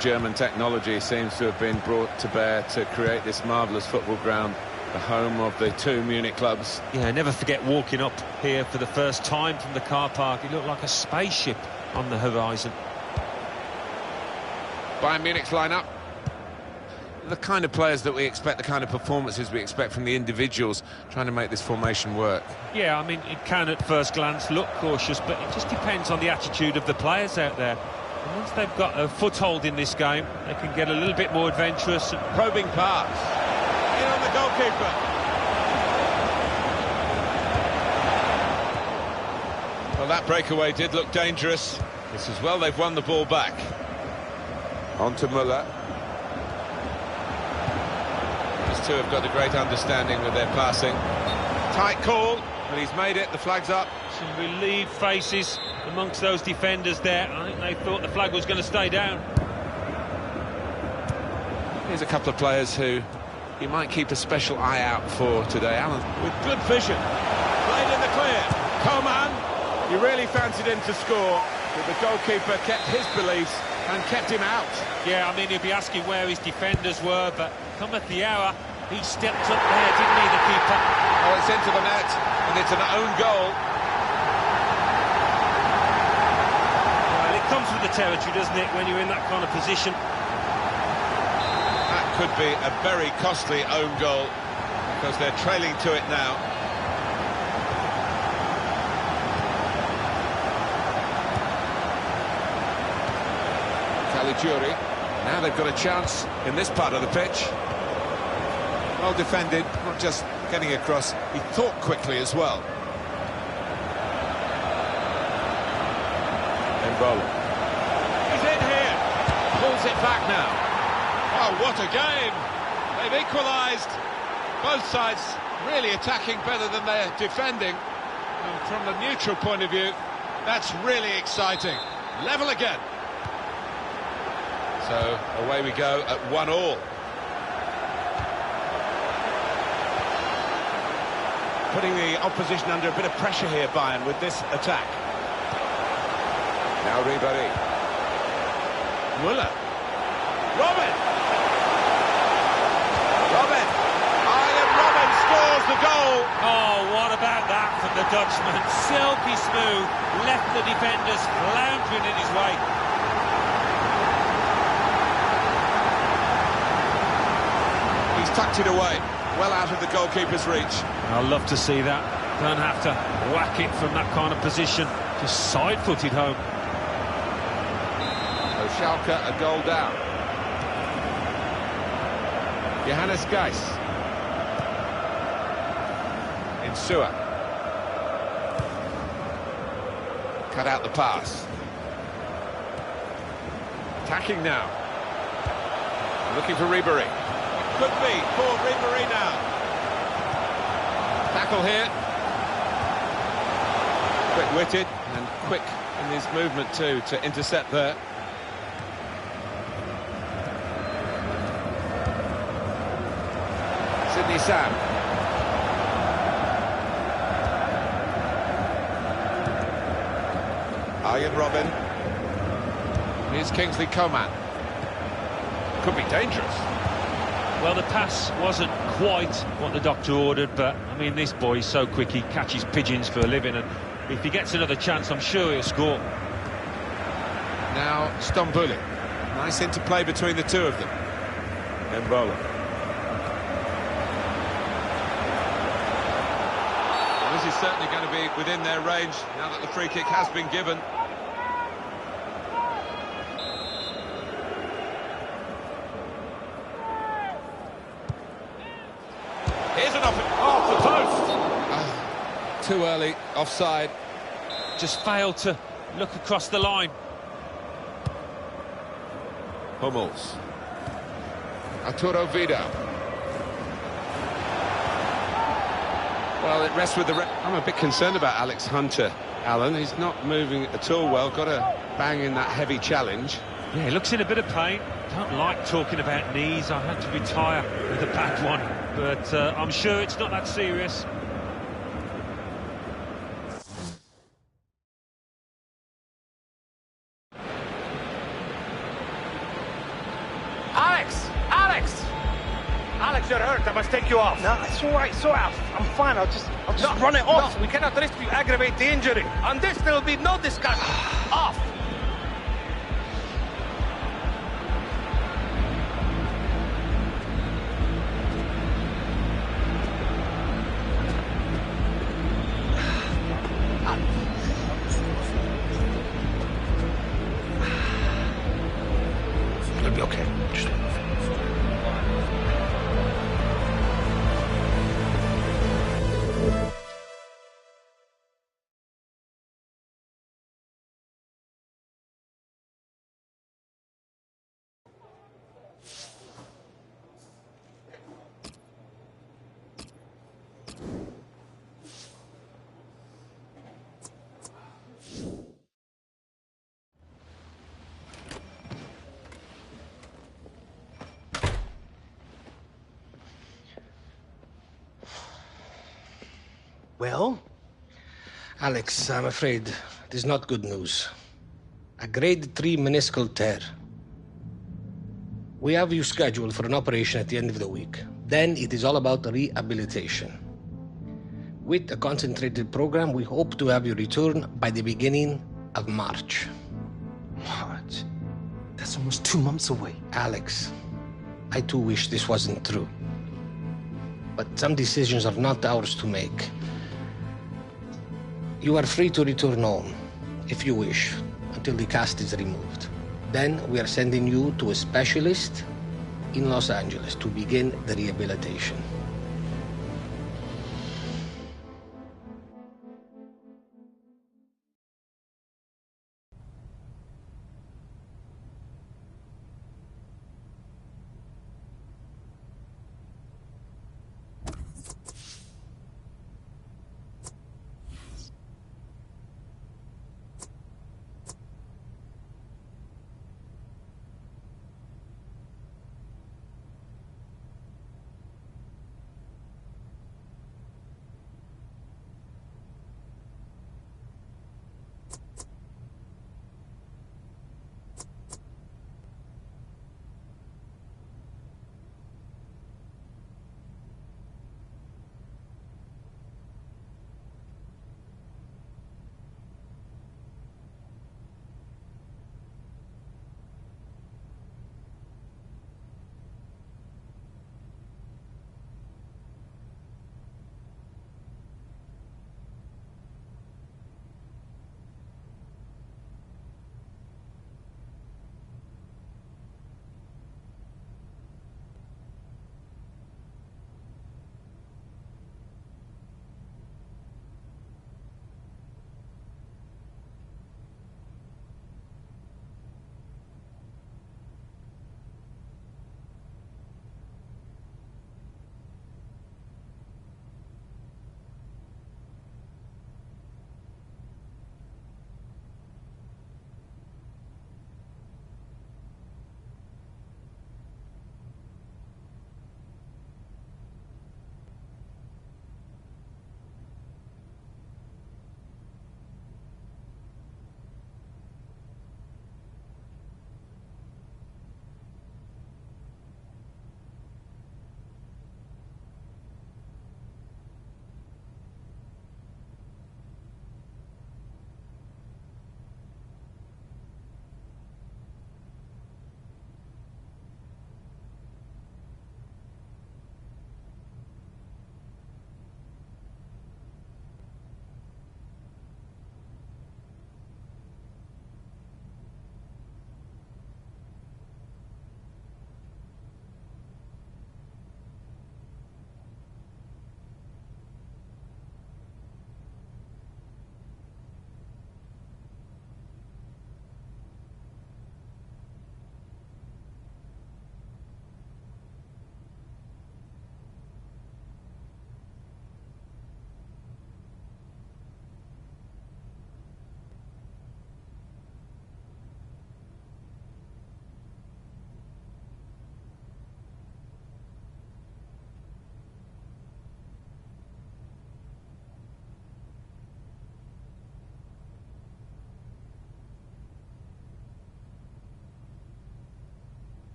German technology seems to have been brought to bear to create this marvellous football ground, the home of the two Munich clubs. Yeah, never forget walking up here for the first time from the car park. It looked like a spaceship on the horizon. Bayern Munich's lineup. The kind of players that we expect, the kind of performances we expect from the individuals trying to make this formation work. Yeah, I mean, it can at first glance look cautious, but it just depends on the attitude of the players out there. And once they've got a foothold in this game, they can get a little bit more adventurous. Probing pass. In on the goalkeeper. Well, that breakaway did look dangerous. This is well, they've won the ball back. On to Müller. These two have got a great understanding with their passing. Tight call, but he's made it, the flag's up. Some relieved faces amongst those defenders there. I think they thought the flag was going to stay down. Here's a couple of players who you might keep a special eye out for today. Alan, with good vision. Played in the clear. Coman, you really fancied him to score, but the goalkeeper kept his beliefs and kept him out. Yeah, I mean, he'll be asking where his defenders were, but come at the hour, he stepped up there, didn't he, the keeper? Oh, it's into the net, and it's an own goal. Well, it comes with the territory, doesn't it, when you're in that kind of position? That could be a very costly own goal, because they're trailing to it now. Caligiuri. Now they've got a chance in this part of the pitch. Well defended, not just getting across, he thought quickly as well. Embolo. He's in here. Pulls it back now. Oh, what a game! They've equalised. Both sides really attacking better than they're defending. And from the neutral point of view, that's really exciting. Level again. So away we go at 1-1. Putting the opposition under a bit of pressure here, Bayern, with this attack. Now Ribéry. Müller. Robin! Arjen Robben scores the goal! Oh, what about that from the Dutchman? Silky smooth, left the defenders floundering in his way. He's tucked it away, well out of the goalkeeper's reach. I'd love to see that. Don't have to whack it from that kind of position. Just side-footed home. So Schalke a goal down. Johannes Geis. Insua. Cut out the pass. Attacking now. Looking for Ribéry. Could be for Ribéry now. Tackle here. Quick-witted and quick in his movement too to intercept there. Sidney Sam. Arjen Robben. Here's Kingsley Coman. Could be dangerous. Well, the pass wasn't quite what the doctor ordered, but, I mean, this boy is so quick, he catches pigeons for a living, and if he gets another chance, I'm sure he'll score. Now, Stambouli. Nice interplay between the two of them. Embolo. Well, this is certainly going to be within their range, now that the free kick has been given. Here's an off the post. Too early, offside. Just failed to look across the line. Hummels. Arturo Vidal. Well, it rests with the... I'm a bit concerned about Alex Hunter, Alan. He's not moving at all well. Got a bang in that heavy challenge. Yeah, he looks in a bit of pain. Don't like talking about knees. I had to retire with a bad one. But I'm sure it's not that serious. Alex! Alex, you're hurt. I must take you off. No, it's all right. It's all right. I'm fine. I'll just run it off. No, we cannot risk you aggravate the injury. On this, there will be no discussion. Off! It'll be okay. Just... Well? Alex, I'm afraid it is not good news. A grade 3 meniscal tear. We have you scheduled for an operation at the end of the week. Then it is all about rehabilitation. With a concentrated program, we hope to have you return by the beginning of March. March? That's almost 2 months away. Alex, I too wish this wasn't true. But some decisions are not ours to make. You are free to return home, if you wish, until the cast is removed. Then we are sending you to a specialist in Los Angeles to begin the rehabilitation.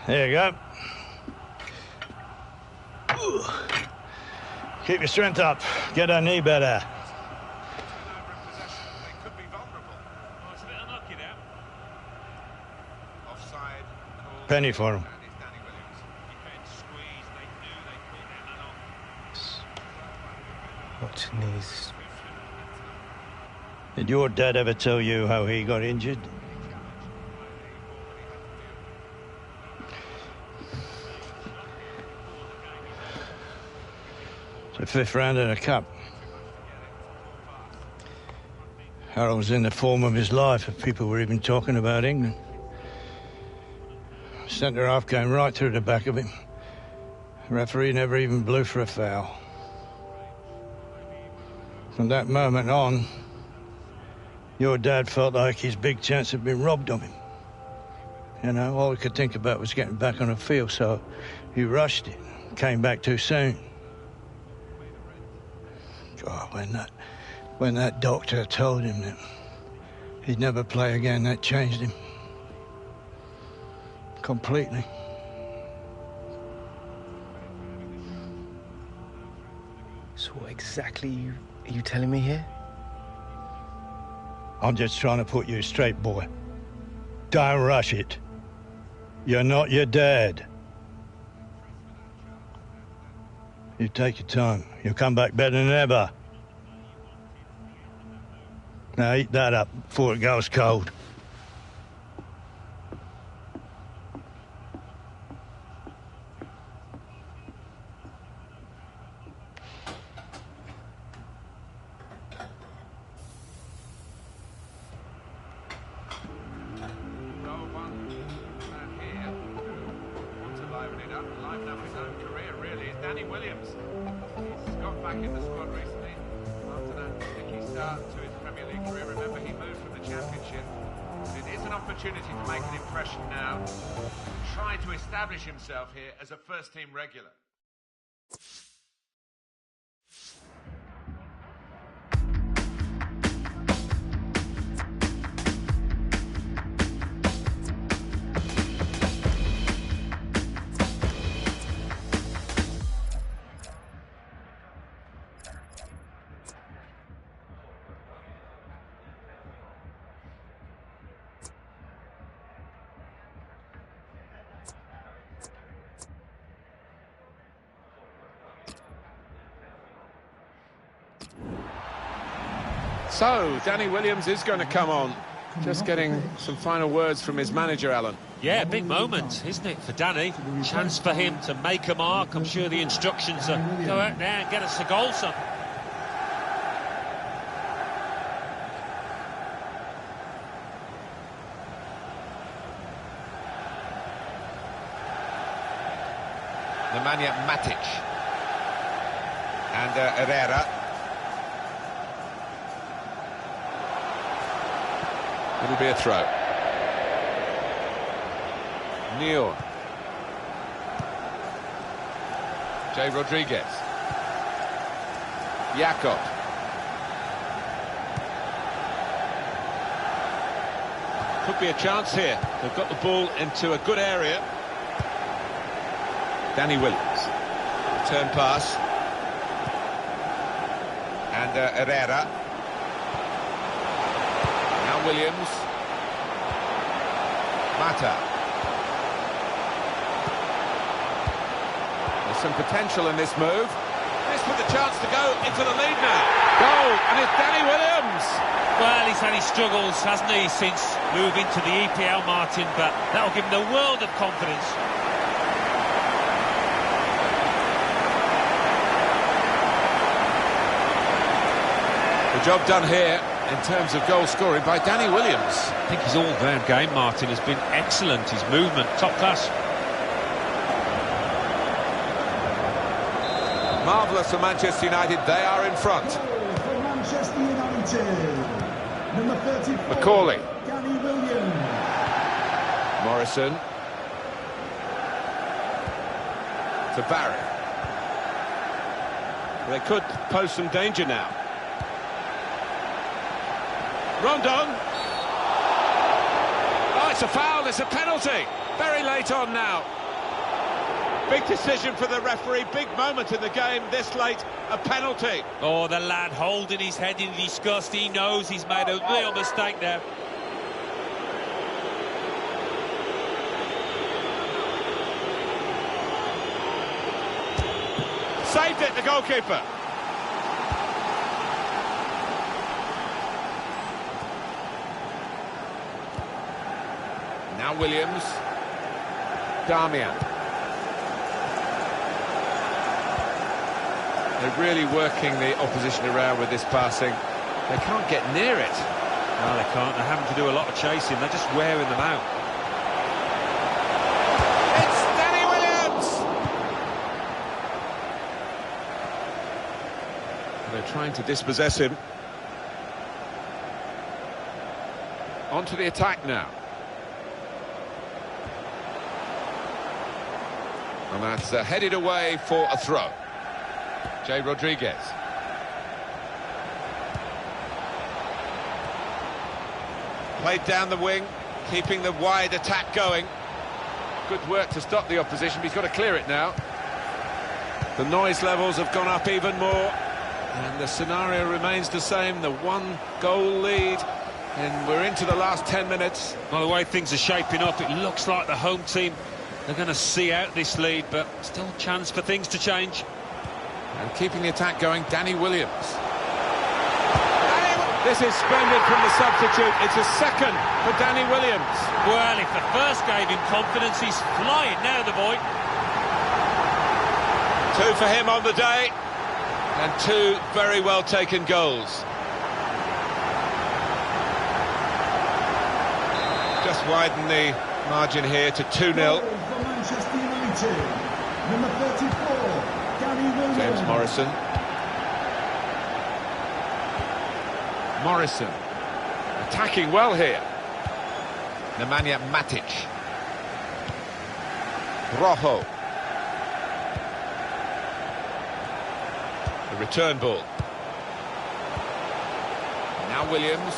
There you go. Keep your strength up. Get that knee better. Penny for him. Watch knees. Did your dad ever tell you how he got injured? The 5th round of the cup. Harold was in the form of his life if people were even talking about England. Centre half came right through the back of him. The referee never even blew for a foul. From that moment on, your dad felt like his big chance had been robbed of him. You know, all he could think about was getting back on the field, so he rushed it, came back too soon. God, when that doctor told him that he'd never play again, that changed him. Completely. So what exactly are you telling me here? I'm just trying to put you straight, boy. Don't rush it. You're not your dad. You take your time. You'll come back better than ever. Now eat that up before it goes cold. Himself here as a first-team regular. So, Danny Williams is going to come on. Just getting some final words from his manager, Alan. Yeah, big moment, isn't it, for Danny? Chance for him to make a mark. I'm sure the instructions are go out there and get us a goal, son. Nemanja Matic. And Herrera. It'll be a throw. Neal. Jay Rodriguez. Jakob. Could be a chance here. They've got the ball into a good area. Danny Williams. Return pass. And Herrera. Williams. Mata. There's some potential in this move. This with the chance to go into the lead now. Goal, and it's Danny Williams. Well, he's had his struggles, hasn't he, since moving to the EPL, Martin, but that'll give him the world of confidence. The job done here in terms of goal scoring by Danny Williams. I think his all-round game, Martin, has been excellent. His movement, top class. Marvellous for Manchester United. They are in front. For Manchester United, number 34, Macaulay. Danny Williams. Morrison. To Barry. They could pose some danger now. Rondon. Oh, it's a foul, it's a penalty. Very late on now. Big decision for the referee, big moment in the game, this late, a penalty. Oh, the lad holding his head in disgust. He knows he's made a real mistake there. Saved it, the goalkeeper. Now Williams. Damian. They're really working the opposition around with this passing. They can't get near it. No, they can't. They're having to do a lot of chasing. They're just wearing them out. It's Danny Williams! And they're trying to dispossess him. On to the attack now. And that's headed away for a throw. Jay Rodriguez. Played down the wing, keeping the wide attack going. Good work to stop the opposition, but he's got to clear it now. The noise levels have gone up even more, and the scenario remains the same, the one-goal lead, and we're into the last 10 minutes. By the way things are shaping up, it looks like the home team, they're going to see out this lead, but still a chance for things to change. And keeping the attack going, Danny Williams. This is splendid from the substitute. It's a second for Danny Williams. Well, if the first gave him confidence, he's flying now, the boy. 2 for him on the day, and 2 very well taken goals. Just widen the margin here to 2-0. For Manchester United, number 34, Danny Williams. James Morrison. Morrison attacking well here. Nemanja Matic. Rojo. The return ball. Now Williams.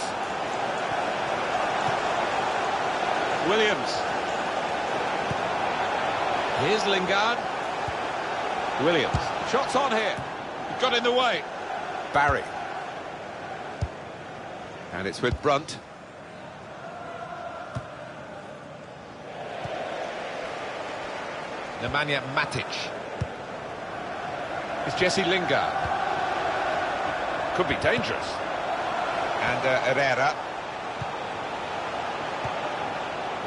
Williams. Here's Lingard. Williams. Shots on here. He got in the way. Barry. And it's with Brunt. Nemanja Matic. It's Jesse Lingard. Could be dangerous. And Herrera.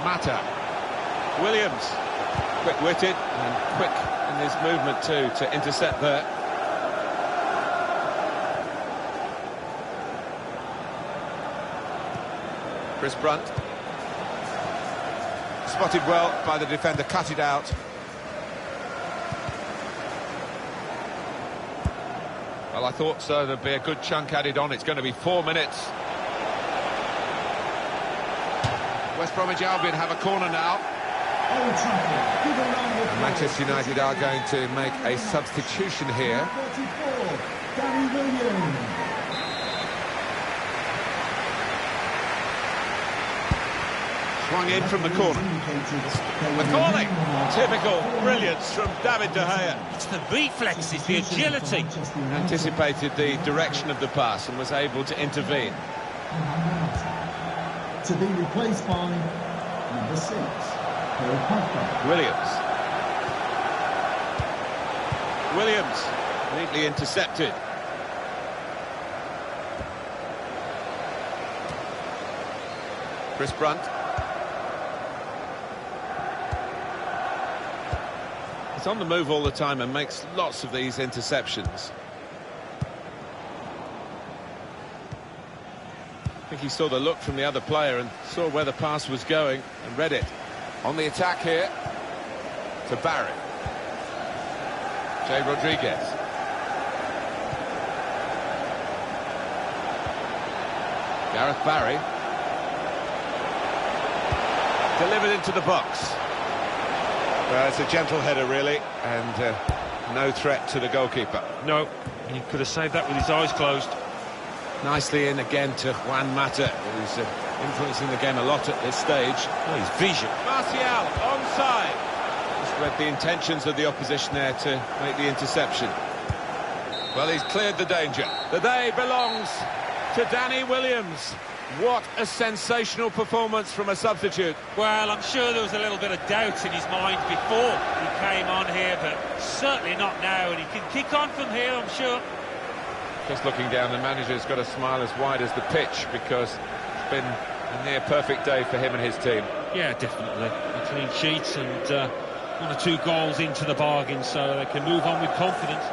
Mata. Williams. Quick-witted and quick in his movement too to intercept there. Chris Brunt. Spotted well by the defender, cut it out. Well, I thought so. There'd be a good chunk added on. It's going to be 4 minutes. West Bromwich Albion have a corner now. And Manchester United are going to make a substitution here. 34, Danny Williams. Swung in from the corner. McCauley. Typical brilliance from David De Gea. It's the reflexes, the agility. Anticipated the direction of the pass and was able to intervene. To be replaced by number 6, Paul Pogba. Williams. Williams. Neatly intercepted. Chris Brunt. He's on the move all the time and makes lots of these interceptions. I think he saw the look from the other player and saw where the pass was going and read it. On the attack here to Barry. Jay Rodriguez. Gareth Barry. Delivered into the box. Well, it's a gentle header, really, and no threat to the goalkeeper. No, he could have saved that with his eyes closed. Nicely in again to Juan Mata, who's influencing the game a lot at this stage. Oh, his vision. Martial, onside. He's read the intentions of the opposition there to make the interception. Well, he's cleared the danger. The day belongs to Danny Williams. What a sensational performance from a substitute. Well, I'm sure there was a little bit of doubt in his mind before he came on here, but certainly not now, and he can kick on from here, I'm sure. Just looking down, the manager's got a smile as wide as the pitch, because it's been a near perfect day for him and his team. Yeah, definitely. A clean sheet and 1 or 2 goals into the bargain, so they can move on with confidence.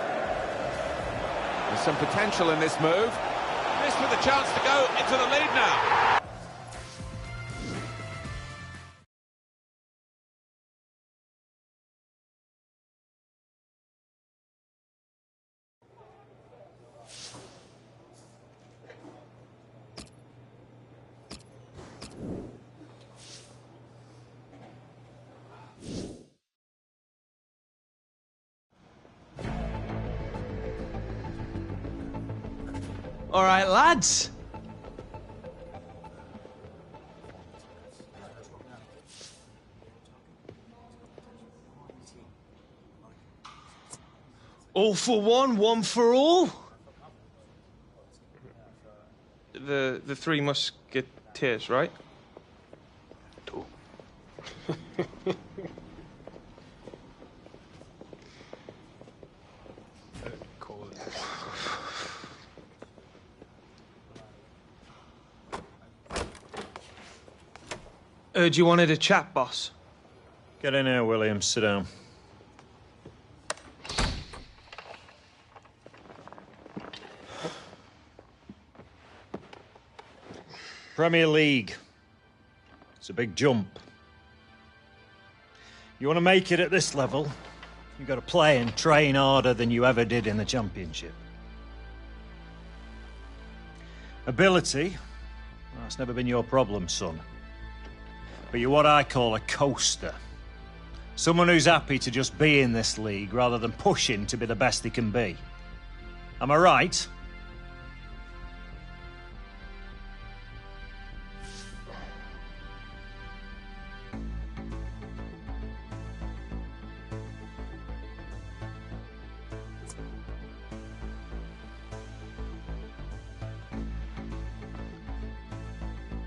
There's some potential in this move. This with a chance to go into the lead now. All right, lads. All for one, one for all. The Three Musketeers, right? Heard you wanted a chat, boss. Get in here, Williams. Sit down. Premier League. It's a big jump. You want to make it at this level, you've got to play and train harder than you ever did in the Championship. Ability, well, that's never been your problem, son. But you're what I call a coaster. Someone who's happy to just be in this league rather than pushing to be the best he can be. Am I right?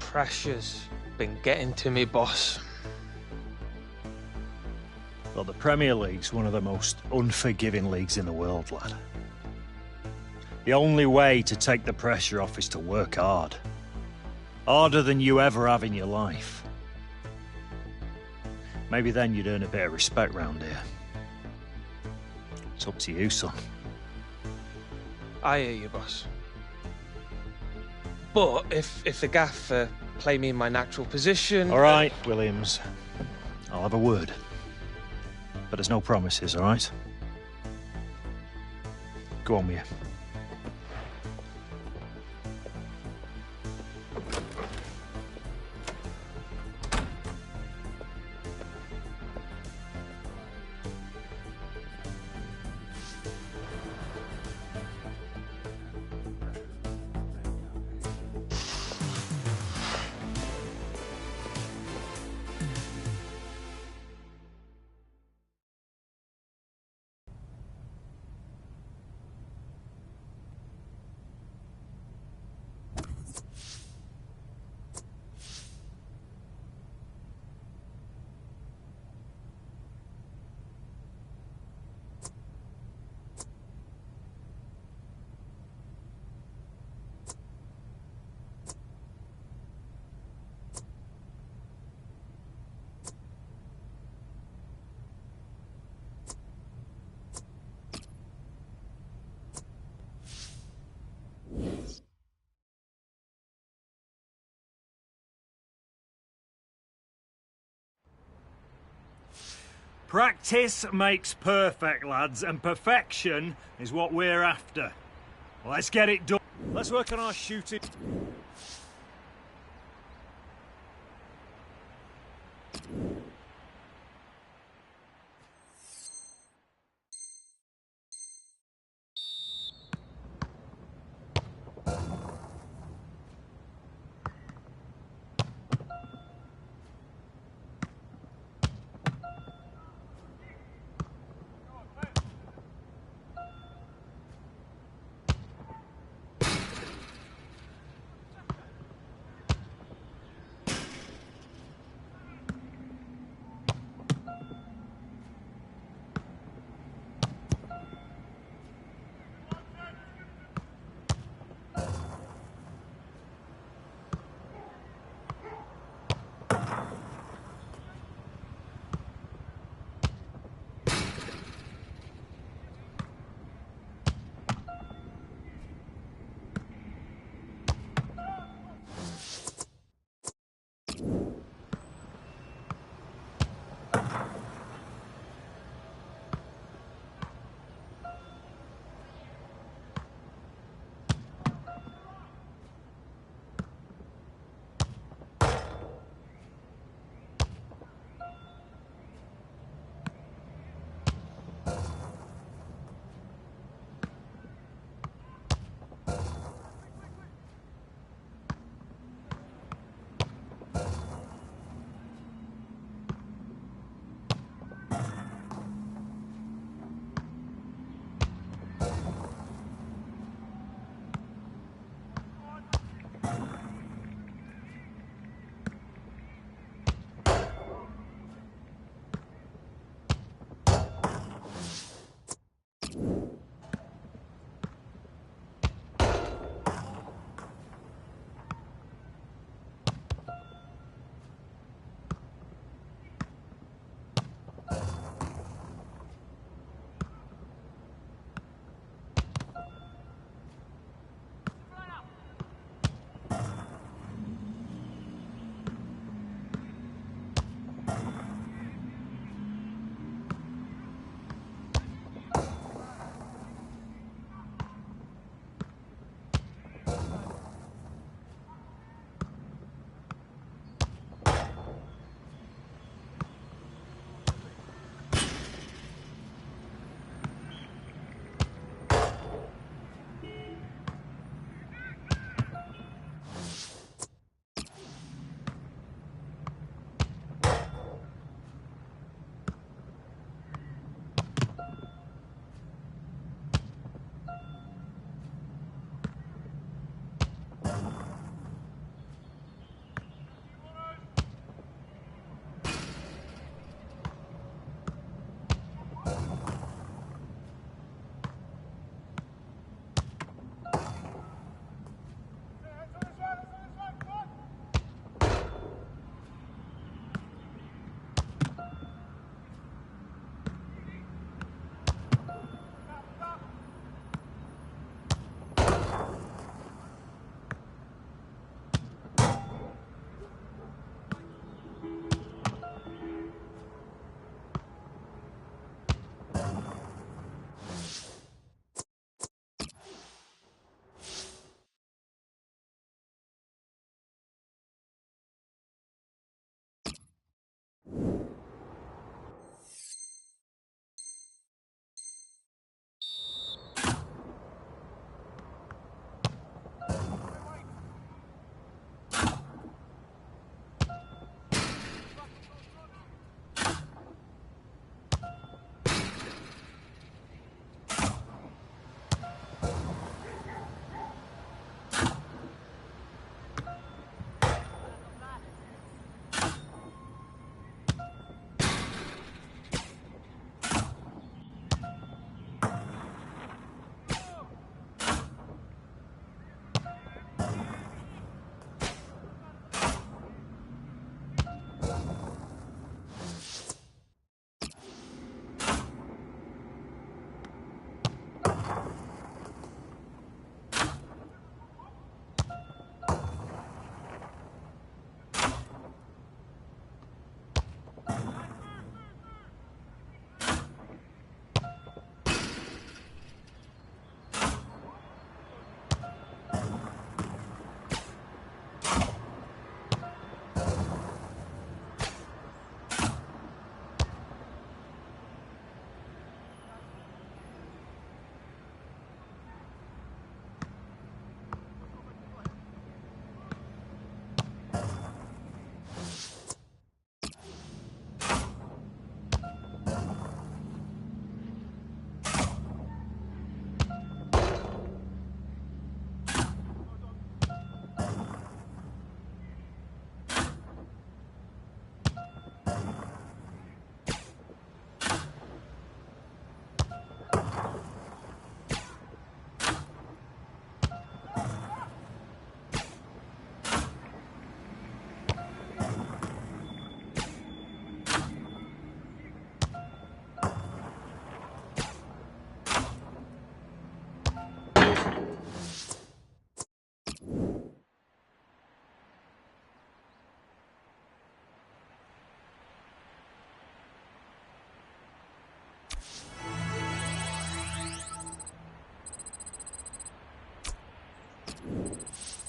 Pressure's been getting to me, boss. Well, the Premier League's one of the most unforgiving leagues in the world, lad. The only way to take the pressure off is to work hard. Harder than you ever have in your life. Maybe then you'd earn a bit of respect round here. It's up to you, son. I hear you, boss. But if the gaffer play me in my natural position... All right, Williams. I'll have a word. But there's no promises, all right? Go on with you. Practice makes perfect, lads, and perfection is what we're after. Let's get it done. Let's work on our shooting.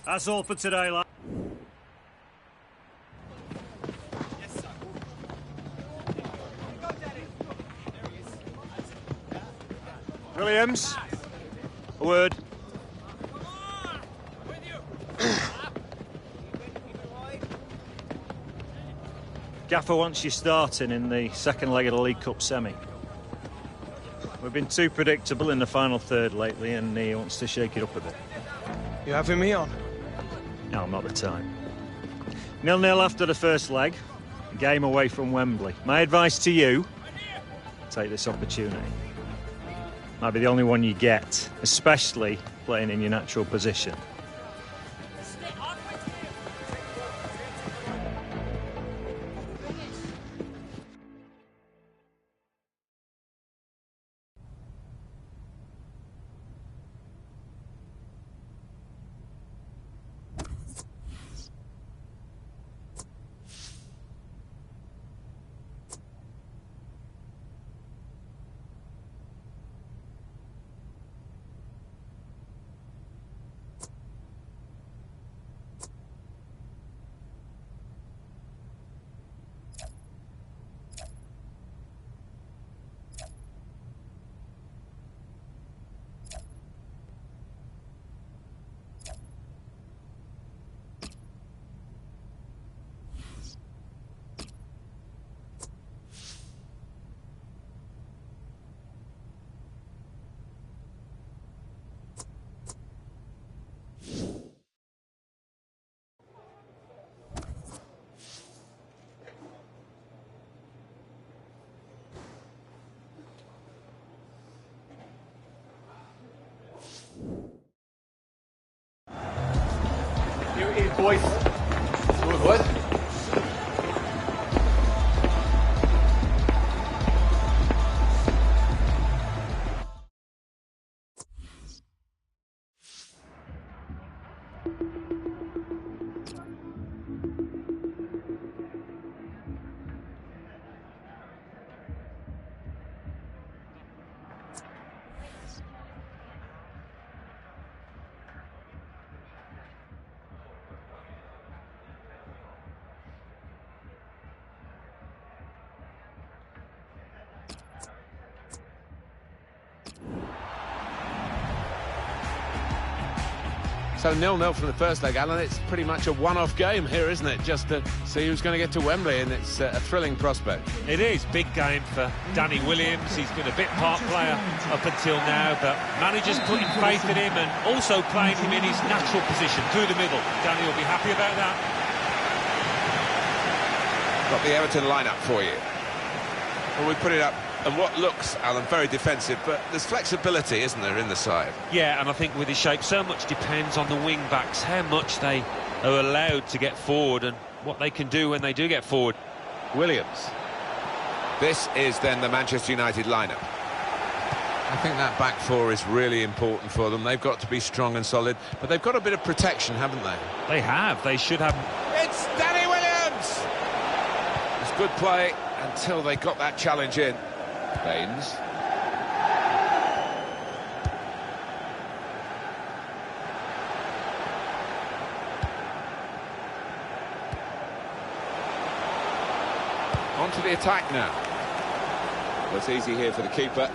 That's all for today, lad. Williams, a word. Gaffer wants you starting in the second leg of the League Cup semi. We've been too predictable in the final third lately, and he wants to shake it up a bit. You having me on? No, I'm not the type. 0-0 after the first leg, game away from Wembley. My advice to you, take this opportunity. Might be the only one you get, especially playing in your natural position. Boys. What? So 0-0 from the first leg, Alan. It's pretty much a one-off game here, isn't it? Just to see who's going to get to Wembley, and it's a thrilling prospect. It is. Big game for Danny Williams. He's been a bit part player up until now, but managers putting faith in him and also playing him in his natural position through the middle. Danny will be happy about that. Got the Everton lineup for you. Well, we put it up, and what looks, Alan, very defensive, but there's flexibility, isn't there, in the side? Yeah, and I think with his shape, so much depends on the wing-backs, how much they are allowed to get forward and what they can do when they do get forward. Williams. This is then the Manchester United lineup. I think that back four is really important for them. They've got to be strong and solid, but they've got a bit of protection, haven't they? They have. They should have. It's Danny Williams! It's good play until they got that challenge in. Baines. On to the attack now. Well, it's easy here for the keeper.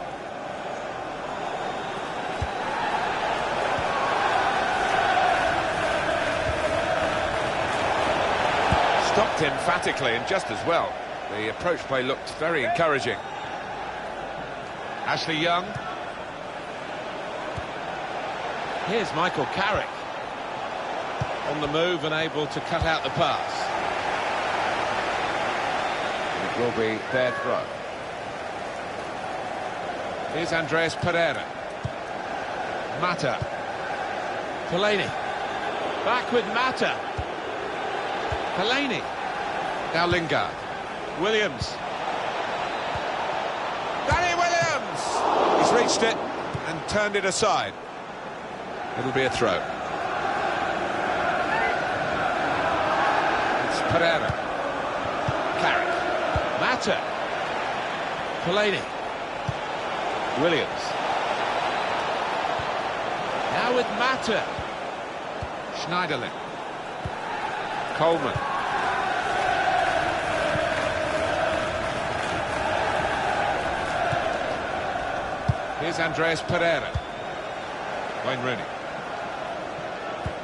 Stopped emphatically and just as well. The approach play looked very encouraging. Ashley Young. Here's Michael Carrick. On the move and able to cut out the pass. It will be their throw. Here's Andreas Pereira. Mata. Fellaini. Back with Mata. Fellaini. Now Lingard. Williams. Danny Williams! He's reached it and turned it aside. It'll be a throw. It's Pereira. Carrick. Mata. Fellaini. Williams. Now with Mata. Schneiderlin. Coleman. Here's Andreas Pereira. Wayne Rooney.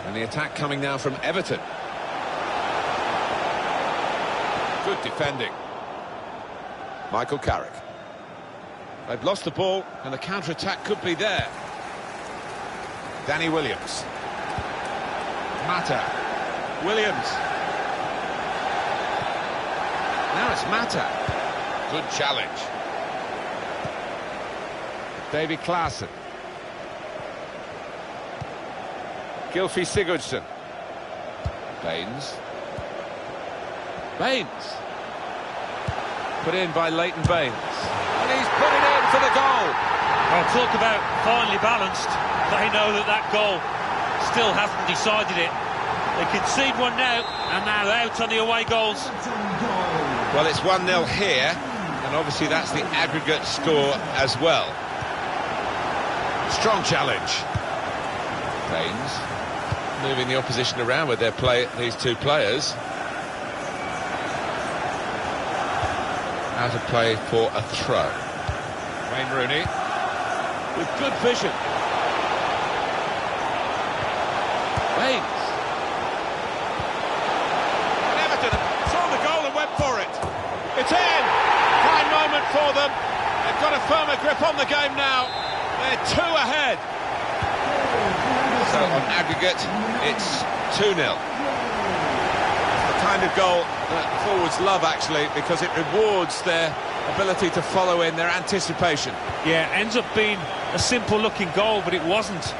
And the attack coming now from Everton. Good defending. Michael Carrick. They've lost the ball and the counter-attack could be there. Danny Williams. Mata. Williams. Now it's Mata. Good challenge. Davy Klaassen. Gylfi Sigurdsson. Baines. Put in by Leighton Baines. And he's put it in for the goal. Well, talk about finely balanced. They know that that goal still hasn't decided it. They concede one now, and now out on the away goals. Well, it's 1-0 here, and obviously that's the aggregate score as well. Strong challenge. Baines moving the opposition around with these two players. Out of play for a throw. Wayne Rooney with good vision. Baines. And Everton saw the goal and went for it. It's in. Fine moment for them. They've got a firmer grip on the game now. They're 2 ahead. So on aggregate, it's 2-0. The kind of goal that forwards love, actually, because it rewards their ability to follow in, their anticipation. Yeah, ends up being a simple-looking goal, but it wasn't.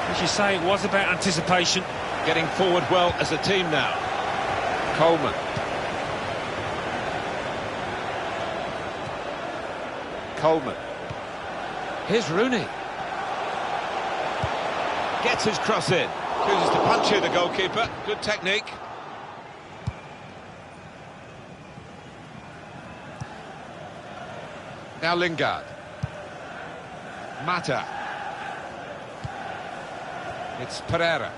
As you say, it was about anticipation. Getting forward well as a team now. Coleman. Here's Rooney. Gets his cross in. Chooses to punch here, the goalkeeper. Good technique. Now Lingard. Mata. It's Pereira.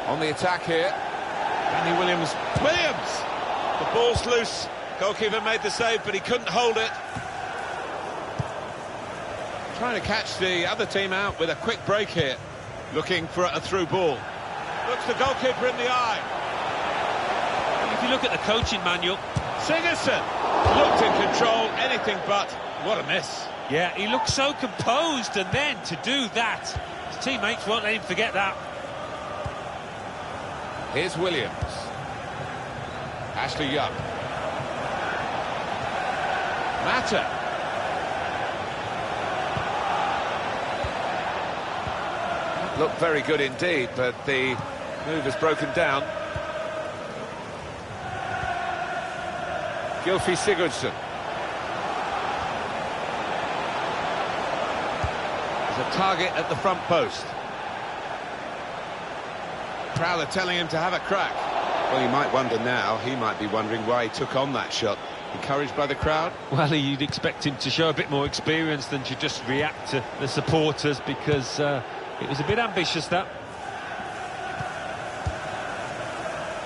On the attack here. Danny Williams. The ball's loose. Goalkeeper made the save, but he couldn't hold it. Trying to catch the other team out with a quick break here. Looking for a through ball. Looks the goalkeeper in the eye. If you look at the coaching manual, Sigurdsson looked in control, anything but. What a miss. Yeah, he looked so composed, and then to do that, his teammates won't let him forget that. Here's Williams. Ashley Young. Mata. Looked very good indeed, but the move has broken down. Gylfi Sigurdsson. There's a target at the front post. Crowd are telling him to have a crack. Well, you might wonder now, he might be wondering why he took on that shot. Encouraged by the crowd? Well, you'd expect him to show a bit more experience than to just react to the supporters, because it was a bit ambitious, that.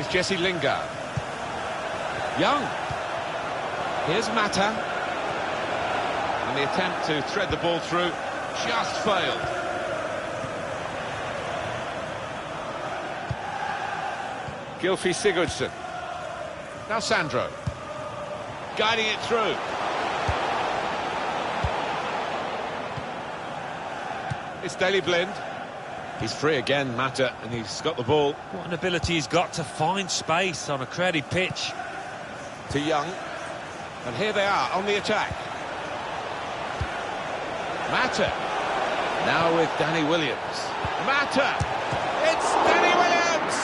It's Jesse Lingard. Young. Here's Mata. And the attempt to thread the ball through just failed. Gylfi Sigurdsson. Now Sandro. Guiding it through. It's Daley Blind. He's free again, Mata, and he's got the ball. What an ability he's got to find space on a crowded pitch. To Young. And here they are on the attack. Mata. Now with Danny Williams. Mata. It's Danny Williams.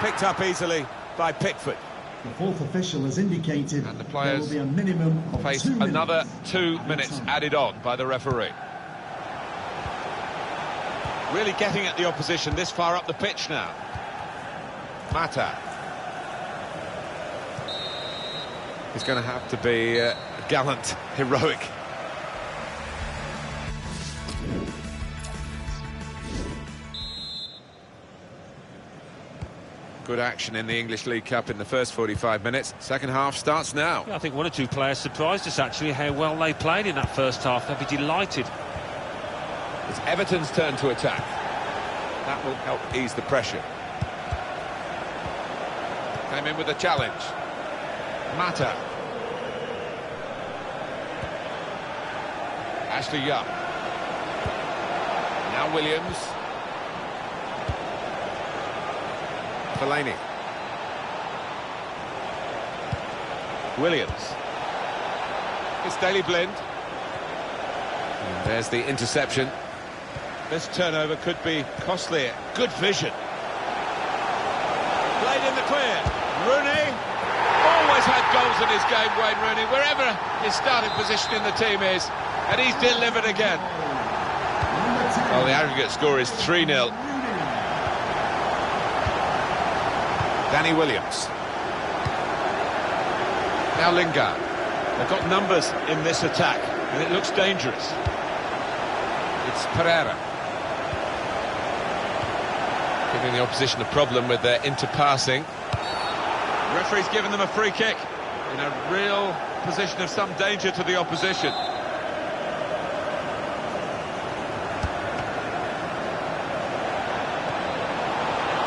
Picked up easily by Pickford. The fourth official has indicated and the players there will be a minimum of face 2 minutes. Another 2 minutes added on by the referee. Really getting at the opposition this far up the pitch now. Mata. He's going to have to be gallant, heroic. Good action in the English League Cup in the first 45 minutes. Second half starts now. Yeah, I think one or two players surprised us, actually, how well they played in that first half. They'll be delighted. It's Everton's turn to attack. That will help ease the pressure. Came in with a challenge. Mata. Ashley Young. Now Williams. Fellaini. Williams. It's Daley Blind. And there's the interception. This turnover could be costly. Good vision. Played in the clear. Rooney. Always had goals in his game, Wayne Rooney, wherever his starting position in the team is. And he's delivered again. Well, the aggregate score is 3-0. Danny Williams. Now Lingard. They've got numbers in this attack, and it looks dangerous. It's Pereira. Giving the opposition a problem with their interpassing. The referee's given them a free kick in a real position of some danger to the opposition.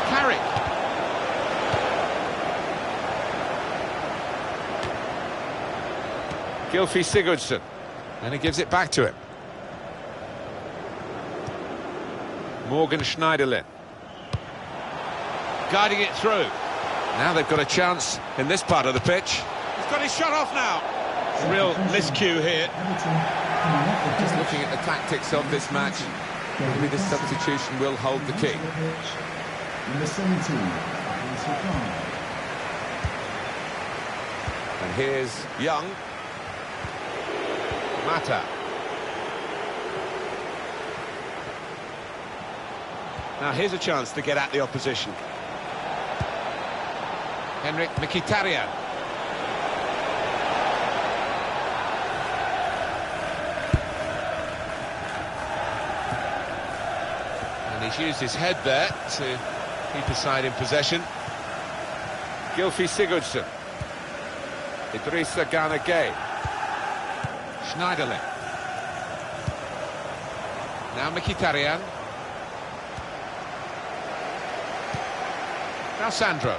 Carrick. Gylfi Sigurdsson, and he gives it back to him. Morgan Schneiderlin. Guiding it through. Now they've got a chance in this part of the pitch. He's got his shot off now. Real miscue here. Just looking at the tactics of this match, maybe this substitution will hold the key. Number 17, And here's Young. Mata. Now here's a chance to get at the opposition. Henrik Mkhitaryan. And he's used his head there to keep his side in possession. Gylfi Sigurdsson. Idrissa Gana Gueye. Schneiderlin. Now Mkhitaryan. Now Sandro.